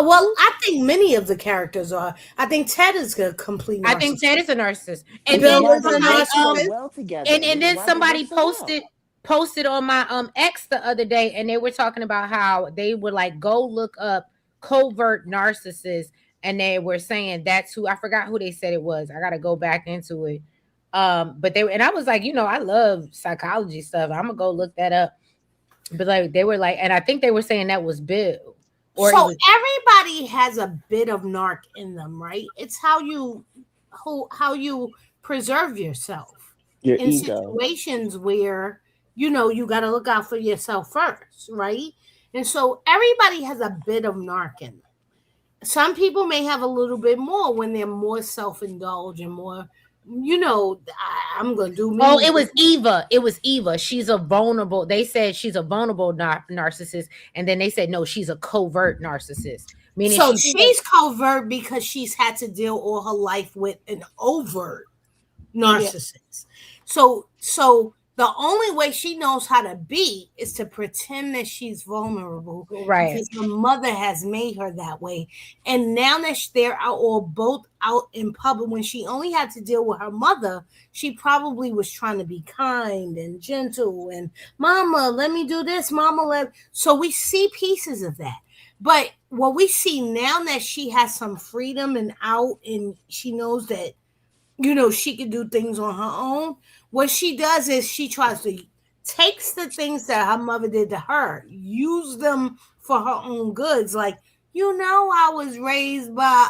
Well, I think many of the characters are. I think Ted is a complete narcissist. I think Ted is a narcissist. And Which then is Bill why is a they work so narcissist. well together. and Which is then why they work somebody so well. posted on my X the other day, and they were talking about how they would like go look up covert narcissists, and they were saying that's who, I forgot who they said it was. I gotta go back into it. But they, and I was like, I love psychology stuff. I'm gonna go look that up. But like they were like, and I think they were saying that was Bill. Or it So was, everybody has a bit of narc in them, right? It's how you preserve yourself Your in ego. situations where you got to look out for yourself first, right? And so everybody has a bit of narc in them. Some people may have a little bit more when they're more self-indulged and more, I'm gonna do me. oh, it was Eva. It was Eva. She's a vulnerable. They said she's a vulnerable narcissist, and then they said no, she's a covert narcissist, meaning So she's she's covert because she's had to deal all her life with an overt Yeah. narcissist. So The only way she knows how to be is to pretend that she's vulnerable Right. because her mother has made her that way. And now that they're out or both out in public, when she only had to deal with her mother, she probably was trying to be kind and gentle and mama, let me do this, mama, let. So we see pieces of that. But what we see now that she has some freedom and out and she knows that she can do things on her own. What she does is she tries to takes the things that her mother did to her, use them for her own goods. Like, I was raised by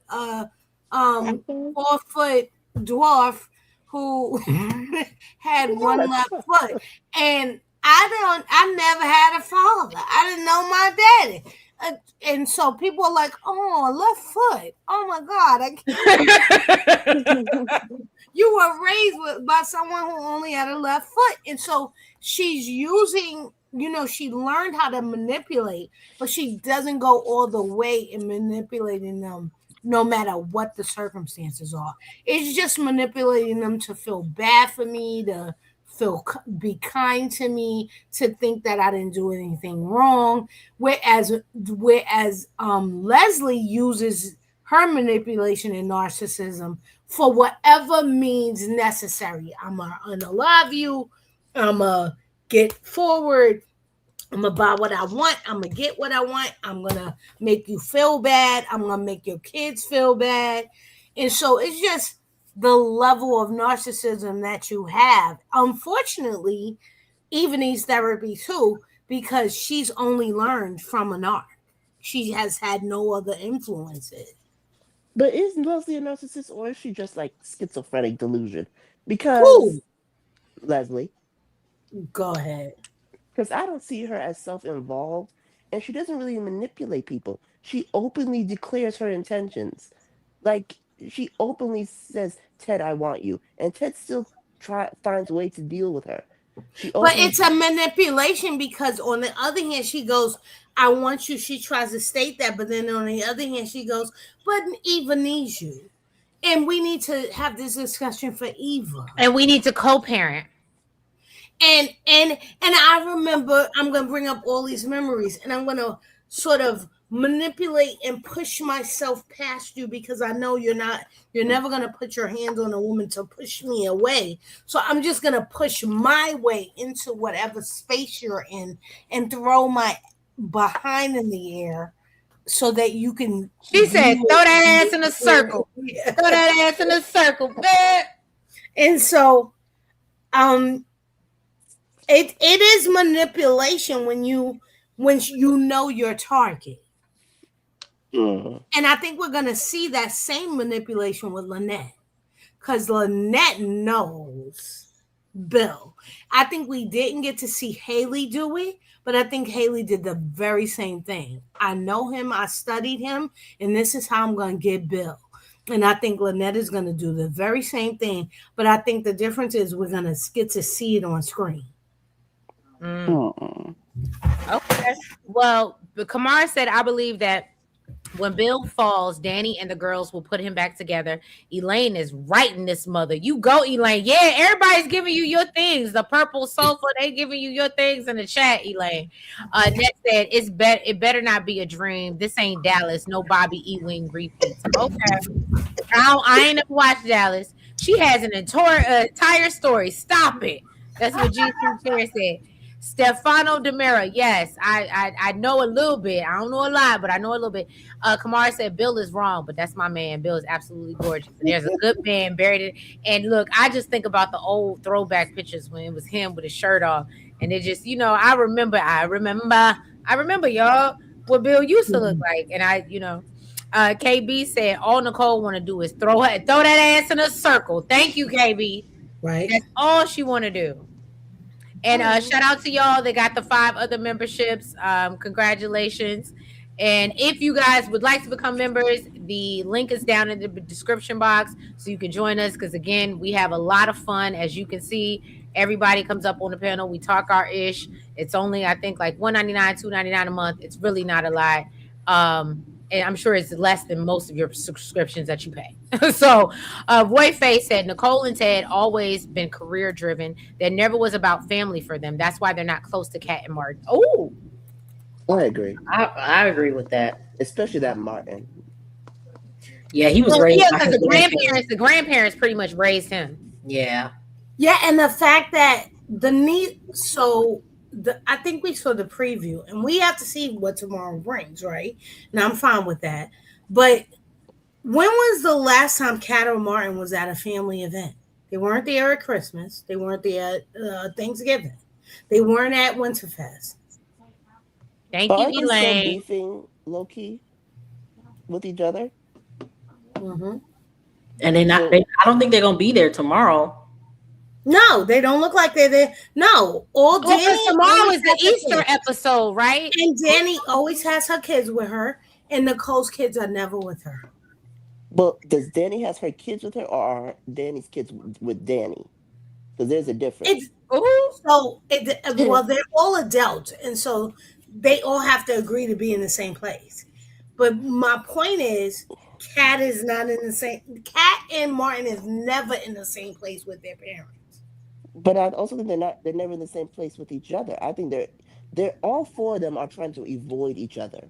a Okay. 4 foot dwarf who had Oh, one that's left fun. foot, and I never had a father. I didn't know my daddy. And so people are like, "Oh, left foot. Oh my God, I you were raised by someone who only had a left foot." And so she's using, she learned how to manipulate, but she doesn't go all the way in manipulating them no matter what the circumstances are. It's just manipulating them to feel bad for me, to be kind to me, to think that I didn't do anything wrong. Whereas Leslie uses her manipulation and narcissism for whatever means necessary. I'm gonna love you. I'm gonna get forward. I'm gonna buy what I want. I'm gonna get what I want. I'm gonna make you feel bad. I'm gonna make your kids feel bad. And so it's just the level of narcissism that you have. Unfortunately, even needs therapy too, because she's only learned from an art. She has had no other influences. But is Leslie a narcissist or is she just like schizophrenic delusion? Who? Because Leslie, Go ahead. because I don't see her as self-involved, and she doesn't really manipulate people. She openly declares her intentions. Like she openly says, "Ted, I want you," and Ted still finds a way to deal with her. She But openly it's a manipulation because on the other hand, she goes, I want you. She tries to state that, but then on the other hand, she goes, but Eva needs you. And we need to have this discussion for Eva. And we need to co-parent. And I remember I'm gonna bring up all these memories and I'm gonna sort of manipulate and push myself past you because I know you're never gonna put your hands on a woman to push me away. So I'm just gonna push my way into whatever space you're in and throw my behind in the air so that you can She said, throw that ass in a circle. Yeah. Throw that ass in a circle, man. And so um it is manipulation when you know your target. mm, And I think we're gonna see that same manipulation with Lynette. Because Lynette knows Bill. I think we didn't get to see Haley do it, but I think Haley did the very same thing. I know him, I studied him, and this is how I'm gonna get Bill. And I think Lynette is gonna do the very same thing, but I think the difference is we're gonna get to see it on screen. Mm, mm. okay. Well, Kamara said, I believe that when Bill falls, Danny and the girls will put him back together. Elaine is writing this mother. You go, Elaine. Yeah, everybody's giving you your things. The purple sofa, they giving you your things in the chat, Elaine. Ned said, it better not be a dream. This ain't Dallas. No Bobby Ewing repeats. Okay. I ain't never watched Dallas. She has an entire story. Stop it. That's what GC Chair said. Stefano Demira. Yes, I know a little bit. I don't know a lot, but I know a little bit. Kamara said Bill is wrong, but that's my man. Bill is absolutely gorgeous. And there's a good man buried in. And look, I just think about the old throwback pictures when it was him with his shirt off. And it just, I remember, y'all, what Bill used to look like. And KB said all Nicole want to do is throw that ass in a circle. Thank you, KB. Right? That's all she want to do. And shout out to y'all. They got the 5 other memberships. Congratulations. And if you guys would like to become members, the link is down in the description box so you can join us. Because again, we have a lot of fun. As you can see, everybody comes up on the panel. We talk our ish. It's only, I think, like $1.99, $2.99 a month. It's really not a lot. and I'm sure it's less than most of your subscriptions that you pay. So, Roy Faye said Nicole and Ted always been career driven. There never was about family for them. That's why they're not close to Kat and Martin. Oh, I agree, I agree with that. especially that Martin. Yeah, he was well, raised yeah, by because his grandparents. the grandparents pretty much raised him. Yeah. Yeah, and the fact that the need so the I think we saw the preview and we have to see what tomorrow brings, right? Now I'm fine with that. But when was the last time Cat or Martin was at a family event? They weren't there at Christmas. They weren't there at Thanksgiving. They weren't at Winterfest. Thank But you, aren't they still Elaine. beefing low key with each other? Mm-hmm. And they not. So, I don't think they're gonna be there tomorrow. No, they don't look like they're there. No, all Oh, because Danny tomorrow always is the has her Easter kids. episode, right? And Danny always has her kids with her, and Nicole's kids are never with her. but does Danny has her kids with her, or are Danny's kids with Danny? Because there's a It's difference. Ooh. so well, they're all adults, and so they all have to agree to be in the same place. But my point is, Cat is not in the same. Cat and Martin is never in the same place with their parents. But I also think they're never in the same place with each other. I think they're all four of them are trying to avoid each other.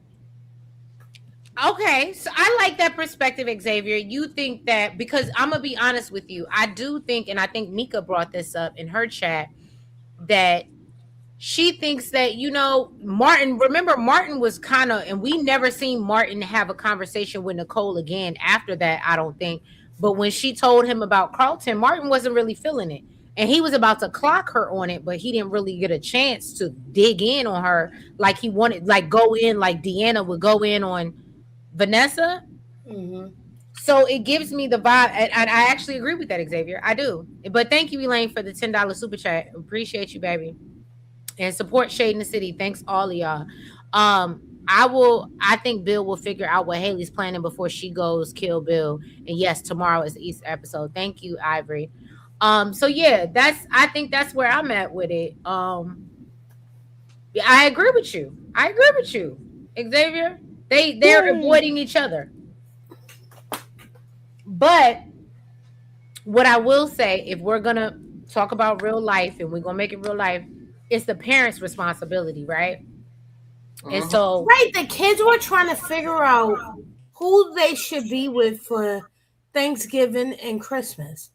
Okay, so I like that perspective, Xavier. You think that because I'm gonna be honest with you, I do think, and I think Mika brought this up in her chat that she thinks that Martin. Remember, Martin was kind of, and we never seen Martin have a conversation with Nicole again after that. I don't think, but when she told him about Carlton, Martin wasn't really feeling it, and he was about to clock her on it, but he didn't really get a chance to dig in on her like he wanted, like go in like Deanna would go in on Vanessa. Mm-hmm. So it gives me the vibe, and I actually agree with that, Xavier. I do. But thank you, Elaine, for the $10 super chat. Appreciate you, baby. And support Shade in the City. Thanks, all of y'all. I think Bill will figure out what Haley's planning before she goes kill Bill. And yes, tomorrow is the Easter episode. Thank you, Ivory. So yeah, I think that's where I'm at with it. Yeah, I agree with you. I agree with you, Xavier. They're Yay! avoiding each other. But what I will say, if we're gonna talk about real life and we're gonna make it real life, it's the parents' responsibility, right? And so, Right, the kids were trying to figure out who they should be with for Thanksgiving and Christmas.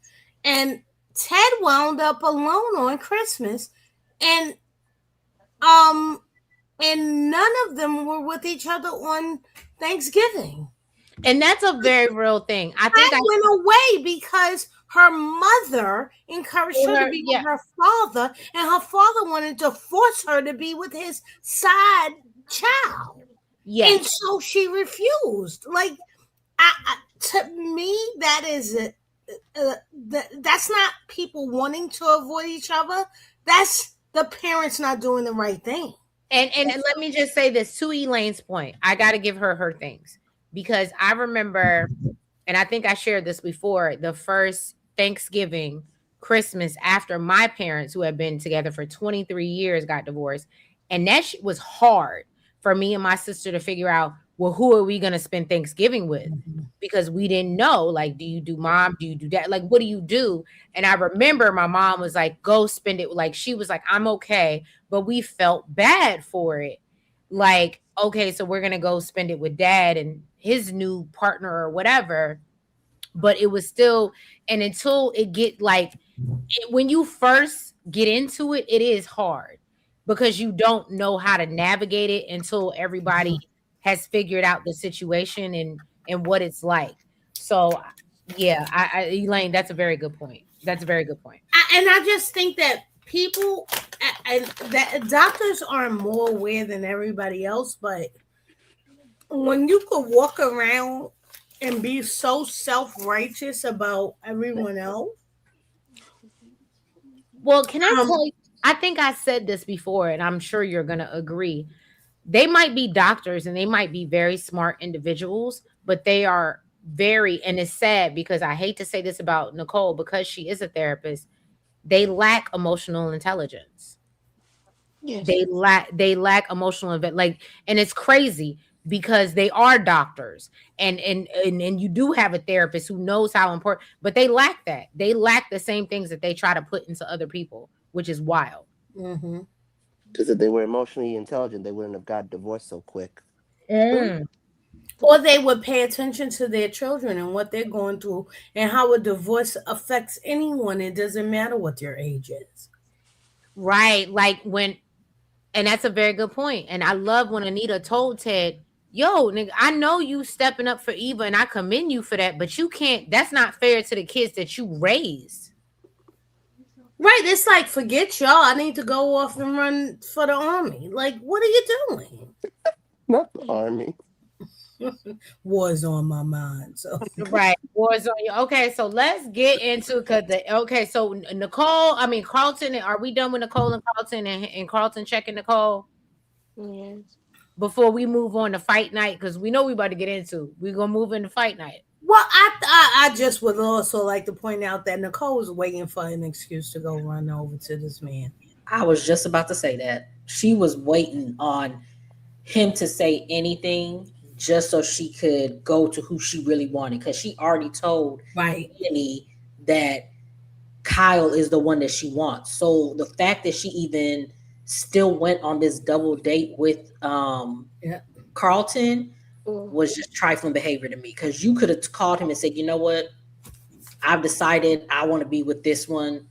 And Ted wound up alone on Christmas and um and none of them were with each other on Thanksgiving. and that's a very real thing. I think Ted went away because her mother encouraged her to be with yeah, her father, and her father wanted to force her to be with his side child. yeah. And so she refused. Like, to me, that is that's not people wanting to avoid each other. That's the parents not doing the right thing. And let me just say this to Elaine's point. I got to give her things because I remember, and I think I shared this before, the first Thanksgiving, Christmas after my parents, who had been together for 23 years, got divorced. And that shit was hard for me and my sister to figure out, well, who are we going to spend Thanksgiving with? Because we didn't know, like, do you do mom? Do you do that? Like, what do you do? And I remember my mom was like, go spend it. Like, she was like, I'm okay. But we felt bad for it. Like, okay, so we're going to go spend it with dad and his new partner or whatever. But it was still, and until it get like, when you first get into it, it is hard because you don't know how to navigate it until everybody has figured out the situation and what it's like. So yeah, Elaine, that's a very good point. That's a very good point. And I just think that people and that doctors are more aware than everybody else, but when you could walk around and be so self-righteous about everyone else. Well, can I tell you? I think I said this before, and I'm sure you're going to agree. They might be doctors and they might be very smart individuals, but they are very, and it's sad because I hate to say this about Nicole because she is a therapist, they lack emotional intelligence. Yes. They lack emotional like, and it's crazy because they are doctors and you do have a therapist who knows how important, but they lack that. They lack the same things that they try to put into other people, which is wild. Mm-hmm. Because if they were emotionally intelligent, they wouldn't have got divorced so quick. Mm. Or they would pay attention to their children and what they're going through and how a divorce affects anyone. It doesn't matter what their age is. Right. Like when, and that's a very good point. And I love when Anita told Ted, yo, nigga, I know you stepping up for Eva and I commend you for that, but you can't, that's not fair to the kids that you raised. Right. It's like, forget y'all. I need to go off and run for the army. Like, what are you doing? Not the army. War's on my mind. So Right. Wars on you. Okay, so let's get into so Nicole, I mean Carlton, are we done with Nicole and Carlton and Carlton checking Nicole Yes. before we move on to fight night? Because we know we about to get into. We're gonna move into fight night. well, I just would also like to point out that Nicole was waiting for an excuse to go run over to this man. I was just about to say that. She was waiting on him to say anything just so she could go to who she really wanted, because she already told Right. Annie that Kyle is the one that she wants. So the fact that she even still went on this double date with Yeah. Carlton Mm. was just trifling behavior to me, because you could have called him and said, you know what, I've decided I want to be with this one.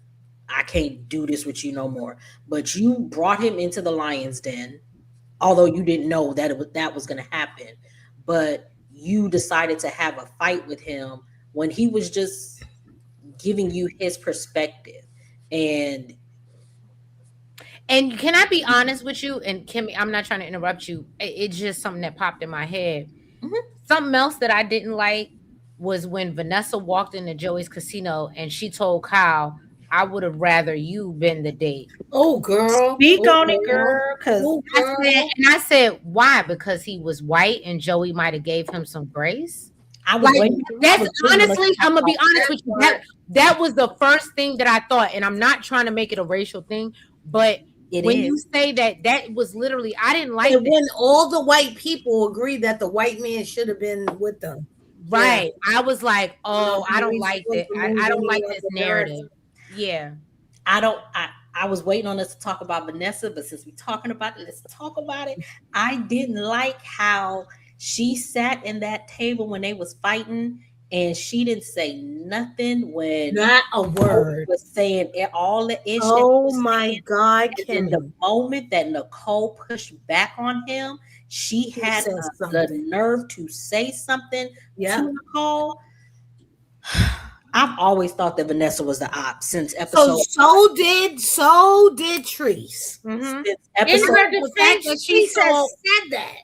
I can't do this with you no more. But you brought him into the lion's den, although you didn't know that that was going to happen. But you decided to have a fight with him when he was just giving you his perspective. And can I be honest with you? And Kimmy, I'm not trying to interrupt you. It's just something that popped in my head. Something else that I didn't like was when Vanessa walked into Joey's casino and she told Kyle, I would have rather you been the date. Oh, girl. speak Oh, on it, girl, because Oh, girl. I said, why? Because he was white and Joey might have gave him some grace. I was Like, waiting. that's honestly, I'm gonna be honest with you. That was the first thing that I thought, and I'm not trying to make it a racial thing, but when you say that was literally, I didn't like And that. when all the white people agree that the white man should have been with them. Right. I was like, oh, I don't He's like supposed that. to I move don't in like the this other narrative. Yeah. I was waiting on us to talk about Vanessa, but since we're talking about it, let's talk about it. I didn't like how she sat in that table when they was fighting, and she didn't say nothing when Not a word. was saying all the ish. Oh my God, And the Kimmy. moment that Nicole pushed back on him, she had said the something. nerve to say something Yeah. to Nicole. I've always thought that Vanessa was the op since So episode. so did Treese. Mm-hmm. Since In episode. her The fact defense, that she she said sold, that.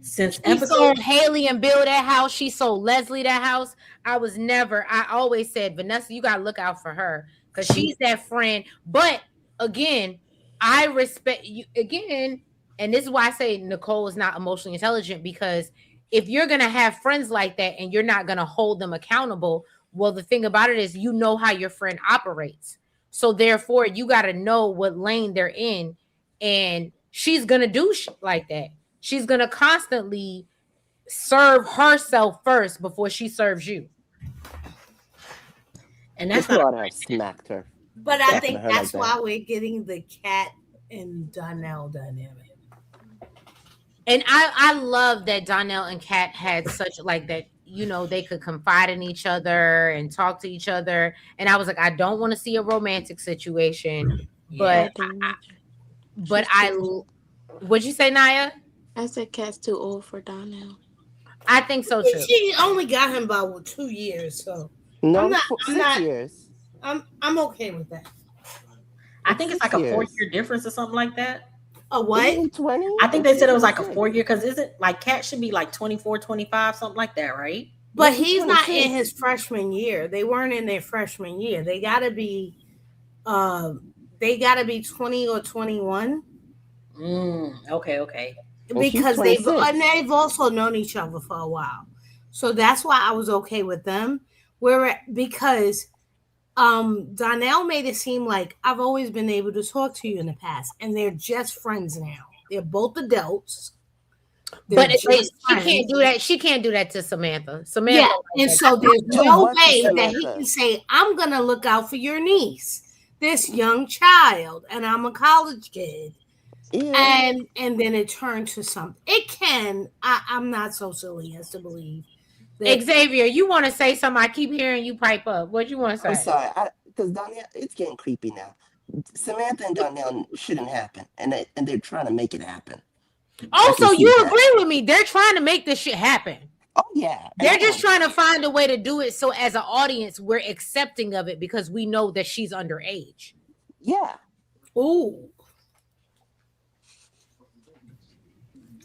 Since she episode. sold Haley and Bill that house. She sold Leslie that house. I always said, Vanessa, you got to look out for her because she's that friend. But again, I respect you again. And this is why I say Nicole is not emotionally intelligent, because if you're going to have friends like that and you're not going to hold them accountable, well, the thing about it is, you know how your friend operates. So therefore, you got to know what lane they're in. And she's going to do shit like that. She's going to constantly serve herself first before she serves you. And But that's you not. ought to have smacked her. But I Talking think to her that's like why that. we're getting the Cat and Donnell dynamic. And I love that Donnell and Kat had such like that, you know, they could confide in each other and talk to each other. And I was like, I don't want to see a romantic situation, Yeah. but what'd you say, Naya? I said Cat's too old for Donnell. I think so too. She only got him by 2 years, so No, I'm 6 not- years. I'm okay with that. I think it's like a 6 years. 4-year difference or something like that. A what? Isn't he 20? I think they said it was like a 26. 4-year, because isn't like Cat should be like 24, 25, something like that, right? But Yeah, he's he's not 26. in his freshman year. They weren't in their freshman year. They gotta be 20 or 21. Okay. And she's Because 26. they've also known each other for a while. So that's why I was okay with them. Because Donnell made it seem like I've always been able to talk to you in the past, and they're just friends now. They're both adults. They're But just she can't friends. do that. She can't do that to Samantha. Yeah, Samantha like and that. so there's Do no what to way that he Samantha? can say, "I'm gonna look out for your niece, this young child, and I'm a college kid," Yeah. and then it turned to something. It can. I'm not so silly as to believe that. Xavier, you want to say something? I keep hearing you pipe up. What you want to I'm say? sorry, because Donnell, it's getting creepy now. Samantha and Donnell shouldn't happen, and they're trying to make it happen. I Oh, can so see you that. agree with me? They're trying to make this shit happen. Oh yeah, and They're I just don't. trying to find a way to do it so as an audience we're accepting of it because we know that she's underage. Yeah. Ooh,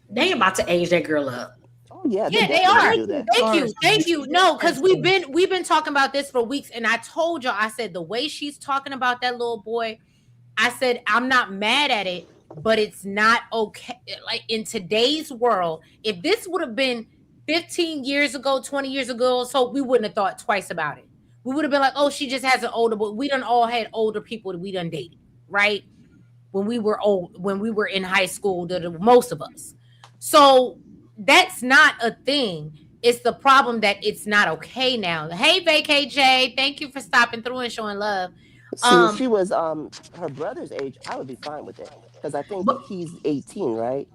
They about to age that girl up. Oh yeah, they're Yeah, they definitely are. gonna thank do you, that. Thank you. Taurus. Thank you. No, because we've Taurus. been talking about this for weeks, and I told y'all, I said the way she's talking about that little boy, I said I'm not mad at it, but it's not okay. Like in today's world, if this would have been 15 years ago, 20 years ago, so we wouldn't have thought twice about it. We would have been like, oh, she just has an older boy. We done all had older people that we done dated, right? When we were old, when we were in high school, most of us. So that's not a thing. It's the problem that it's not okay now. Hey, Vacay J, thank you for stopping through and showing love. See, if Um, she was her brother's age, I would be fine with it because I think But he's 18, right?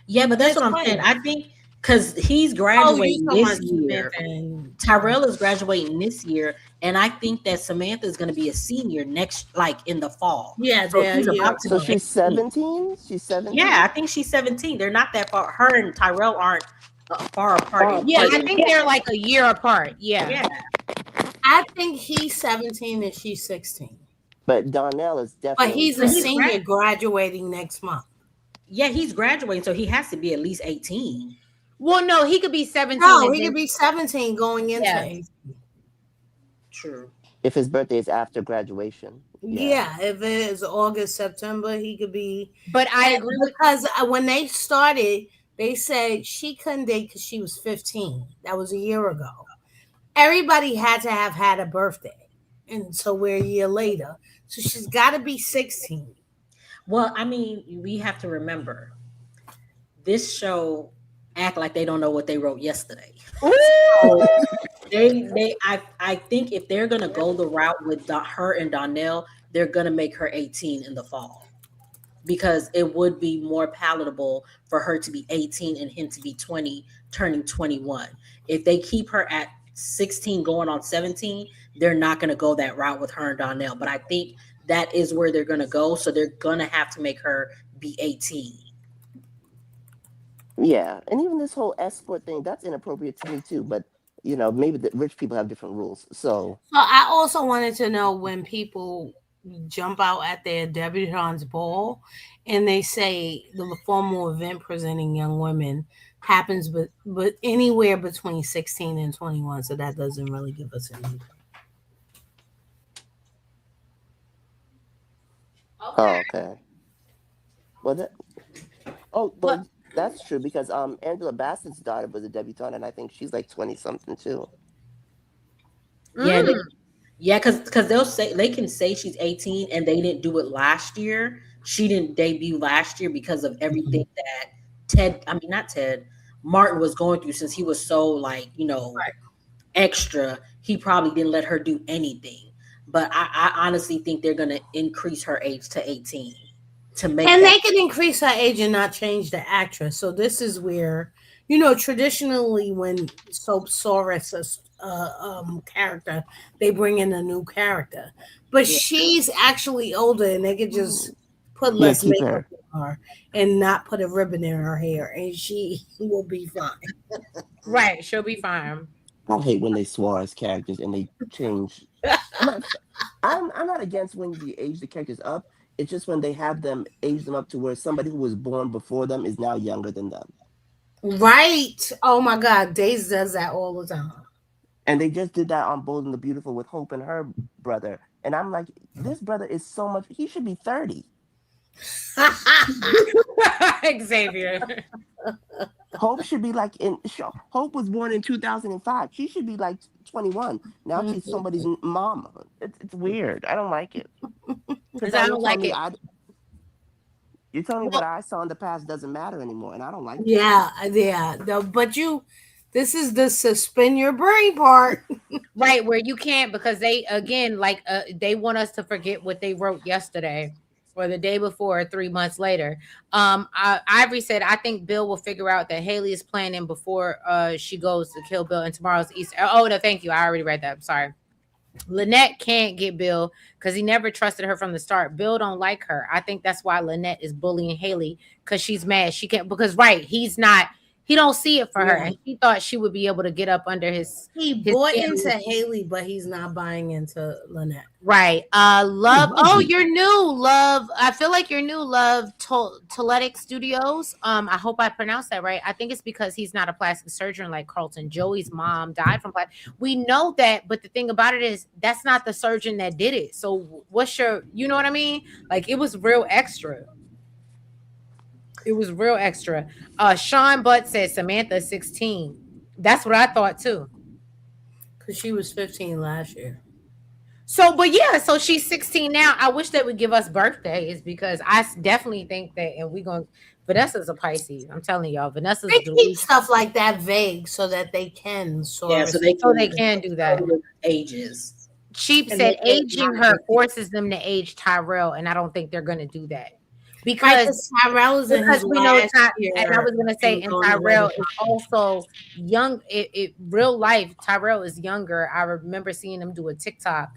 yeah, but that's They're what I'm saying. twins. I think because he's Oh, you graduating talking this about year. Samantha and Tyrell is graduating this year, and I think that Samantha is going to be a senior next, like in the fall. yeah, So they're he's yeah. about to So be she's 18. 17. She's Yeah, 17. I think she's 17. They're not that far. Her and Tyrell aren't far apart in yeah, I years. think they're like a year apart. Yeah. Yeah, I think he's 17 and she's 16. But Donnell is But definitely he's a but he's 17. senior graduating next month. yeah, he's graduating, so he has to be at least 18. Well, no, he could be 17 No, and he then could be 17 going into yeah. 18. True. If his birthday is after graduation. Yeah. Yeah, if it is August, September, he could be. But I agree with Because when they started, they said she couldn't date because she was 15. That was a year ago. Everybody had to have had a birthday. And so we're a year later. So she's got to be 16. Well, I mean, we have to remember this show act like they don't know what they wrote yesterday. So I think if they're gonna go the route with her and Donnell, they're gonna make her 18 in the fall because it would be more palatable for her to be 18 and him to be 20, turning 21. If they keep her at 16 going on 17, they're not gonna go that route with her and Donnell. But I think that is where they're gonna go. So they're gonna have to make her be 18. Yeah. And even this whole escort thing, that's inappropriate to me too. But maybe the rich people have different rules. So So I also wanted to know when people jump out at their debutante's ball and they say the formal event presenting young women happens but anywhere between 16 and 21, so that doesn't really give us anything. okay. oh, okay. Well that But that's true because Angela Bassett's daughter was a debutante and I think she's like 20 something too. Yeah, mm, yeah, because they'll say they can say she's 18 and they didn't do it last year. She didn't debut last year because of everything that I mean not Ted, Martin was going through since he was so like, extra. He probably didn't let her do anything. But I honestly think they're gonna increase her age to 18 to make And that they can increase her age and not change the actress. So this is where, traditionally when soap saw as a character, they bring in a new character. But yeah. she's actually older, and they could just put Yeah, less keep makeup her. on her and not put a ribbon in her hair, and she will be fine. right, she'll be fine. I hate when they swore as characters and they change. I'm not. I'm not against when you age the characters up. It's just when they have them age them up to where somebody who was born before them is now younger than them. Right? Oh my God, Daisy does that all the time. And they just did that on Bold and the Beautiful with Hope and her brother. And I'm like, this brother is so much. He should be 30. Xavier. Hope should be like Hope was born in 2005. She should be like 21. Now she's somebody's mom. It's weird. I don't like it. Because Because now I you're don't telling like me it. You tell me what Well, I saw in the past doesn't matter anymore, and I don't like that. Yeah, yeah. But this is the suspend your brain part. right, where you can't, because they again like they want us to forget what they wrote yesterday or the day before or 3 months later. Ivory said, I think Bill will figure out that Haley is planning before she goes to kill Bill, and tomorrow's Easter. Oh no, thank you, I already read that, I'm sorry. Lynette can't get Bill because he never trusted her from the start. Bill don't like her. I think that's why Lynette is bullying Haley, because she's mad. She can't, because right, he's not, he don't see it for her. Yeah. And she thought she would be able to get up under He his bought skin. into Haley, but he's not buying into Lynette. Right. Love. Oh, you're new, Love. I feel like you're new, Love. Toletic Studios. I hope I pronounced that right. I think it's because he's not a plastic surgeon like Carlton. Joey's mom died from plastic. We know that, but the thing about it is that's not the surgeon that did it. So what's your, you know what I mean? Like it was real extra. It was real extra. Sean Butt said Samantha 16. That's what I thought too. Because she was 15 last year. So, but yeah, so she's 16 now. I wish they would give us birthdays because I definitely think that, and we're going to, Vanessa's a Pisces. I'm telling y'all, Vanessa's They keep stuff like that vague so that they can So they can do that. Ages. Cheap And said they aging her forces them to age Tyrell, and I don't think they're going to do that. Because Because Tyrell is in his we know last year. and I was gonna say, and Tyrell is also young. It real life. Tyrell is younger. I remember seeing him do a TikTok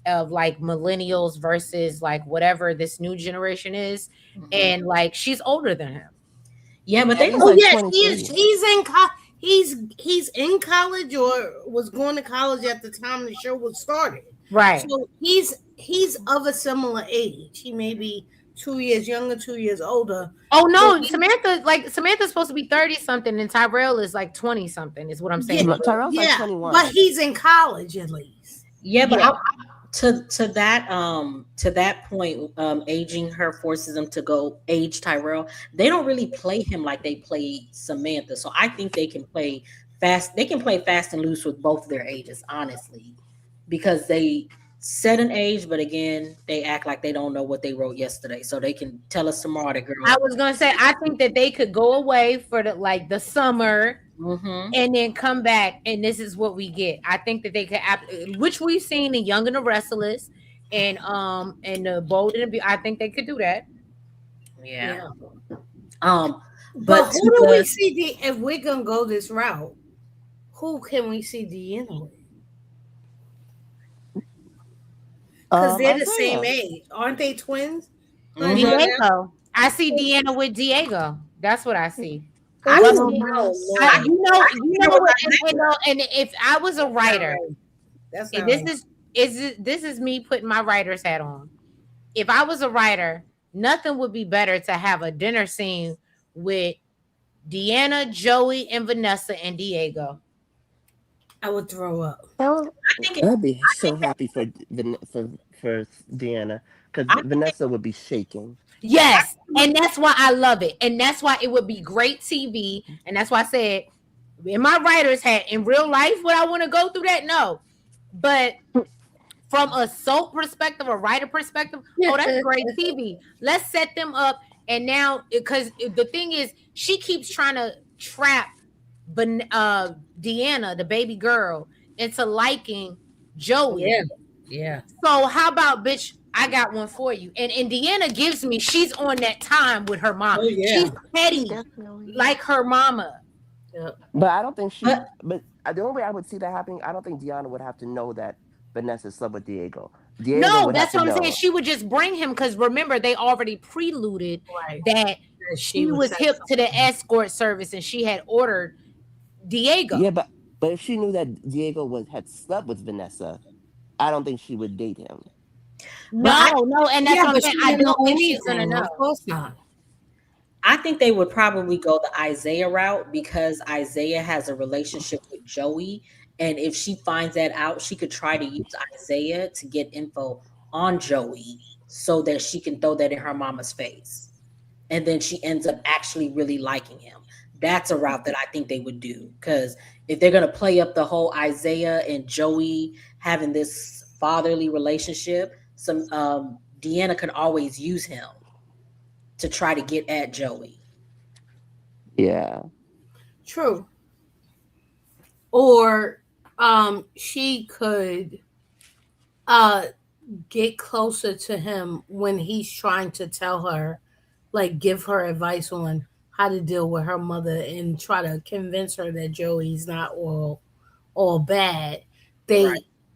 of like millennials versus like whatever this new generation is, and like she's older than him. Yeah, but they He's Oh like yeah, 23. he's in college or was going to college at the time the show was started. Right. So he's of a similar age. He may be 2 years younger, 2 years older. Oh no, So Samantha's supposed to be 30 something, and Tyrell is like 20 something. Is what I'm saying. Tyrell's like 21. but he's in college at least. Yeah, but Yeah. to that point, aging her forces them to go age Tyrell. They don't really play him like they play Samantha. So I think they can play fast. They can play fast and loose with both their ages, honestly, because they set an age, but again, they act like they don't know what they wrote yesterday. So they can tell us tomorrow, the girl. I was gonna say, I think that they could go away for the summer. Mm-hmm. And then come back, and this is what we get. I think that they could, which we've seen in Young and the Restless, and the Bold and the I think they could do that. Yeah. But who do we see? If we're gonna go this route, who can we see Deanna with? Because they're the same age, aren't they twins? Mhm. Diego. I see Deanna with Diego. That's what I see. I Well, don't know. And if I was a writer, That's and not right. this is me putting my writer's hat on. If I was a writer, nothing would be better to have a dinner scene with Deanna, Joey, and Vanessa and Diego. I would throw up. I'd be so happy for Deanna because Vanessa would be shaking. Yes, and that's why I love it, and that's why it would be great TV, and that's why I said in my writer's hat, in real life, would I want to go through that? No, but from a soap perspective, a writer perspective, oh, that's great TV. Let's set them up, and now because the thing is, she keeps trying to trap Deanna, the baby girl, into liking Joey. Yeah. So how about, bitch, I got one for you. And Deanna gives me, she's on that time with her mom. Oh, yeah. She's petty, Definitely. like her mama. But I don't think but the only way I would see that happening, I don't think Deanna would have to know that Vanessa slept with Diego. No, that's what I'm saying. She would just bring him because remember, they already preluded that she was hip to the escort service and she had ordered Diego. Yeah, but if she knew that Diego had slept with Vanessa, I don't think she would date him. No, and that's what I'm saying. I don't think she's gonna know. Of course not. I think they would probably go the Isaiah route because Isaiah has a relationship with Joey. And if she finds that out, she could try to use Isaiah to get info on Joey so that she can throw that in her mama's face. And then she ends up actually really liking him. That's a route that I think they would do. Because if they're going to play up the whole Isaiah and Joey having this fatherly relationship, Deanna could always use him. to try to get at Joey. Yeah. True. Or she could uh get closer to him when he's trying to tell her, like give her advice on how to deal with her mother and try to convince her that Joey's not all bad. Right. They,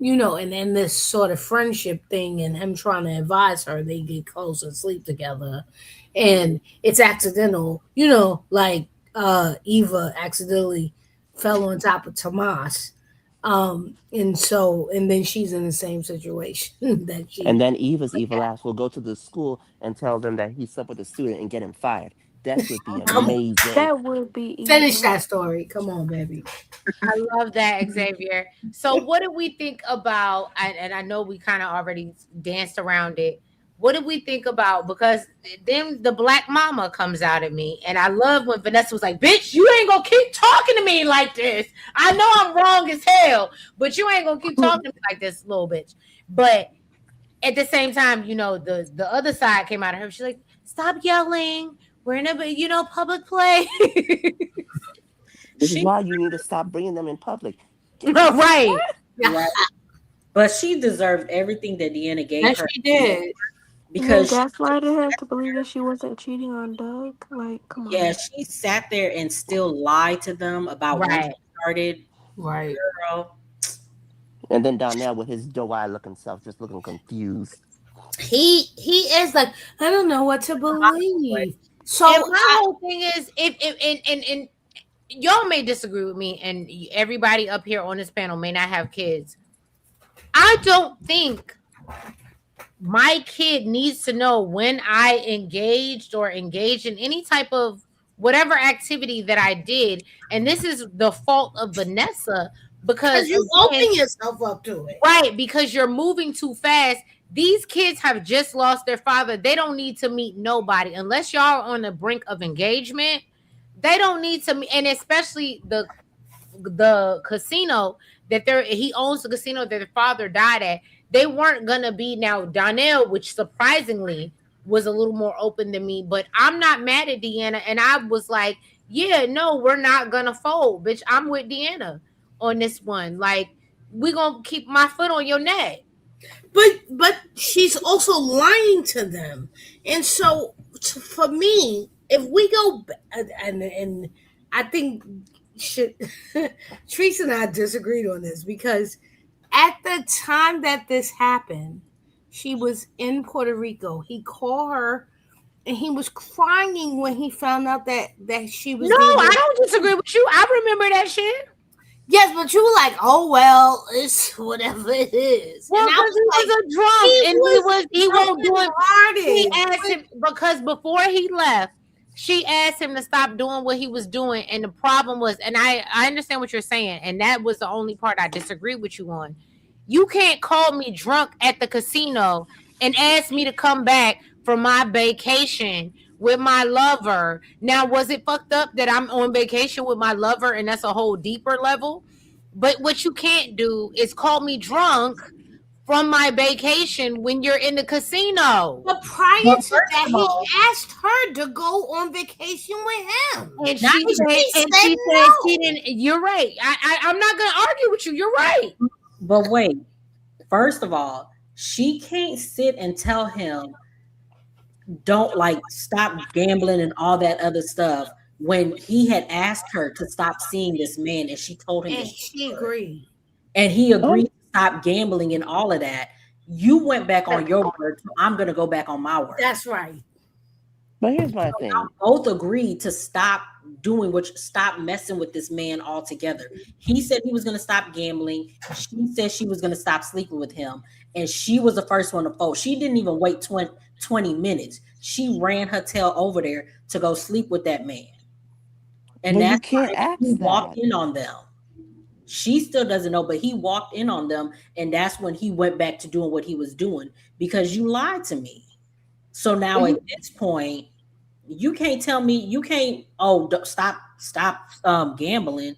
and then this sort of friendship thing and him trying to advise her, they get close and sleep together. And it's accidental, like Eva accidentally fell on top of Tomas. And then she's in the same situation that And she then Eva's evil ass will go to the school and tell them that he slept with a student and get him fired. That would be come on, amazing. That would be finish evil. that story. Come on, baby. I love that, Xavier. So, what do we think about? And I know we kind of already danced around it. What do we think about? Because then the black mama comes out at me, and I love when Vanessa was like, "Bitch, you ain't gonna keep talking to me like this. I know I'm wrong as hell, but you ain't gonna keep talking to me like this, little bitch." But at the same time, the other side came out of her. She's like, "Stop yelling. We're in a public place." This is She why you need to stop bringing them in public. Right. right. But she deserved everything that Deanna gave Yes, her she did. And then because gaslighting her to believe that she wasn't cheating on Doug. Like, come yeah, on. she sat there and still lied to them about when she Right. started. Right. Girl, And then Donnell with his doe-eye looking self, just looking confused. He is like, I don't know what to believe. So And my whole thing is, if and y'all may disagree with me, and everybody up here on this panel may not have kids. I don't think my kid needs to know when I engaged or engaged in any type of whatever activity that I did. And this is the fault of Vanessa because because you again, open yourself up to it. right, because you're moving too fast. These kids have just lost their father. They don't need to meet nobody unless y'all are on the brink of engagement. They don't need to meet, and especially the casino he owns the casino that the father died at. They weren't gonna be now Donnell, which surprisingly was a little more open than me. But I'm not mad at Deanna, and I was like, yeah, no, we're not gonna fold, bitch. I'm with Deanna on this one. Like, we gonna keep my foot on your neck. But she's also lying to them, and so for me, if we go and I think should Teresa and I disagreed on this because at the time that this happened, she was in Puerto Rico. He called her and he was crying when he found out that she was No, dealing I with. don't disagree with you. I remember that shit. Yes, but you were like, oh well, it's whatever it is. Well, And I because he was was a drunk, and he won't do it. She hearted. asked him because before he left, she asked him to stop doing what he was doing, and the problem was, and I understand what you're saying, and that was the only part I disagree with you on. You can't call me drunk at the casino and ask me to come back for my vacation with my lover. Now, was it fucked up that I'm on vacation with my lover, and that's a whole deeper level? But what you can't do is call me drunk from my vacation when you're in the casino. But prior but to first that, of he all, asked her to go on vacation with him. And not she even said, She and said she said no. she didn't. You're right. I'm not gonna argue with you. You're right. but wait. First of all, she can't sit and tell him don't like stop gambling and all that other stuff when he had asked her to stop seeing this man and she told him that And she agreed. and he agreed Oh, to stop gambling and all of that. You went back on your word, so I'm gonna go back on my word. That's right. but here's my thing. Both agreed to stop stop messing with this man altogether. He said he was gonna stop gambling. She said she was gonna stop sleeping with him, and she was the first one to fold. She didn't even wait 20 minutes. She ran her tail over there to go sleep with that man. And But you that's can't why he ask walked that. in on them. She still doesn't know, but he walked in on them, and that's when he went back to doing what he was doing because you lied to me. So now But at you, this point, you can't tell me you can't. Stop gambling.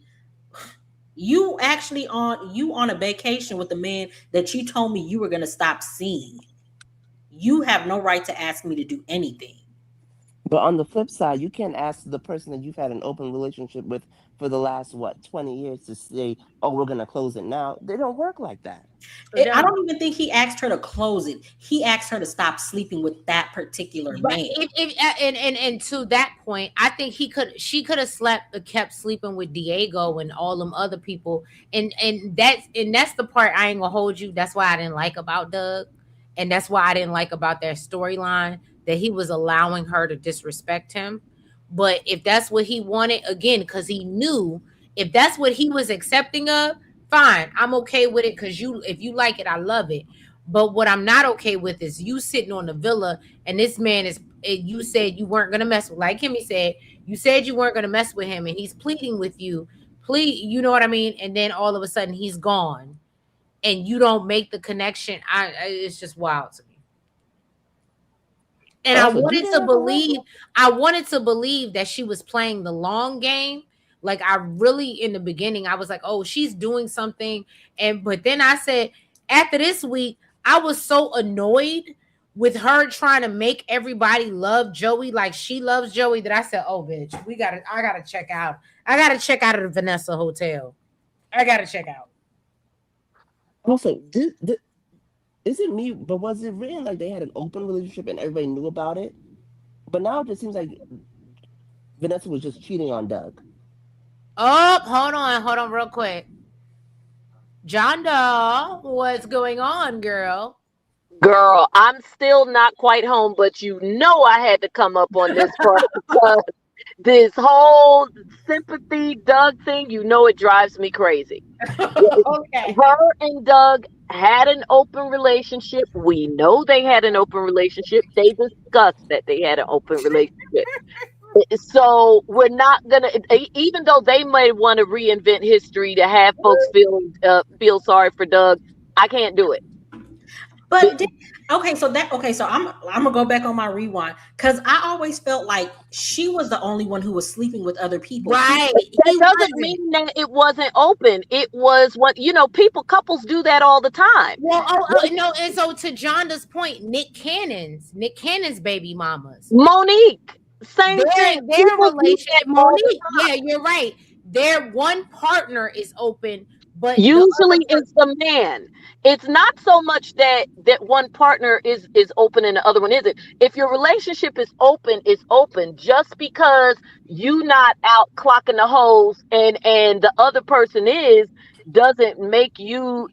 You actually on a vacation with a man that you told me you were gonna stop seeing. You have no right to ask me to do anything. But on the flip side, you can't ask the person that you've had an open relationship with for the last, what, 20 years to say, oh, we're going to close it now. They don't work like that. I No. don't even think he asked her to close it. He asked her to stop sleeping with that particular But man. and to that point, I think she could have slept kept sleeping with Diego and all them other people, and that's the part I ain't gonna hold you. That's why I didn't like about Doug, and that's why I didn't like about their storyline that he was allowing her to disrespect him. But if that's what he wanted, again, because he knew if that's what he was accepting of, fine, I'm okay with it. Because if you like it, I love it. But what I'm not okay with is you sitting on the villa and this man is you said you weren't gonna mess with, like Kimmy said, you said you weren't gonna mess with him and he's pleading with you, please, you know what I mean? And then all of a sudden he's gone and you don't make the connection. It's just wild to me. And Also, do they have a level? I wanted to believe that she was playing the long game. Like I really in the beginning, I was like, oh, she's doing something. And but then I said, after this week, I was so annoyed with her trying to make everybody love Joey like she loves Joey that I said, oh bitch, I gotta check out. I gotta check out of the Vanessa Hotel. I gotta check out. Also, is it me, but was it written like they had an open relationship and everybody knew about it? But now it just seems like Vanessa was just cheating on Doug. Oh, hold on, real quick. John Doe, what's going on, girl? Girl, I'm still not quite home, but you know I had to come up on this part because this whole sympathy Doug thing, you know it drives me crazy. Okay. Her and Doug had an open relationship. We know they had an open relationship. They discussed that they had an open relationship. So we're not gonna, even though they may want to reinvent history to have folks feel sorry for Doug, I can't do it. But so I'm gonna go back on my rewind because I always felt like she was the only one who was sleeping with other people. Right. That He doesn't wasn't. mean that it wasn't open. It was what, couples do that all the time. Well, no, and so to Jonda's point, Nick Cannon's baby mamas. Monique, same thing. Their People do that relationship, all the Monique. Yeah, you're right. Their one partner is open, but the Usually other it's the man. It's not so much that one partner is open and the other one isn't. If your relationship is open, it's open. Just because you not out clocking the hoes and the other person is, doesn't make you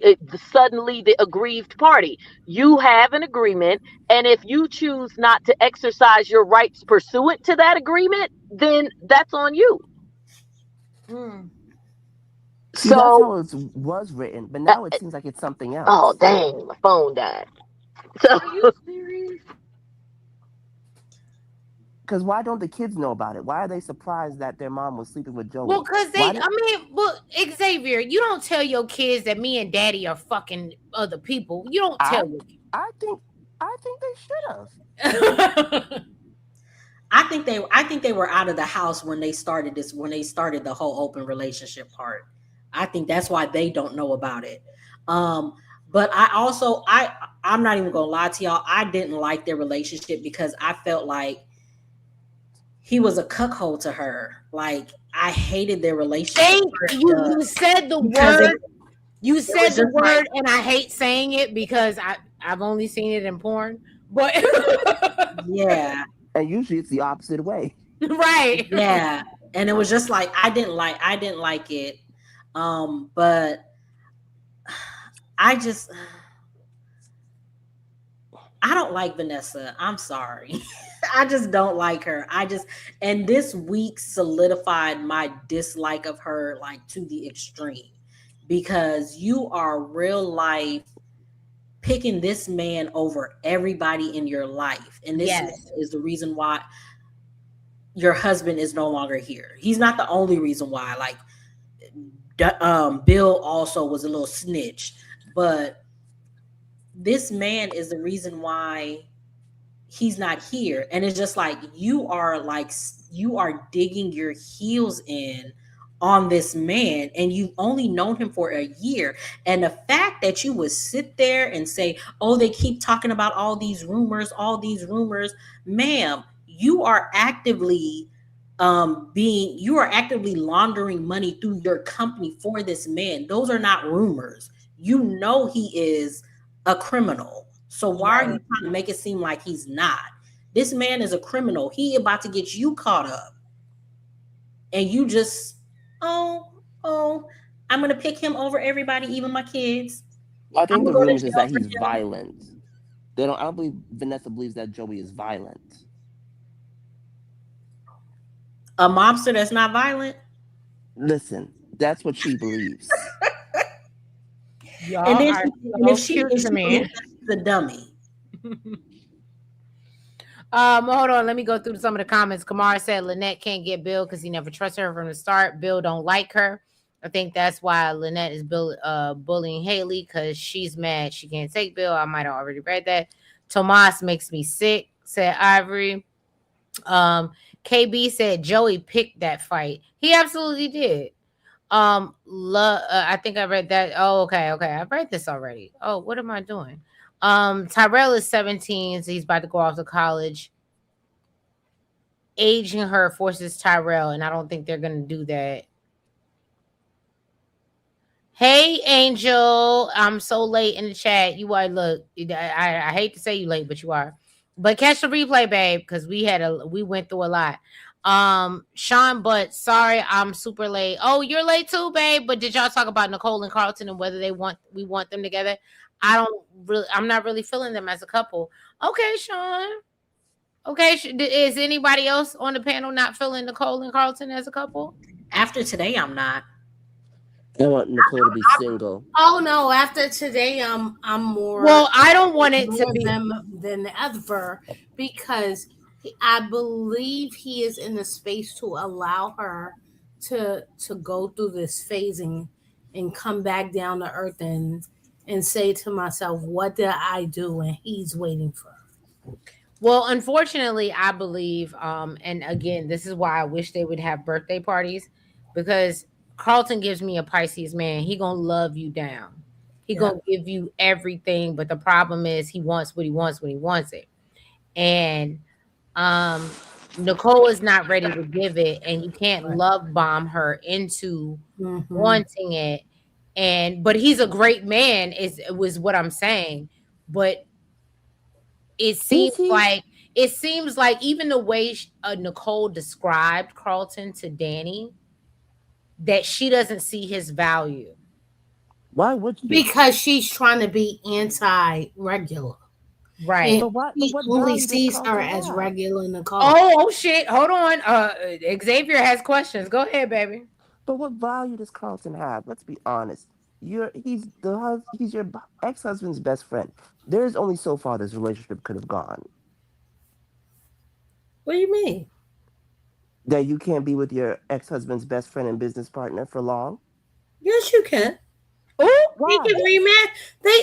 suddenly the aggrieved party. You have an agreement, and if you choose not to exercise your rights pursuant to that agreement, then that's on you. Mm. See, that's So, how it was written, but uh, now it seems like it's something oh else. dang, my phone died. So, Are you serious? Because why don't the kids know about it? Why are they surprised that their mom was sleeping with Well, Joey? cause Why did well, Xavier, you don't tell your kids that me and Daddy are fucking other people. You don't I? tell your I think they should have. kids. I think they were out of the house when they started the whole open relationship part. I think that's why they don't know about it. Um, but I'm not even gonna lie to y'all. I didn't like their relationship because I felt like he was a cuckold to her. Like I hated their relationship You said the because word. You it said was the just like, word, and I hate saying it because I've only seen it in porn. But yeah, And usually it's the opposite way. right. yeah, and it was just like I didn't like it. But I just I don't like Vanessa. I'm sorry. I just don't like her. And this week solidified my dislike of her like to the extreme because you are real life picking this man over everybody in your life. And this man Yes. is the reason why your husband is no longer here. He's not the only reason why. Like Bill also was a little snitch, but this man is the reason why he's not here. And it's just like you are digging your heels in on this man and you've only known him for a year. And the fact that you would sit there and say, oh, they keep talking about all these rumors, ma'am, you are actively you are actively laundering money through your company for this man. Those are not rumors. You know he is a criminal. So why are you trying to make it seem like he's not? This man is a criminal. He about to get you caught up. And you just, oh, I'm gonna pick him over everybody, even my kids. I I'm think gonna the go to rumors is jail that for he's him. violent. They don't. I don't believe Vanessa believes that Joey is violent. A mobster that's not violent. Listen, that's what she believes. Y'all And then are and so cute if to she me. believes that she's a dummy. Hold on. Let me go through some of the comments. Kamara said Lynette can't get Bill because he never trusted her from the start. Bill don't like her. I think that's why Lynette is bullying Haley because she's mad she can't take Bill. I might have already read that. Tomas makes me sick, said Ivory. KB said Joey picked that fight. He absolutely did. I think I read that. Oh, okay. I read this already. Oh, what am I doing? Tyrell is 17, so he's about to go off to college. Aging her forces Tyrell, and I don't think they're gonna do that. Hey, Angel, I'm so late in the chat. You are I hate to say you late, but you are. But catch the replay, babe, because we went through a lot. Sean, but sorry, I'm super late. Oh, you're late too, babe. But did y'all talk about Nicole and Carlton and whether we want them together? I'm not really feeling them as a couple. Okay, Sean. Okay, is anybody else on the panel not feeling Nicole and Carlton as a couple? After today, I'm not. I want Nicole to be single. Oh no! After today, I'm more. Well, I don't want it to be them than ever because I believe he is in the space to allow her to go through this phasing and come back down to earth and say to myself, "What did I do?" And he's waiting for her. Well, unfortunately, I believe, and again, this is why I wish they would have birthday parties because Carlton gives me a Pisces man. He gonna love you down. He gonna give you everything, but the problem is he wants what he wants when he wants it. And Nicole is not ready to give it, and you can't love bomb her into wanting it. But he's a great man, was what I'm saying. But it seems like even the way Nicole described Carlton to Danny, that she doesn't see his value. Why would you? Because she's trying to be anti-regular. Right. And But he what only value does sees her Carlton as have? regular Nicole. Oh shit. Hold on. Xavier has questions. Go ahead, baby. But what value does Carlton have? Let's be honest. He's your ex-husband's best friend. There's only so far this relationship could have gone. What do you mean? That you can't be with your ex-husband's best friend and business partner for long? Yes, you can. Oh, Why? He can remarry.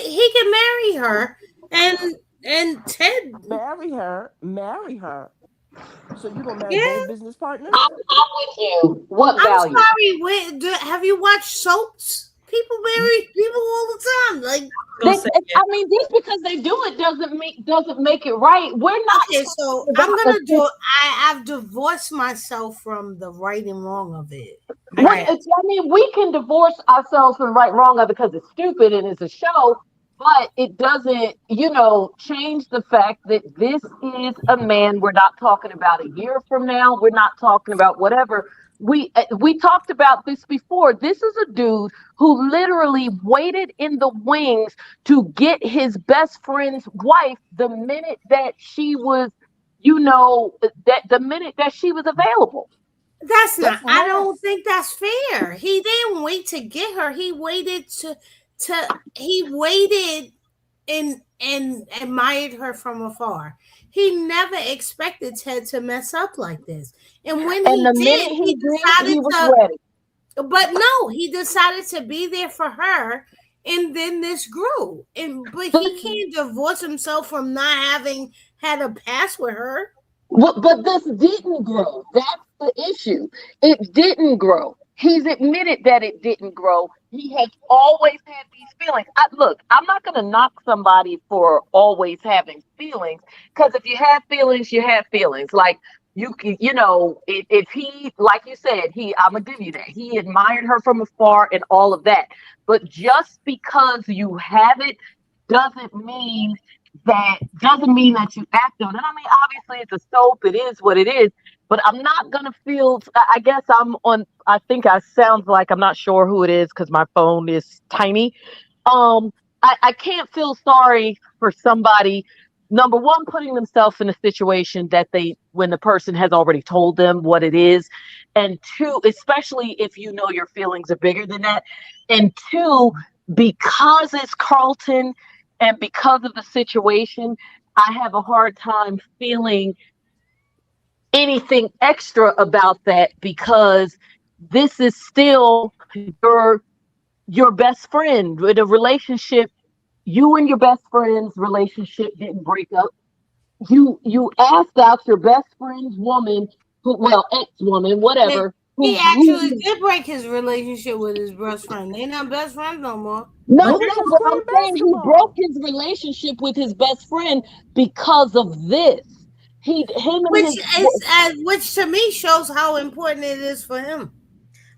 He can marry her, and Ted marry her. So you gonna marry both business partners? I'm with you. What I'm value? sorry. Have you watched soaps? People marry people all the time. Like, I mean, just because they do it doesn't make it right. We're not. okay, so I'm gonna do. I've divorced myself from the right and wrong of it. Right. I mean, we can divorce ourselves from right and wrong of it because it's stupid and it's a show, but it doesn't, change the fact that this is a man. We're not talking about a year from now. We're not talking about whatever. We talked about this before. This is a dude who literally waited in the wings to get his best friend's wife the minute that she was, that the minute that she was available. I don't think that's fair. He didn't wait to get her. He waited he waited and admired her from afar. He never expected Ted to mess up like this. And when he did, he was ready. But no, he decided to be there for her, and then this grew. But he can't divorce himself from not having had a past with her. But this didn't grow. That's the issue. It didn't grow. He's admitted that it didn't grow. he has always had these feelings. Look, I'm not going to knock somebody for always having feelings, because if you have feelings, you have feelings. Like you know, if he, like you said, I'm gonna give you that. He admired her from afar and all of that. But just because you have it doesn't mean that you act on it. I mean, obviously it's a soap. It is what it is. But I'm not gonna feel. I guess I'm on. I think I sound like I'm not sure who it is because my phone is tiny. Um, I can't feel sorry for somebody. Number one, putting themselves in a situation that when the person has already told them what it is, and two, especially if you know your feelings are bigger than that, and two, because it's Carlton and because of the situation, I have a hard time feeling anything extra about that, because this is still your best friend with a relationship. You and your best friend's relationship didn't break up. You asked out your best friend's woman, ex-woman, whatever. He actually did break his relationship with his best friend. They're not best friends no more. No, But they was but I'm playing saying he basketball. broke his relationship with his best friend because of this. Which to me shows how important it is for him.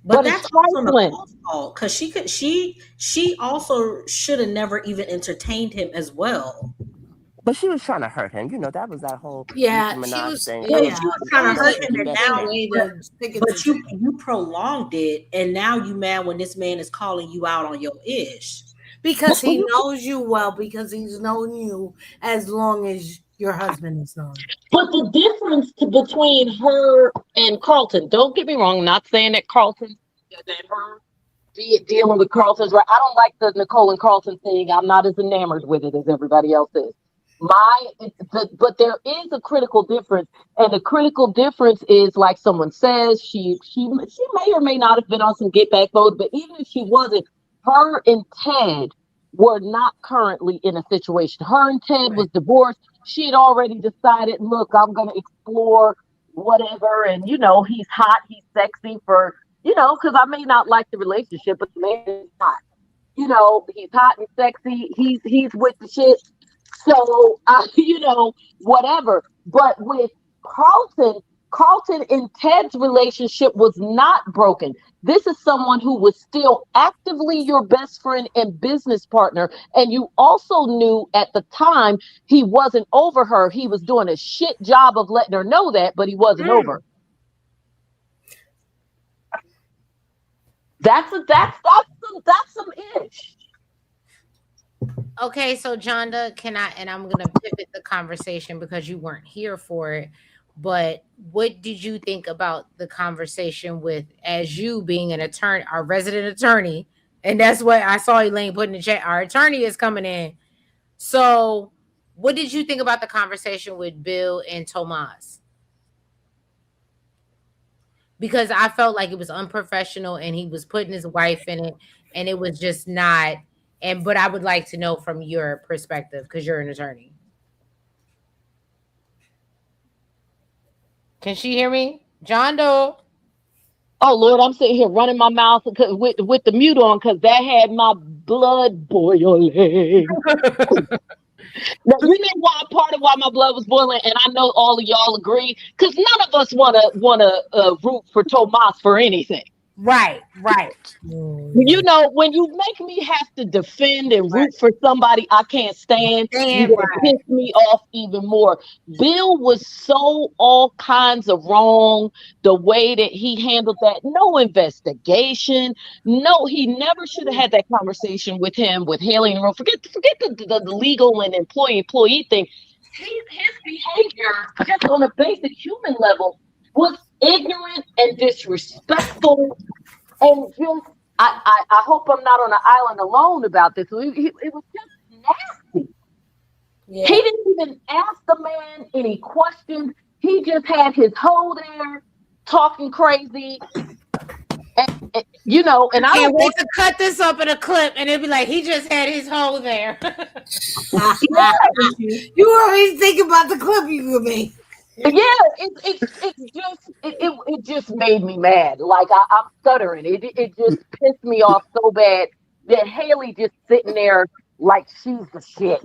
But it's that's also trifling. Nicole's fault, because she also should have never even entertained him as well. But she was trying to hurt him. You know, that was that whole Yeah, Nicki she Minaj was. thing. Yeah, She was trying to hurt him, and but you prolonged it, and now you mad when this man is calling you out on your ish. Because he knows you well, because he's known you as long as your husband is known. But the difference between her and Carlton, don't get me wrong, I'm not saying that her dealing with Carlton's right. I don't like the Nicole and Carlton thing. I'm not as enamored with it as everybody else is. But there is a critical difference, and the critical difference is, like someone says, she may or may not have been on some get back mode, but even if she wasn't, her and Ted were not currently in a situation. Her and Ted was divorced. She had already decided, look, I'm going to explore whatever, and he's hot, he's sexy for, because I may not like the relationship, but the man is hot. He's hot and sexy. He's with the shit. So, whatever. But with Carlton and Ted's relationship was not broken. This is someone who was still actively your best friend and business partner. And you also knew at the time he wasn't over her. He was doing a shit job of letting her know that, but he wasn't over. That's some ish. Okay, so Jonda, I'm gonna pivot the conversation because you weren't here for it. But what did you think about the conversation as you being an attorney, our resident attorney? And that's what I saw Elaine put in the chat. Our attorney is coming in. So what did you think about the conversation with Bill and Tomas? Because I felt like it was unprofessional and he was putting his wife in it, and it was just not. But I would like to know from your perspective, because you're an attorney. Can she hear me? John Doe. Oh Lord, I'm sitting here running my mouth with the mute on, because that had my blood boiling. Now, you know part of why my blood was boiling, and I know all of y'all agree, because none of us want to root for Tomas for anything. Right. When you make me have to defend and root for somebody I can't stand, you piss me off even more. Bill was so all kinds of wrong, the way that he handled that. No investigation. No, he never should have had that conversation with him, with Haley and Roe. Forget the legal and employee thing. His behavior, just on a basic human level, was ignorant and disrespectful. And just, I hope I'm not on an island alone about this. It was just nasty. Yeah. He didn't even ask the man any questions. He just had his hoe there talking crazy. And I can't wait to cut this up in a clip, and it'd be like, he just had his hoe there. You always think about the clip you could make. it just made me mad. Like I'm stuttering. It just pissed me off so bad that Haley just sitting there like she's the shit.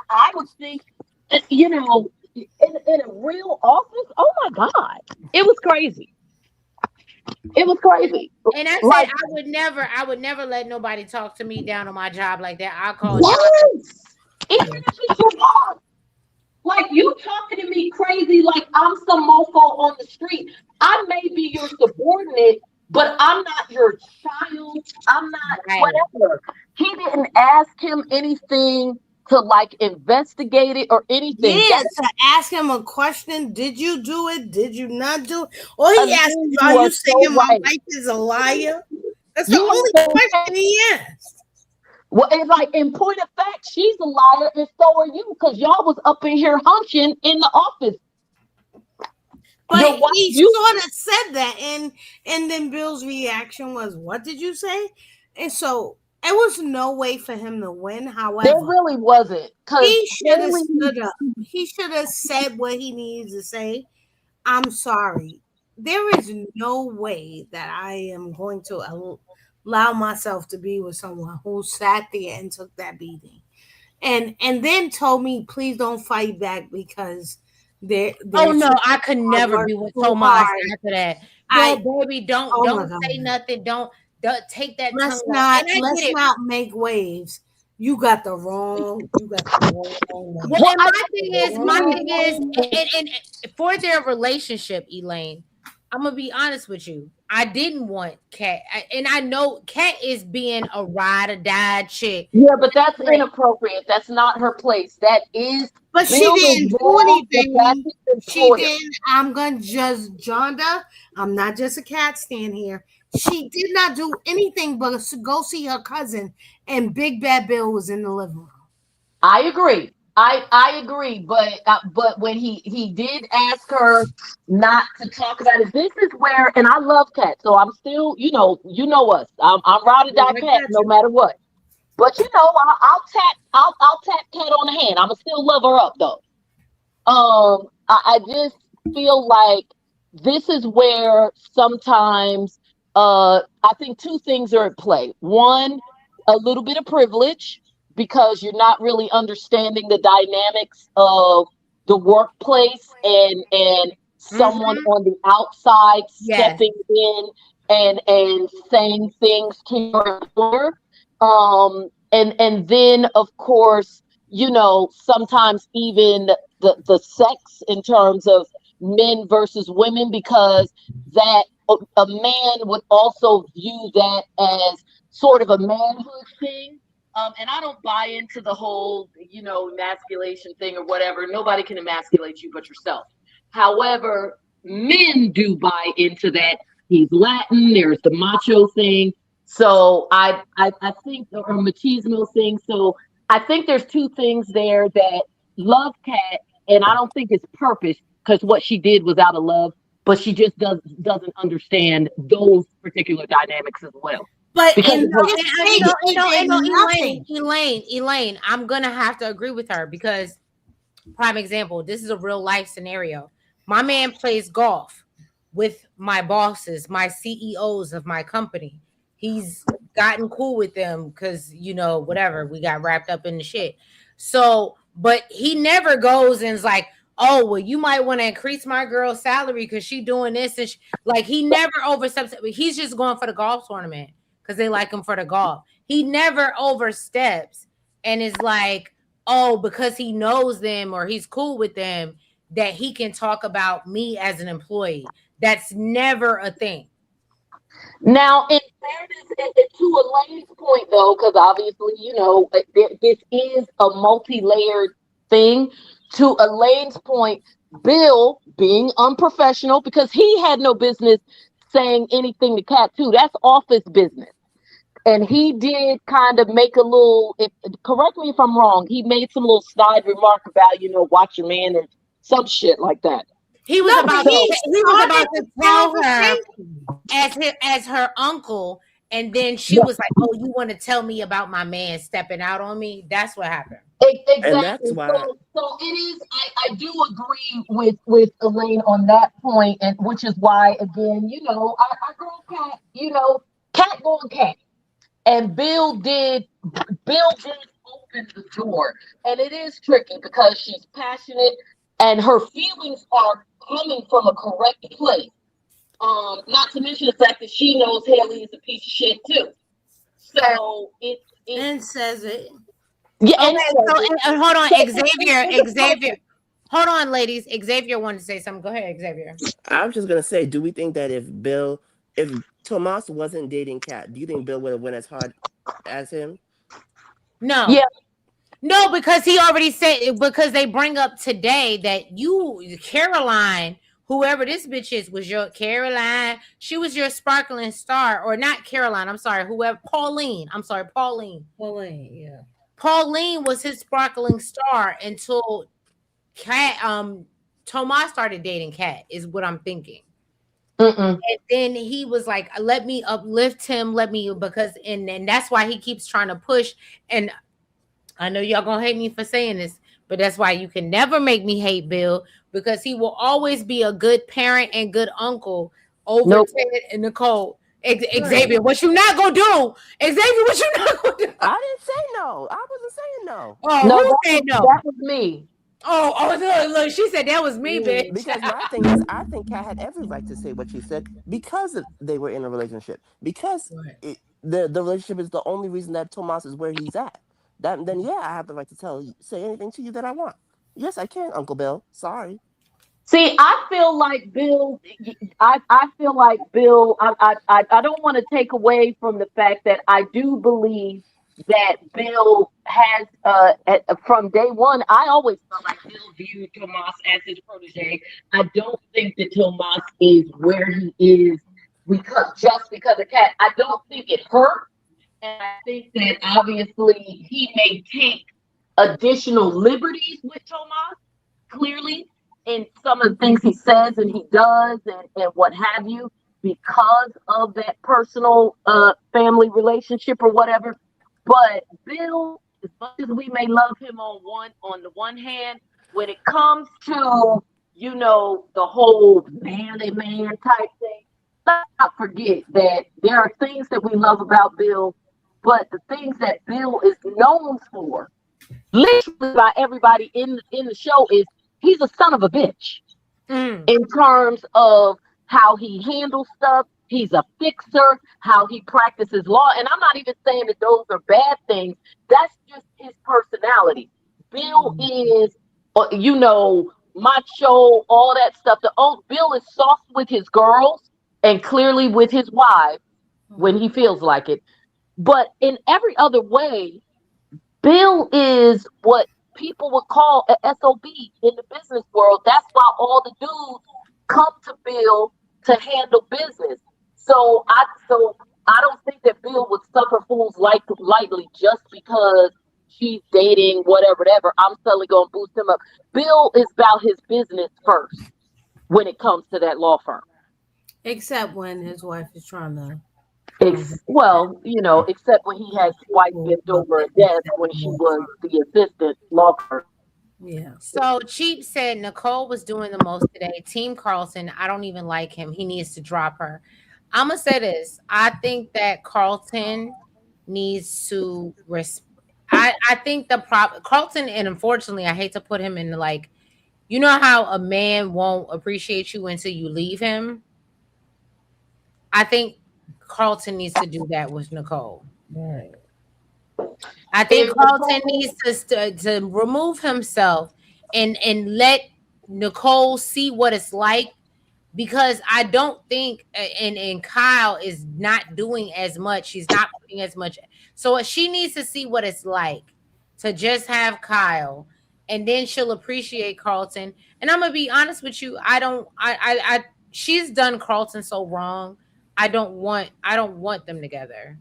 I would think, in a real office. Oh my God, it was crazy. It was crazy. And I said Like, I would never let nobody talk to me down on my job like that. I'll call John. yes, even if it's your boss. Like you talking to me crazy, like I'm some mofo on the street. I may be your subordinate, but I'm not your child. I'm not whatever. He didn't ask him anything to like investigate it or anything. Yeah, to ask him a question. Did you do it? Did you not do it? Or he Again, asked, you are are you saying so my right. wife is a liar? That's the You are only so question he asked. Well, it's like in point of fact, she's a liar, and so are you, because y'all was up in here hunching in the office. But he sort of said that, and then Bill's reaction was, "What did you say?" And so it was no way for him to win. However, there really wasn't. He should have stood up. He should have said what he needs to say. I'm sorry. There is no way that I am going to allow myself to be with someone who sat there and took that beating, and then told me, please don't fight back because Oh no, I could never be with Tomas after that. Baby, don't say nothing. Don't take that Let's tongue. Let's not make waves. You got the wrong. Well, my thing is, and for their relationship, Elaine, I'm gonna be honest with you. I didn't want Kat, and I know Kat is being a ride or die chick. Yeah, but that's inappropriate. That's not her place. That is. But she didn't do anything. She didn't. I'm gonna judge Jonda. I'm not just a cat stand here. She did not do anything but go see her cousin, and Big Bad Bill was in the living room. I agree. I agree, but when he did ask her not to talk about it, this is where, and I love Kat, so I'm still, you know us. I'm ride or die Kat no matter what. But I'll tap Kat on the hand. I'ma still love her up though. I just feel like this is where sometimes I think two things are at play. One, a little bit of privilege because you're not really understanding the dynamics of the workplace and someone on the outside stepping in and saying things to your employer. And then of course, sometimes even the sex in terms of men versus women, because that a man would also view that as sort of a manhood thing. And I don't buy into the whole, emasculation thing or whatever. Nobody can emasculate you but yourself. However, men do buy into that. He's Latin. There's the macho thing. So I think, or machismo thing. So I think there's two things there that love Kat, and I don't think it's purpose because what she did was out of love, but she just doesn't understand those particular dynamics as well. But Elaine, I'm gonna have to agree with her because, prime example, this is a real life scenario. My man plays golf with my bosses, my CEOs of my company. He's gotten cool with them because whatever, we got wrapped up in the shit. So, but he never goes and is like, oh, well, you might want to increase my girl's salary because she doing this and like he never oversteps. He's just going for the golf tournament because they like him for the golf. He never oversteps and is like, oh, because he knows them or he's cool with them, that he can talk about me as an employee. That's never a thing. Now, in fairness, to Elaine's point, though, because obviously, this is a multi-layered thing. To Elaine's point, Bill being unprofessional, because he had no business saying anything to Kat, too. That's office business. And he did kind of make a little, correct me if I'm wrong, he made some little snide remark about, watch your man or some shit like that. He was about to tell her as her uncle, and then she was like, "Oh, you want to tell me about my man stepping out on me?" That's what happened. And that's Exactly. why So it is. I do agree with Elaine on that point, and which is why again, our girl Cat, Cat going Cat, and Bill did open the door, and it is tricky because she's passionate, and her feelings are coming from a correct place. Not to mention the fact that she knows Haley is a piece of shit too. So it And says it. yeah, and Okay, says so it. hold on, So Xavier. Hold on, ladies. Xavier wanted to say something. Go ahead, Xavier. I was just gonna say, do we think that if Tomas wasn't dating Kat, do you think Bill would have went as hard as him? No. yeah, No, because he already said, because they bring up today that Caroline, whoever this bitch is, was your Caroline. She was your sparkling star, or not Caroline. I'm sorry, whoever Pauline. I'm sorry, Pauline. Yeah. Pauline was his sparkling star until Cat Tomas started dating Kat, is what I'm thinking. mm-mm. And then he was like, let me uplift him, and that's why he keeps trying to push. And I know y'all gonna hate me for saying this, but that's why you can never make me hate Bill, because he will always be a good parent and good uncle over Nope. Ted and Nicole. Right. Xavier, what you not gonna do? Xavier, what you not gonna do? I didn't say no. I wasn't saying no. Oh, No, who said no? that was me. Look, she said that was me, bitch. Because my thing is, I think Kat had every right to say what she said because they were in a relationship. Because Right. the relationship is the only reason that Tomas is where he's at. Then yeah, I have the right to say anything to you that I want. Yes, I can, Uncle Bill. Sorry. See, I feel like Bill. I feel like Bill. I don't want to take away from the fact that I do believe that Bill has. From day one, I always felt like Bill viewed Tomas as his protege. I don't think that Tomas is where he is because of Cat. I don't think it hurt, and I think that obviously he may take additional liberties with Tomas, clearly, in some of the things he says and he does, and what have you, because of that personal family relationship or whatever. But Bill, as much as we may love him on the one hand, when it comes to the whole manly man type thing, let's not forget that there are things that we love about Bill, but the things that Bill is known for, literally by everybody in the show, is he's a son of a bitch Mm. in terms of how he handles stuff. He's a fixer, how he practices law. And I'm not even saying that those are bad things. That's just his personality. Bill is, macho, all that stuff. Bill is soft with his girls and clearly with his wife when he feels like it. But in every other way, Bill is what people would call an SOB in the business world. That's why all the dudes come to Bill to handle business. So I don't think that Bill would suffer fools lightly just because she's dating whatever. I'm suddenly gonna boost him up. Bill is about his business first when it comes to that law firm. Except when his wife is trying to Except when he has his wife bent over a desk when she was the assistant law clerk. Yeah. So Cheap said Nicole was doing the most today. Team Carlton, I don't even like him. He needs to drop her. I'm gonna say this. I think that Carlton needs to I think Carlton, and unfortunately, I hate to put him in you know how a man won't appreciate you until you leave him. I think Carlton needs to do that with Nicole. Right. I think Carlton needs to remove himself and let Nicole see what it's like, because I don't think and Kyle is not doing as much. She's not putting as much. So she needs to see what it's like to just have Kyle, and then she'll appreciate Carlton. And I'm gonna be honest with you. I don't. I she's done Carlton so wrong. I don't want them together.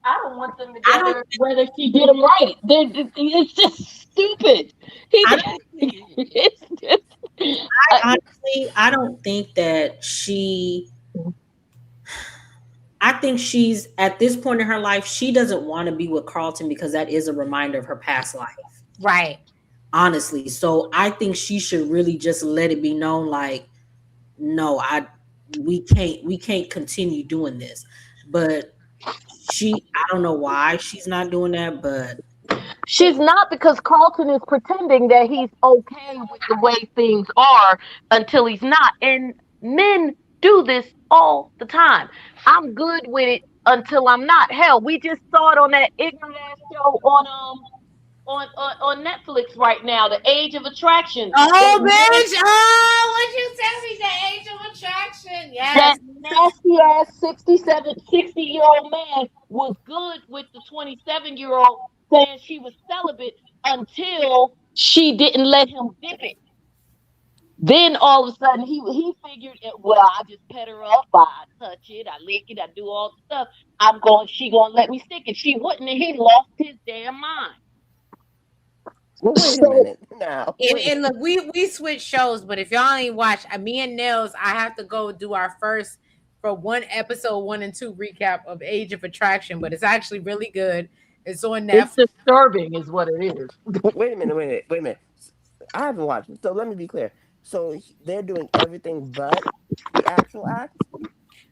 I don't want them together whether she did them right. It's just stupid. It's just, Honestly, I don't think that she. I think she's at this point in her life, she doesn't want to be with Carlton because that is a reminder of her past life. Right. Honestly. So I think she should really just let it be known, like, no, we can't continue doing this. But I don't know why she's not doing that, but She's not, because Carlton is pretending that he's okay with the way things are until he's not. And men do this all the time. I'm good with it until I'm not. Hell, we just saw it on that ignorant ass show on Netflix right now, The Age of Attraction. Oh, bitch. Oh, what you tell me? The age of attraction. That Yes. nasty ass 67, 60-year-old man was good with the 27-year-old, saying she was celibate until she didn't let him dip it. Then all of a sudden he figured it, well, I just pet her up, I touch it, I lick it, I do all the stuff. She gonna let me stick it. She wouldn't, and he lost his damn mind. Well, wait a So minute now. And look, we switch shows, but if y'all ain't watch, me and Nels, I have to go do our first for one episode 1 and 2 recap of Age of Attraction, but it's actually really good. It's on it's Netflix. disturbing, is what it is. Wait a minute, wait a minute. I haven't watched it, so let me be clear. So they're doing everything but the actual act? So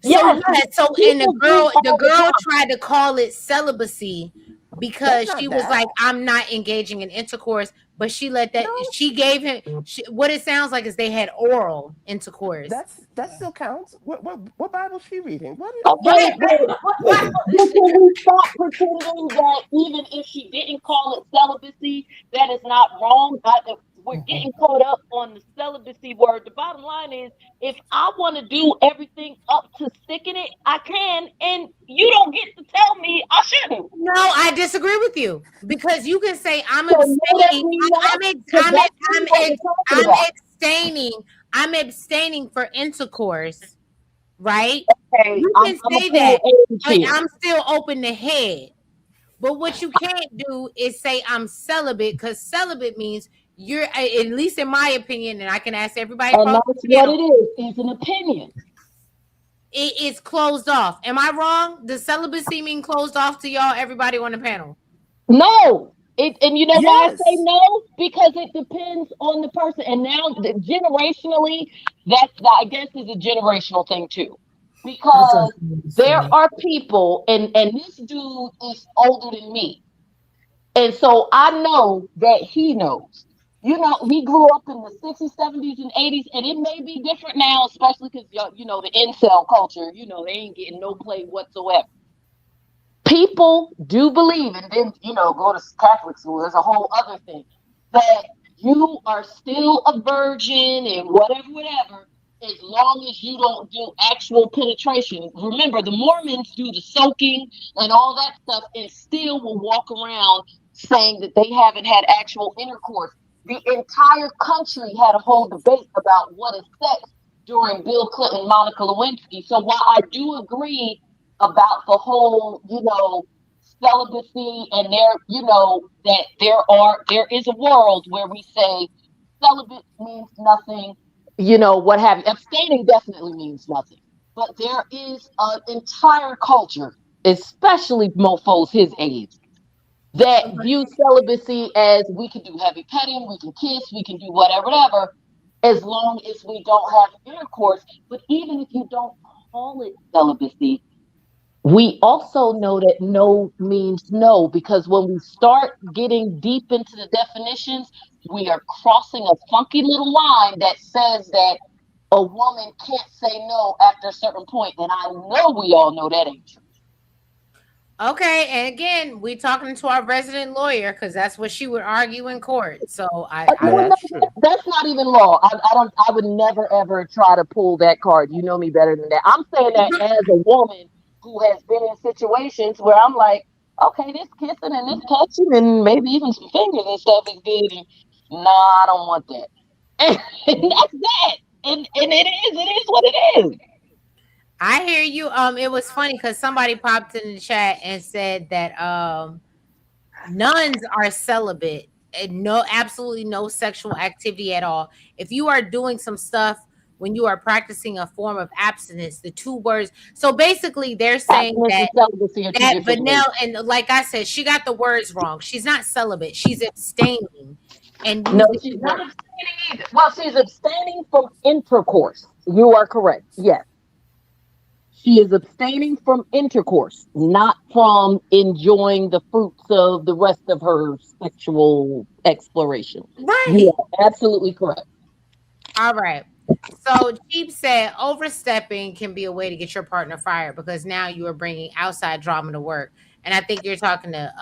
Yes, yeah, so and people do the all the girl time. tried to call it celibacy That's because she not was that. like, I'm not engaging in intercourse, but she let that No, she gave him what it sounds like is they had oral intercourse. that still counts. What Bible is she reading? What? Okay, but can we stop pretending that even if she didn't call it celibacy, that is not wrong? We're getting caught up on the celibacy word. The bottom line is, if I want to do everything up to sticking it, I can, and you don't get to tell me I shouldn't. No, I disagree with you because you can say I'm So no, that abstaining. means not, I'm ex, because that's really what we're talking I'm about. abstaining. I'm abstaining for intercourse, right? Okay, You can I'm a say full that, age but here. I'm still open to head. But what you can't do is say I'm celibate because celibate means you're, at least in my opinion, and I can ask everybody And across that's the what panel, it is an opinion. it is closed off. Am I wrong? Does celibacy mean closed off to y'all, everybody on the panel? No. And you know why I say Yes. no? Because it depends on the person. And now, generationally, I guess, is a generational thing too. That's what Because I'm gonna there say. are people, and this dude is older than me. And so I know that he knows. You know, he grew up in the 60s, 70s, and 80s, and it may be different now, especially because, the incel culture, they ain't getting no play whatsoever. People do believe, and then, go to Catholic school, there's a whole other thing, that you are still a virgin and whatever, as long as you don't do actual penetration. Remember, the Mormons do the soaking and all that stuff and still will walk around saying that they haven't had actual intercourse. The entire country had a whole debate about what is sex during Bill Clinton, Monica Lewinsky. So while I do agree about the whole, celibacy, and that there is a world where we say celibate means nothing, what have you. Abstaining definitely means nothing. But there is an entire culture, especially mofos his age, that view celibacy as we can do heavy petting, we can kiss, we can do whatever, as long as we don't have intercourse. But even if you don't call it celibacy, we also know that no means no, because when we start getting deep into the definitions, we are crossing a funky little line that says that a woman can't say no after a certain point. And I know we all know that ain't true. Okay, and again, we talking to our resident lawyer because that's what she would argue in court. So Yeah, Well, no, that's true. that's not even law. I would never ever try to pull that card. You know me better than that. I'm saying that as a woman who has been in situations where I'm like, okay, this kissing and this touching and maybe even some fingers and stuff is good. And nah, I don't want that. And that's that. And it is what it is. I hear you. It was funny because somebody popped in the chat and said that nuns are celibate and no, absolutely no sexual activity at all. If you are doing some stuff when you are practicing a form of abstinence. The two words. So basically, they're saying Abstinence and that celibacy are two different vanilla, words. and like I said, she got the words wrong. She's not celibate. She's abstaining and No, using she's the not word. abstaining either. Well, she's abstaining from intercourse. You are correct. Yes. She is abstaining from intercourse, not from enjoying the fruits of the rest of her sexual exploration. You Right. are absolutely correct. All right. So Jeep said overstepping can be a way to get your partner fired because now you are bringing outside drama to work. And I think you're talking to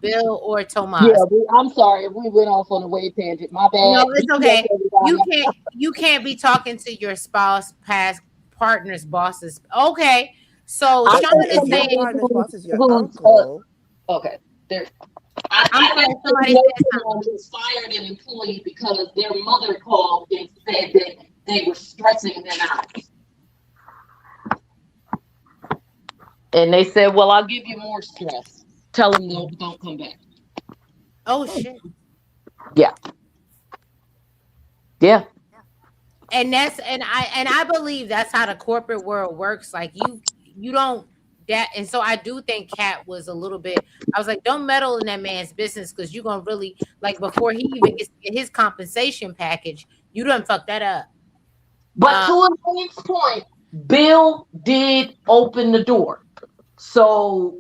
Bill or Yeah, Tomas. I'm sorry if we went off on a way tangent. My No, bad. it's Yes, okay. everybody. You can't be talking to your spouse, past partner's bosses. Okay. So I Sean know is If your saying, somebody partner's boss is your who's uncle, okay. There, I'm I sorry, actually somebody know said something. someone who fired an employee because their mother called and said that they were stressing them out. And they said, well, I'll give you more stress. Tell them don't come back. Oh shit. Yeah. Yeah. And I believe that's how the corporate world works. Like you don't that, and so I do think Kat was a little bit. I was like, don't meddle in that man's business because you're gonna really like before he even gets to get his compensation package, you done fuck that up. But Um, to Elaine's point, Bill did open the door. So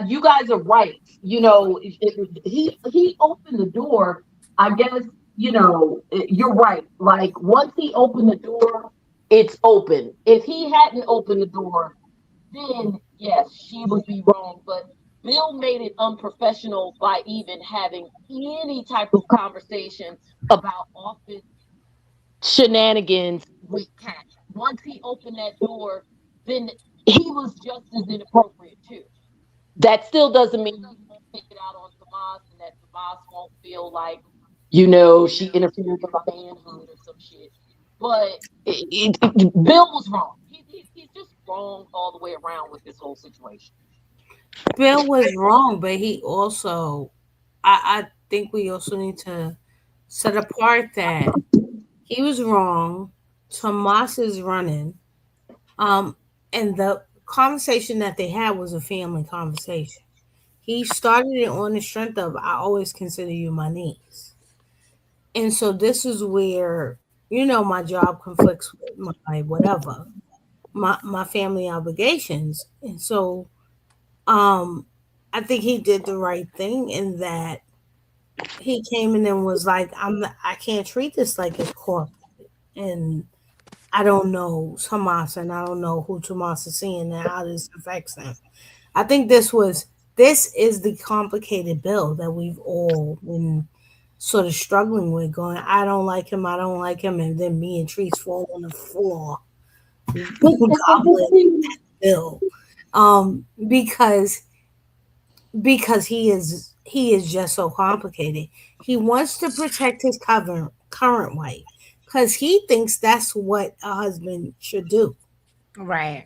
you guys are right. You know, he opened the door. I guess you're right. Like once he opened the door, it's open. If he hadn't opened the door, then yes, she would be wrong. But Bill made it unprofessional by even having any type of conversation about office shenanigans with Cat. Once he opened that door, then he was just as inappropriate too. That still doesn't mean he won't take it out on Tomas and that Tomas won't feel like, she interfered with my manhood or some shit. But Bill was wrong. He's just wrong all the way around with this whole situation. Bill was wrong, but he also, I think we also need to set apart that he was wrong. Tomas is running. Um, and the conversation that they had was a family conversation. He started it on the strength of I always consider you my niece. And so this is where, my job conflicts with my whatever, my family obligations. And so I think he did the right thing in that he came in and was like, I can't treat this like it's corporate. And I don't know Tomas and I don't know who Tomas is seeing and how this affects him. I think this is the complicated bill that we've all been sort of struggling with, going, I don't like him, I don't like him, and then me and Trees fall on the floor gobbling bill. Because he is just so complicated. He wants to protect his current wife because he thinks that's what a husband should do. right.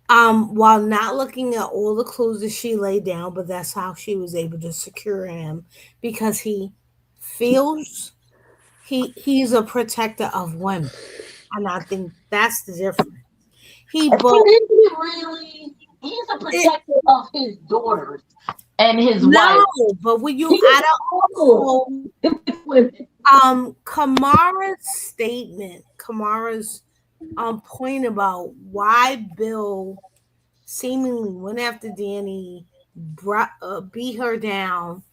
While not looking at all the clues that she laid down, but that's how she was able to secure him because he feels he's a protector of women. And I think that's the difference. He But both isn't he really? He's a protector of his daughters and his no, wife. but when you He's add up awful with women. Kamara's point about why Bill seemingly went after Danny, beat her down,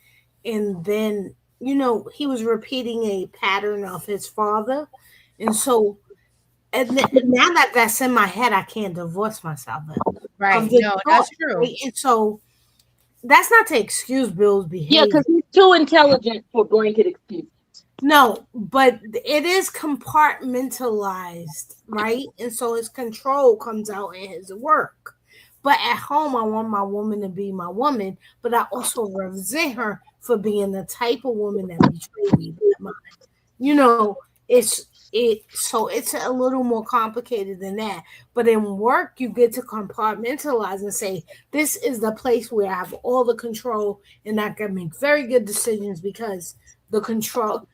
and then he was repeating a pattern of his father, and so now that that's in my head, I can't divorce myself Right. of the No, thought, that's true. right? And so that's not to excuse Bill's Yeah, behavior. because he's too intelligent for blanket excuses. No, but it is compartmentalized, right? And so his control comes out in his work. But at home, I want my woman to be my woman, but I also resent her for being the type of woman that betrayed me. You know, it's a little more complicated than that. But in work, you get to compartmentalize and say, this is the place where I have all the control and I can make very good decisions because the control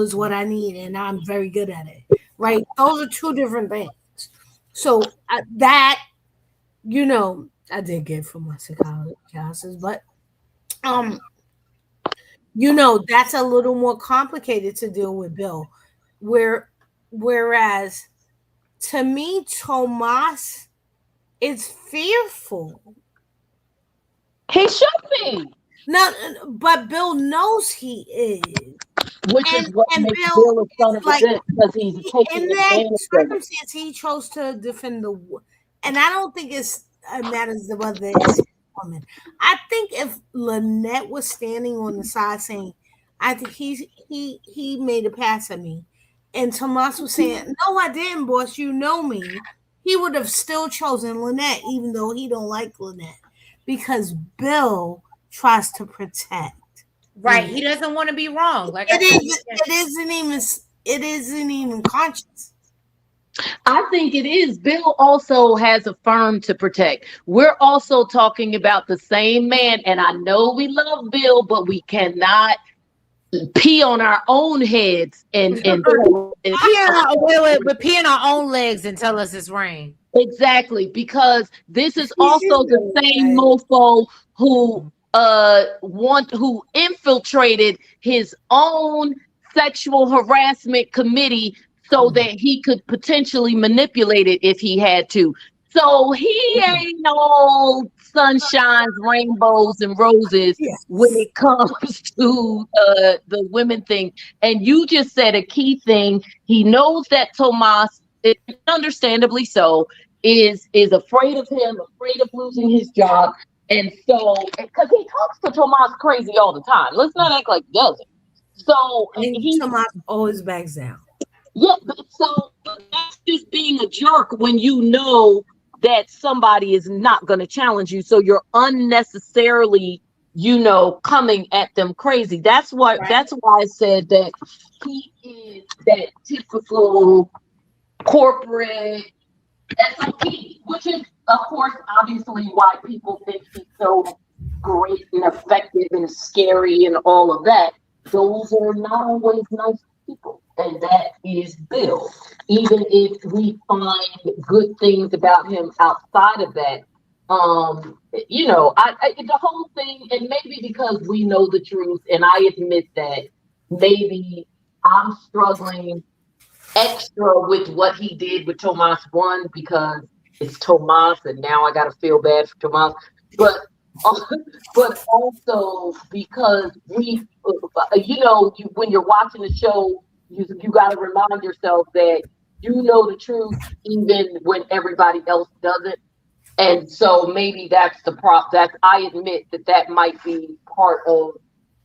is what I need and I'm very good at it. right? Those are two different things. So that, I did get from my psychology classes, but um, that's a little more complicated to deal with Bill. Whereas to me, Tomas is fearful. He should be. No, but Bill knows he is. Which is what And makes Bill Bill a son of a like bitch, because he's in taking that advantage of it. circumstance, he chose to defend and I don't think it matters whether it's a woman. I think if Lynette was standing on the side saying, "I think he made a pass at me," and Tomas was saying, "No, I didn't, boss. You know me," he would have still chosen Lynette, even though he don't like Lynette, because Bill tries to protect. Right. He doesn't want to be wrong. Like It isn't even conscious. I think it is. Bill also has a firm to protect. We're also talking about the same man, and I know we love Bill, but we cannot pee on our own heads and pee on our own legs and tell us it's rain. Exactly, because this is also the same mofo who who infiltrated his own sexual harassment committee so that he could potentially manipulate it if he had to. So he ain't no sunshines, rainbows, and roses when it comes to the women thing. And you just said a key thing. He knows that Tomas, understandably so, is afraid of him, afraid of losing his job. And so, because he talks to Tomas crazy all the time. Let's not act like he doesn't. So Tomas always backs down. Yeah, so that's just being a jerk when you know that somebody is not going to challenge you. So you're unnecessarily, coming at them crazy. That's why I said that he is that typical corporate SOP, which is, of course, obviously why people think he's so great and effective and scary and all of that. Those are not always nice people. And that is Bill. Even if we find good things about him outside of that, the whole thing, and maybe because we know the truth, and I admit that maybe I'm struggling extra with what he did with Tomas one because it's Tomas, and now I got to feel bad for Tomas, but also because when you're watching the show, you got to remind yourself that you know the truth even when everybody else doesn't. And so maybe that's the I admit that might be part of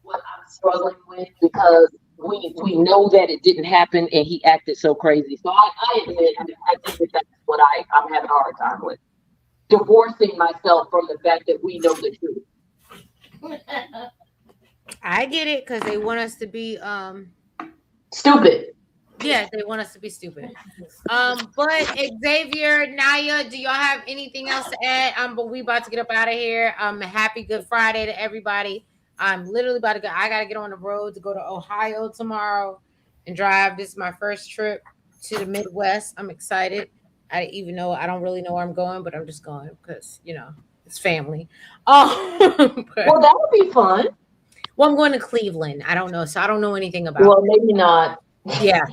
what I'm struggling with, because we know that it didn't happen and he acted so crazy. So I admit, I think that's what I'm having a hard time with. Divorcing myself from the fact that we know the truth. I get it, because they want us to be stupid. Yeah, they want us to be stupid. But Xavier, Naya, do y'all have anything else to add? But we about to get up out of here. Happy Good Friday to everybody. I'm literally about to go. I gotta get on the road to go to Ohio tomorrow and drive. This is my first trip to the Midwest. I'm excited. I don't really know where I'm going, but I'm just going because it's family. Well, that would be fun. Well, I'm going to Cleveland. I don't know, so I don't know anything about. Well, maybe not. Yeah.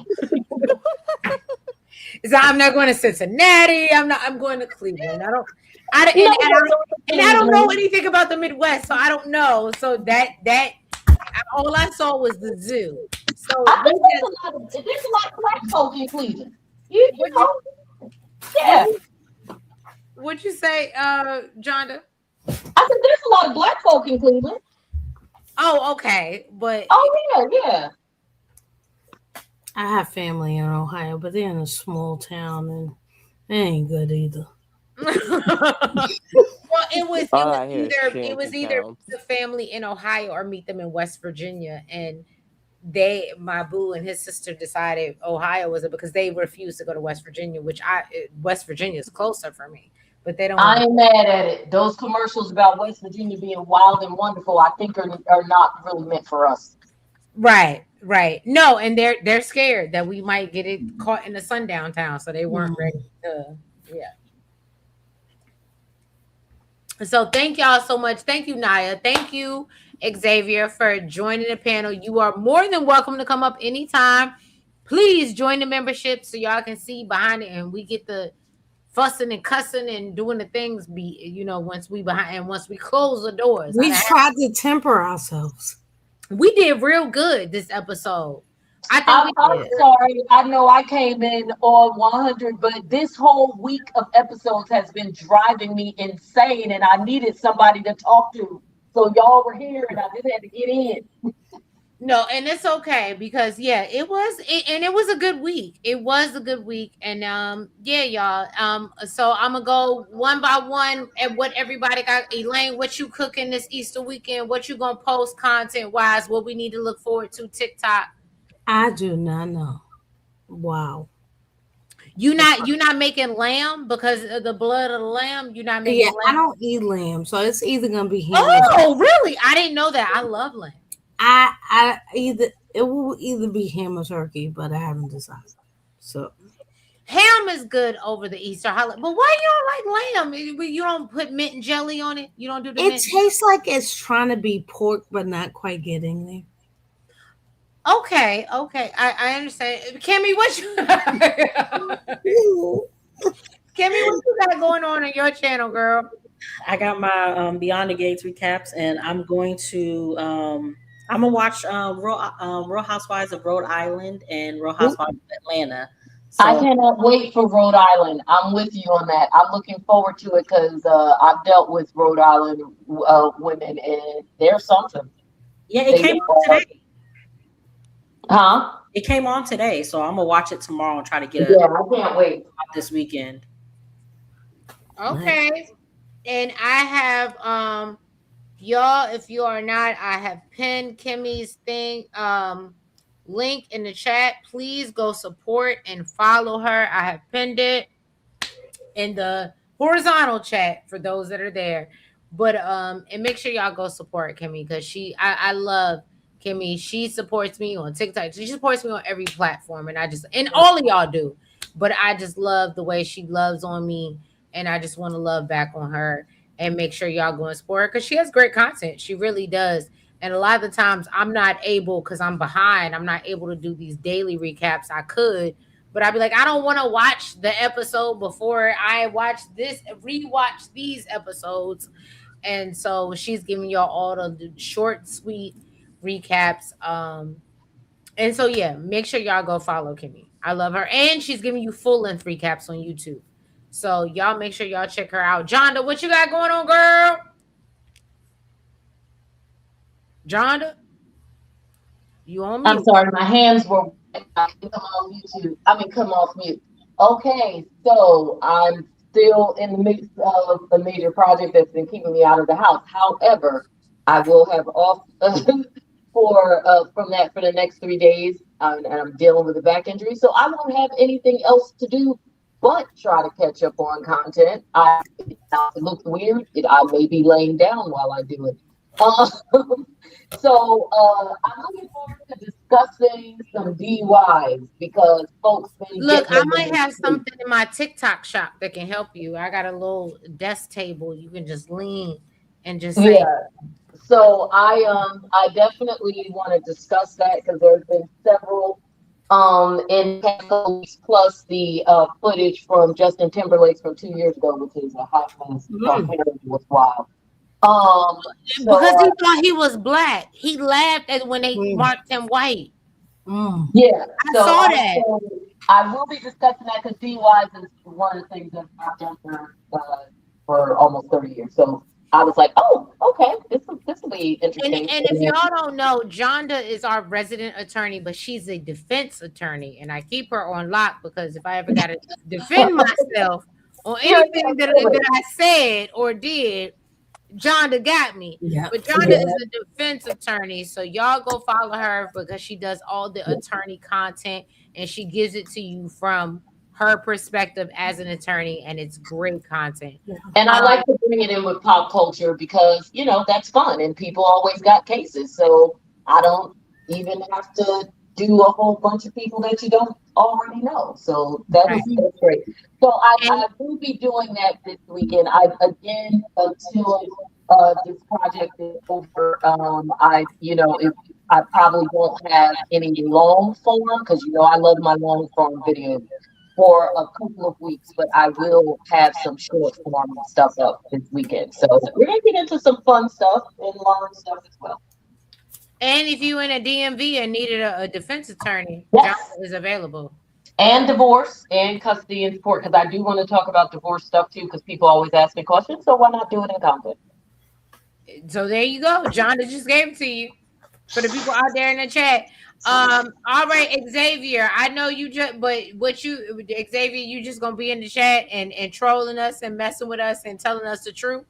So I'm not going to Cincinnati. I'm going to Cleveland. I don't know anything about the Midwest, so I don't know. So that all I saw was the zoo. So I think there's a lot of black folk in Cleveland. Yeah. What'd you say, Jonda? I said there's a lot of black folk in Cleveland. Oh, okay. But yeah. I have family in Ohio, but they're in a small town and they ain't good either. Well, it was either the family in Ohio or meet them in West Virginia, and my boo and his sister decided Ohio was it because they refused to go to West Virginia, which West Virginia is closer for me, but they don't. I ain't mad at it. Those commercials about West Virginia being wild and wonderful, I think are not really meant for us. Right, right. No, and they're scared that we might get it caught in the sundown town, so they weren't ready to. Yeah. So thank y'all so much. Thank you, Naya. Thank you, Xavier, for joining the panel. You are more than welcome to come up anytime. Please join the membership so y'all can see behind it, and we get the fussing and cussing and doing the things. Be once we behind and once we close the doors. We tried to temper ourselves. We did real good this episode. I think I'm we did. sorry. I know I came in on 100, but this whole week of episodes has been driving me insane, and I needed somebody to talk to. So y'all were here, and I just had to get in. No, and it's okay because and it was a good week. It was a good week, and yeah, y'all. So I'm gonna go one by one at what everybody got. Elaine, what you cooking this Easter weekend? What you gonna post content wise? What we need to look forward to TikTok? I do not know. Wow. You not making lamb because of the blood of the lamb. You're not making Yeah, lamb. I don't eat lamb, so it's either gonna be ham. Oh, really? I didn't know that. I love lamb. It will either be ham or turkey, but I haven't decided. So ham is good over the Easter holiday. But why you don't like lamb? You don't put mint and jelly on it. You don't do the it mint. tastes like it's trying to be pork, but not quite getting there. Okay, I understand. Kimmy, what you Kimmy, what you got going on your channel, girl? I got my Beyond the Gates recaps, and I'm gonna watch Real Housewives of Rhode Island and Real Housewives of Atlanta. So, I cannot wait for Rhode Island. I'm with you on that. I'm looking forward to it because I've dealt with Rhode Island women, and there's something. Yeah, it came on today. Huh? It came on today, so I'm gonna watch it tomorrow and try to get Yeah, I can't wait this weekend. Okay. Nice. And I have y'all, if you are not, I have pinned Kimmy's thing link in the chat. Please go support and follow her. I have pinned it in the horizontal chat for those that are there. But and make sure y'all go support Kimmy because I love Kimmy. She supports me on TikTok. She supports me on every platform, and all of y'all do. But I just love the way she loves on me, and I just want to love back on her. And make sure y'all go and support her because she has great content. She really does. And a lot of the times I'm not able because I'm behind. I'm not able to do these daily recaps. I could, but I'd be like, I don't want to watch the episode before I rewatch these episodes. And so she's giving y'all all the short, sweet recaps. And so yeah, make sure y'all go follow Kimmy. I love her. And she's giving you full-length recaps on YouTube. So y'all make sure y'all check her out. Jonda, what you got going on, girl? Jonda? You on mute? I'm sorry, my hands were I can come off YouTube. Come off mute. Okay, so I'm still in the midst of a major project that's been keeping me out of the house. However, I will have off from that for the next 3 days, and I'm dealing with a back injury, so I won't have anything else to do but try to catch up on content. It looks weird. I may be laying down while I do it. So I'm looking forward to discussing some DUIs because folks. Look, I might have something in my TikTok shop that can help you. I got a little desk table you can just lean and just say. Yeah. So I definitely want to discuss that because there's been several in past weeks, plus the footage from Justin Timberlake's from 2 years ago, which is a hot mess. Was wild. Because he thought he was black. He laughed at when they marked him white. Yeah, I saw that. I will be discussing that because DUIs is one of the things that I've done for almost 30 years. So I was like, oh, okay, this will be interesting. And if y'all don't know, Jonda is our resident attorney, but she's a defense attorney, and I keep her on lock because if I ever got to defend myself on anything that I said or did, Jonda got me. Yeah. But Jonda is a defense attorney, so y'all go follow her because she does all the attorney content and she gives it to you from her perspective as an attorney, and it's great content. And I like to bring it in with pop culture because that's fun and people always got cases. So I don't even have to do a whole bunch of people that you don't already know. So that's Right. that's great. So I And will be doing that this weekend. I again until this project is over, I if I probably won't have any long form because I love my long form videos for a couple of weeks, but I will have some short form stuff up this weekend. So we're gonna get into some fun stuff and learn stuff as well. if you in a DMV and needed a defense attorney, John Yes. is available. And divorce and custody and support because I do want to talk about divorce stuff too because people always ask me questions. So why not do it in content? So there you go. John just gave it to you for the people out there in the chat. All right, Xavier. I know you just, but Xavier, you just gonna be in the chat and trolling us and messing with us and telling us the truth.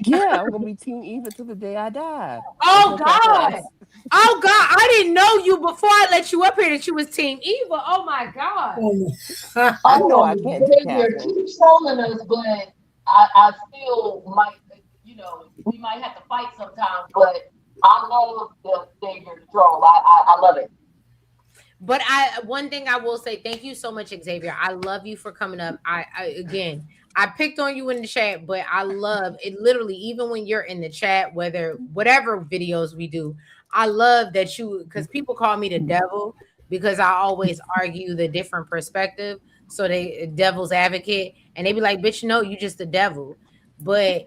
Yeah, I'm gonna be Team Eva till the day I die. There's Oh no God. compromise. Oh God. I didn't know you before I let you up here that you was Team Eva. Oh my God. I know Oh, I can't do Xavier, Catherine. keep trolling us, but I still might, we might have to fight sometimes, but I love the Xavier troll. I love it. But one thing I will say, thank you so much, Xavier. I love you for coming up. I again, I picked on you in the chat, but I love it literally, even when you're in the chat, whatever videos we do, I love that you because people call me the devil because I always argue the different perspective. So they devil's advocate, and they be like, bitch, no, you just the devil. But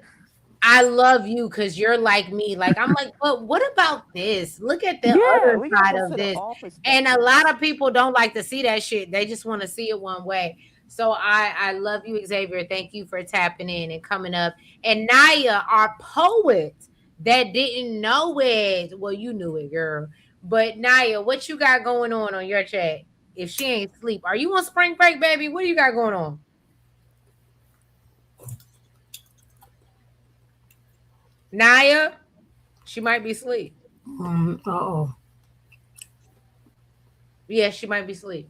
I love you because you're like me. Like, I'm like, but what about this? Look at the Yeah, other we gotta side of consider this. all And a perspectives. lot of people don't like to see that shit. They just want to see it one way. So I love you, Xavier. Thank you for tapping in and coming up. And Naya, our poet that didn't know it. Well, you knew it, girl. But Naya, what you got going on your chat? If she ain't sleep, are you on spring break, baby? What do you got going on? Naya, she might be asleep. Oh. Yeah, she might be asleep.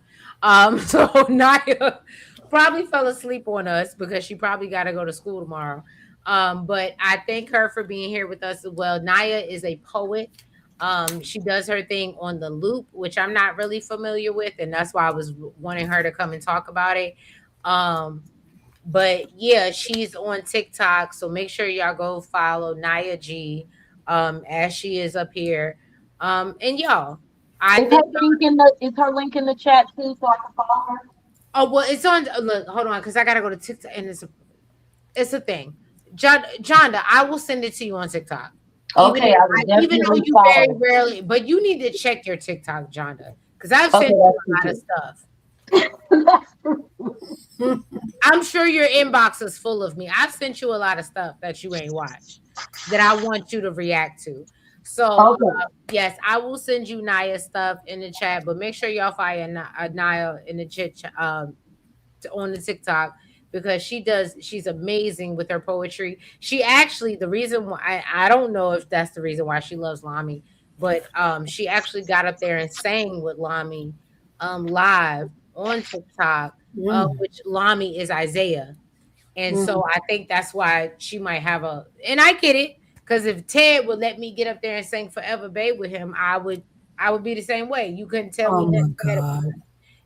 So Naya probably fell asleep on us because she probably got to go to school tomorrow. But I thank her for being here with us as well. Naya is a poet. She does her thing on the loop, which I'm not really familiar with, and that's why I was wanting her to come and talk about it. Um, but yeah, she's on TikTok, so make sure y'all go follow Naya G, as she is up here. And y'all, I think Is her link in the chat too so I can follow her? oh well, it's on. Look, hold on, because I gotta go to TikTok, and it's a thing. Jonda, I will send it to you on TikTok. Okay, I will Even though definitely you very follow. rarely, but you need to check your TikTok, Jonda, because I've Okay, sent you that's a true lot of too. stuff. That's true. I'm sure your inbox is full of me. I've sent you a lot of stuff that you ain't watched that I want you to react to. So Okay. yes, I will send you Naya stuff in the chat, but make sure y'all follow Naya in the chat on the TikTok because she's amazing with her poetry. She actually the reason why I don't know if that's the reason why she loves Lami, but she actually got up there and sang with Lami live on TikTok, Mm. which Lami is Isaiah. And so Mm. I think that's why she might have and I get it, because if Ted would let me get up there and sing Forever Babe with him, I would be the same way. You couldn't tell Oh me my nothing ahead of God. time.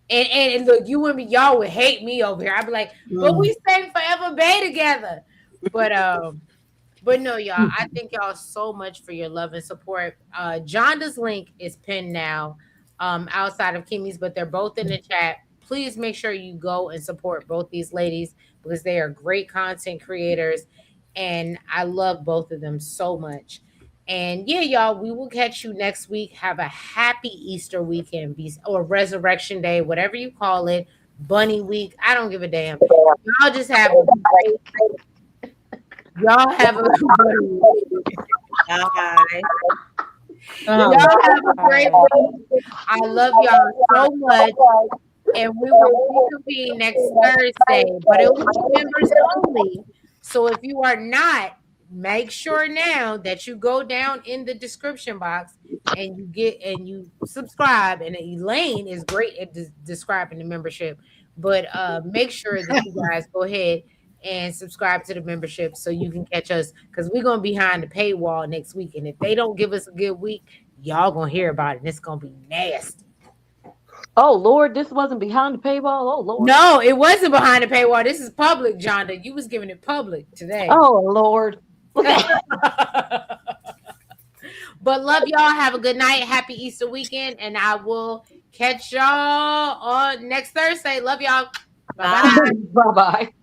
And look, you and me, y'all would hate me over here. I'd be like, but Mm. we sang Forever Bay together. But no, y'all, I thank y'all so much for your love and support. Jonda's link is pinned now, outside of Kimmy's, but they're both in the chat. Please make sure you go and support both these ladies because they are great content creators. And I love both of them so much. And yeah, y'all, we will catch you next week. Have a happy Easter weekend, or Resurrection Day, whatever you call it, Bunny Week. I don't give a damn. Y'all just have a great, y'all have a great Bye. y'all have a great Hi. week. I love y'all so much. And we will reconvene next Thursday, but it will be members only. So if you are not, make sure now that you go down in the description box and you subscribe. And Elaine is great at describing the membership, but make sure that you guys go ahead and subscribe to the membership so you can catch us because we're gonna be behind the paywall next week. And if they don't give us a good week, y'all gonna hear about it. And it's gonna be nasty. Oh Lord, this wasn't behind the paywall. Oh Lord. No, it wasn't behind the paywall. This is public, Jonda. You was giving it public today. Oh Lord. But love y'all. Have a good night. Happy Easter weekend. And I will catch y'all on next Thursday. Love y'all. Bye-bye. Bye bye.